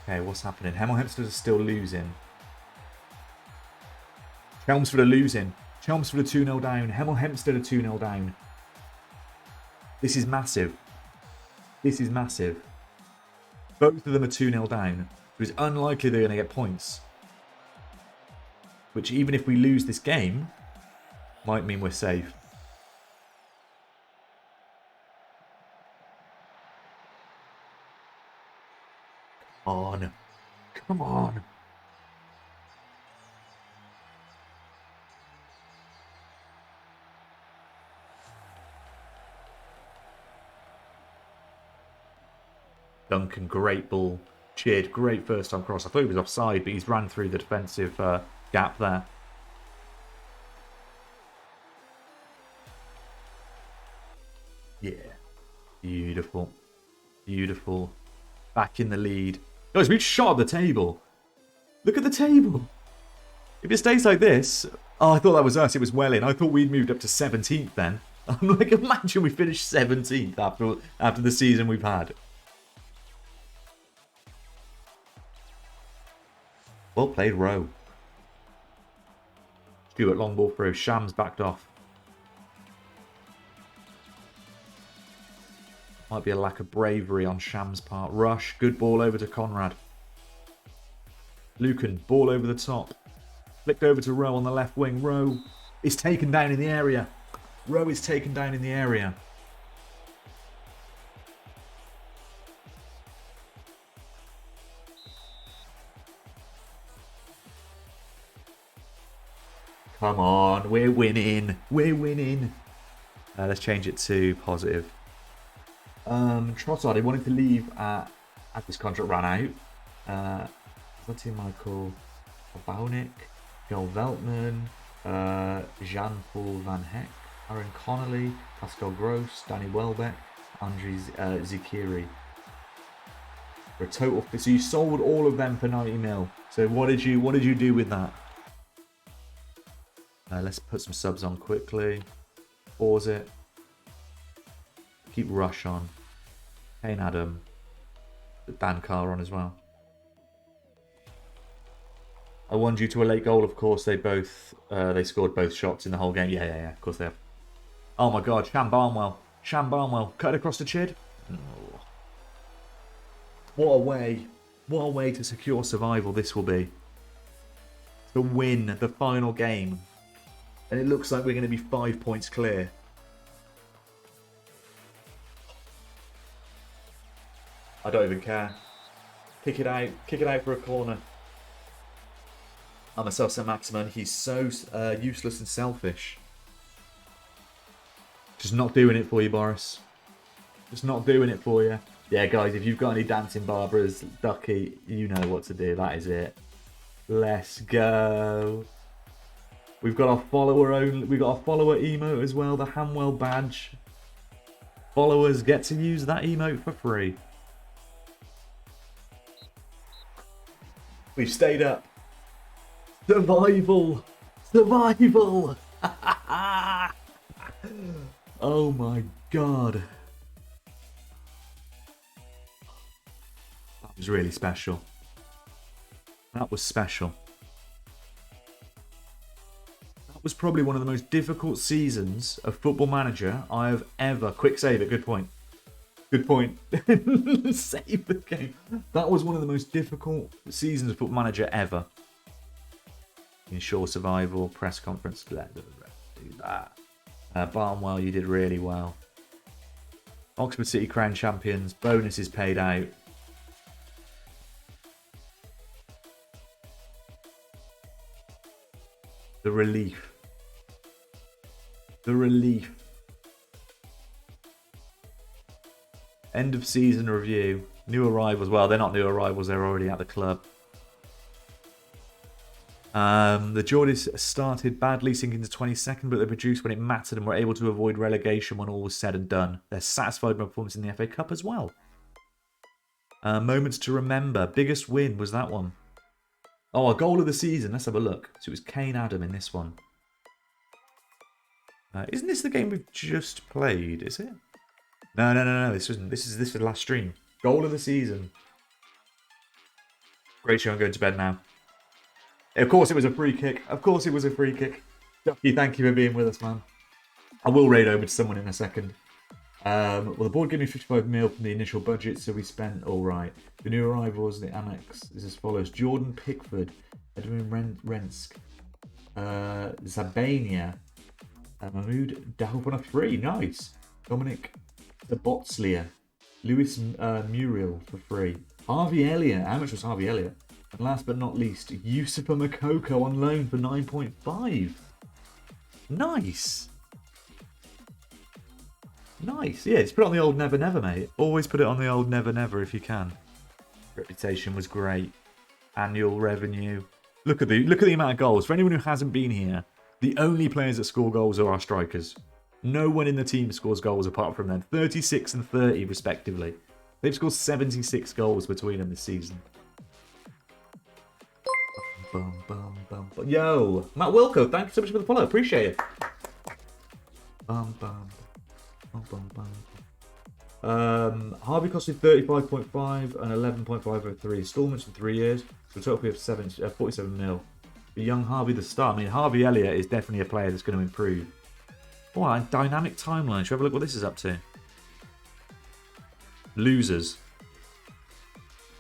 Speaker 1: Okay, what's happening? Hemel Hempstead are still losing. Chelmsford are losing. Chelmsford are 2-0 down. Hemel Hempstead are 2-0 down. This is massive. This is massive. Both of them are 2-0 down. So it's unlikely they're going to get points. Which, even if we lose this game, might mean we're safe. Come on. Come on. Duncan, great ball. Cheered, great first time cross. I thought he was offside, but he's ran through the defensive gap there. Yeah. Beautiful. Beautiful. Back in the lead. Guys, we've shot at the table. Look at the table. If it stays like this... Oh, I thought that was us. It was Welling. I thought we'd moved up to 17th then. I'm like, imagine we finished 17th after the season we've had. Well played, Rowe. Stewart, long ball through. Shams backed off. Might be a lack of bravery on Shams' part. Rush, good ball over to Conrad. Lucan, ball over the top. Flicked over to Rowe on the left wing. Rowe is taken down in the area. Rowe is taken down in the area. Come on, we're winning. We're winning. Let's change it to positive. Trossard, he wanted to leave at his contract ran out. Zlatan Michael Baunik, Joel Veltman, Jean-Paul Van Heck, Aaron Connolly, Pascal Gross, Danny Welbeck, Andriy Zikiri. For a total, so you sold all of them for 90 mil. So what did you do with that? Let's put some subs on quickly. Pause it. Keep Rush on. Kane Adam. Dan Carr on as well. I won you to a late goal, of course. They scored both shots in the whole game. Yeah, of course they have. Oh my god, Sham Barnwell. Sham Barnwell. Cut it across the Chid. Oh. What a way to secure survival this will be. To win the final game. And it looks like we're going to be 5 points clear. I don't even care. Kick it out. Kick it out for a corner. I'm myself, St. Maximin. He's so useless and selfish. Just not doing it for you, Boris. Just not doing it for you. Yeah, guys, if you've got any dancing Barbaras, Ducky, you know what to do. That is it. Let's go. We've got our follower only. We've got our follower emote as well, the Hanwell badge. Followers get to use that emote for free. We've stayed up. Survival! Survival! Oh my god. That was really special. That was special. That was probably one of the most difficult seasons of Football Manager I have ever... Quick save it, good point. Good point. Save the game. That was one of the most difficult seasons of Football Manager ever. Ensure survival, press conference, let the rest do that. Barnwell, you did really well. Oxford City Crown Champions, bonuses paid out. The relief. The relief. End of season review. New arrivals. Well, they're not new arrivals, they're already at the club. The Geordies started badly, sinking to 22nd, but they produced when it mattered and were able to avoid relegation when all was said and done. They're satisfied with their performance in the FA Cup as well. Moments to remember. Biggest win was that one. Oh, a goal of the season. Let's have a look. So it was Kane Adam in this one. Isn't this the game we've just played? Is it? No. This wasn't. This is the last stream. Goal of the season. Great show. I'm going to bed now. Of course it was a free kick. Of course it was a free kick. Ducky, thank you for being with us, man. I will raid over to someone in a second. Well, the board gave me 55 mil from the initial budget, so we spent all right. The new arrivals in the annex is as follows: Jordan Pickford, Edwin Rensk, Zabania, Mahmoud Dahoud on a free. Nice. Dominic Botslier, Lewis Muriel for free. Harvey Elliott. How much was Harvey Elliott? And last but not least, Yusufa Makoko on loan for 9.5. Nice. Nice. Yeah, just put it on the old Never Never, mate. Always put it on the old Never Never if you can. Reputation was great. Annual revenue. Look at the amount of goals. For anyone who hasn't been here, the only players that score goals are our strikers. No one in the team scores goals apart from them. 36 and 30 respectively. They've scored 76 goals between them this season. Yo, Matt Wilco, thank you so much for the follow. Appreciate it. Harvey costed 35.5 and 11.5 over 3 installments for 3 years. So a total of 47 mil. The young Harvey the star. I mean, Harvey Elliott is definitely a player that's going to improve. Oh, and dynamic timeline. Should we have a look what this is up to? Losers.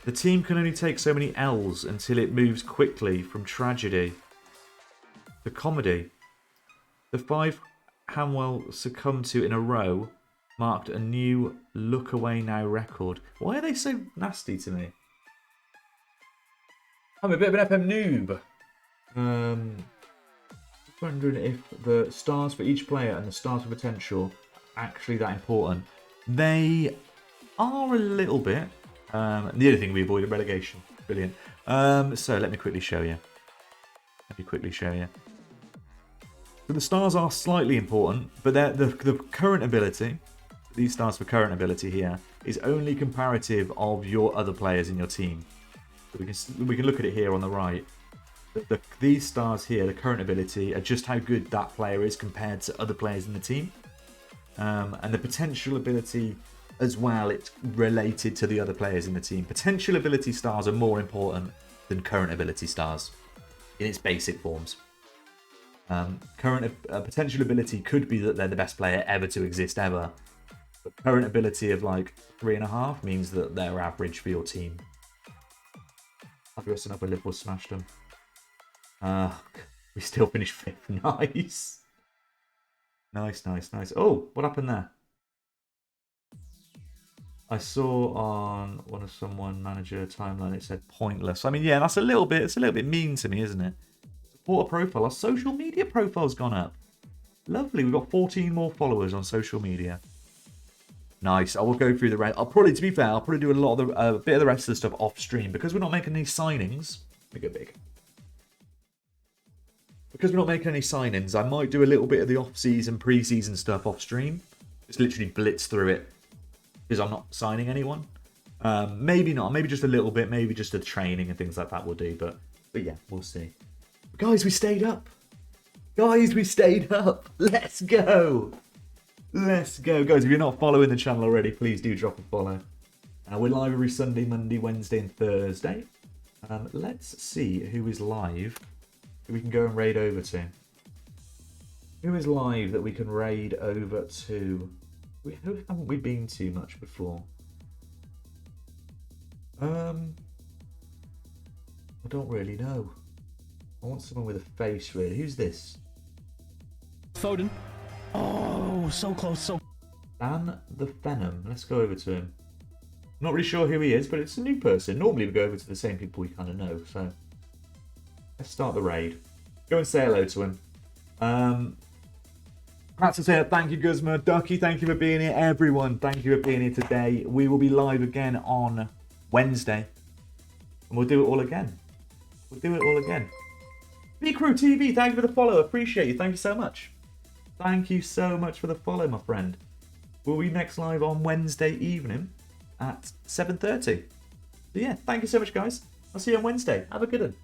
Speaker 1: The team can only take so many L's until it moves quickly from tragedy to comedy. The 5 Hanwell succumbed to in a row marked a new look away now record. Why are they so nasty to me? I'm a bit of an FM noob. Wondering if the stars for each player and the stars for potential are actually that important. They are a little bit. The other thing, we avoided relegation. Brilliant. So let me quickly show you. So the stars are slightly important, but the current ability, these stars for current ability here, is only comparative of your other players in your team. So we can look at it here on the right. These stars here, the current ability, are just how good that player is compared to other players in the team. And the potential ability as well, it's related to the other players in the team. Potential ability stars are more important than current ability stars in its basic forms. Potential ability could be that they're the best player ever to exist ever. But current ability of like 3.5 means that they're average for your team. I've got up where Liverpool smashed them. We still finished 5th. Nice. Nice. Oh, what happened there? I saw on one of someone manager timeline it said pointless. I mean, yeah, that's a little bit. It's a little bit mean to me, isn't it? Support a profile. Our social media profile's gone up. Lovely. We've got 14 more followers on social media. Nice. I will go through the rest. I'll probably, to be fair, I'll probably do a lot of the bit of the rest of the stuff off stream because we're not making any signings. Let me go big. Because we're not making any signings, I might do a little bit of the off-season, pre-season stuff off stream. Just literally blitz through it because I'm not signing anyone. Maybe not. Maybe just a little bit. Maybe just the training and things like that will do. But yeah, we'll see. Guys, we stayed up. Guys, we stayed up. Let's go. Let's go. Guys, if you're not following the channel already, please do drop a follow. We're live every Sunday, Monday, Wednesday, and Thursday. Let's see who is live that we can go and raid over to. Who is live that we can raid over to? Who haven't we been to much before? I don't really know. I want someone with a face, really. Who's this?
Speaker 2: Foden. Oh, so close, so...
Speaker 1: Dan the Venom. Let's go over to him. Not really sure who he is, but it's a new person. Normally we go over to the same people we kind of know, so... Let's start the raid. Go and say hello to him. Perhaps to say thank you, Guzma. Ducky, thank you for being here. Everyone, thank you for being here today. We will be live again on Wednesday. And we'll do it all again. We'll do it all again. B-Crew TV, thank you for the follow. Appreciate you. Thank you so much. Thank you so much for the follow, my friend. We'll be next live on Wednesday evening at 7:30. So yeah, thank you so much, guys. I'll see you on Wednesday. Have a good one.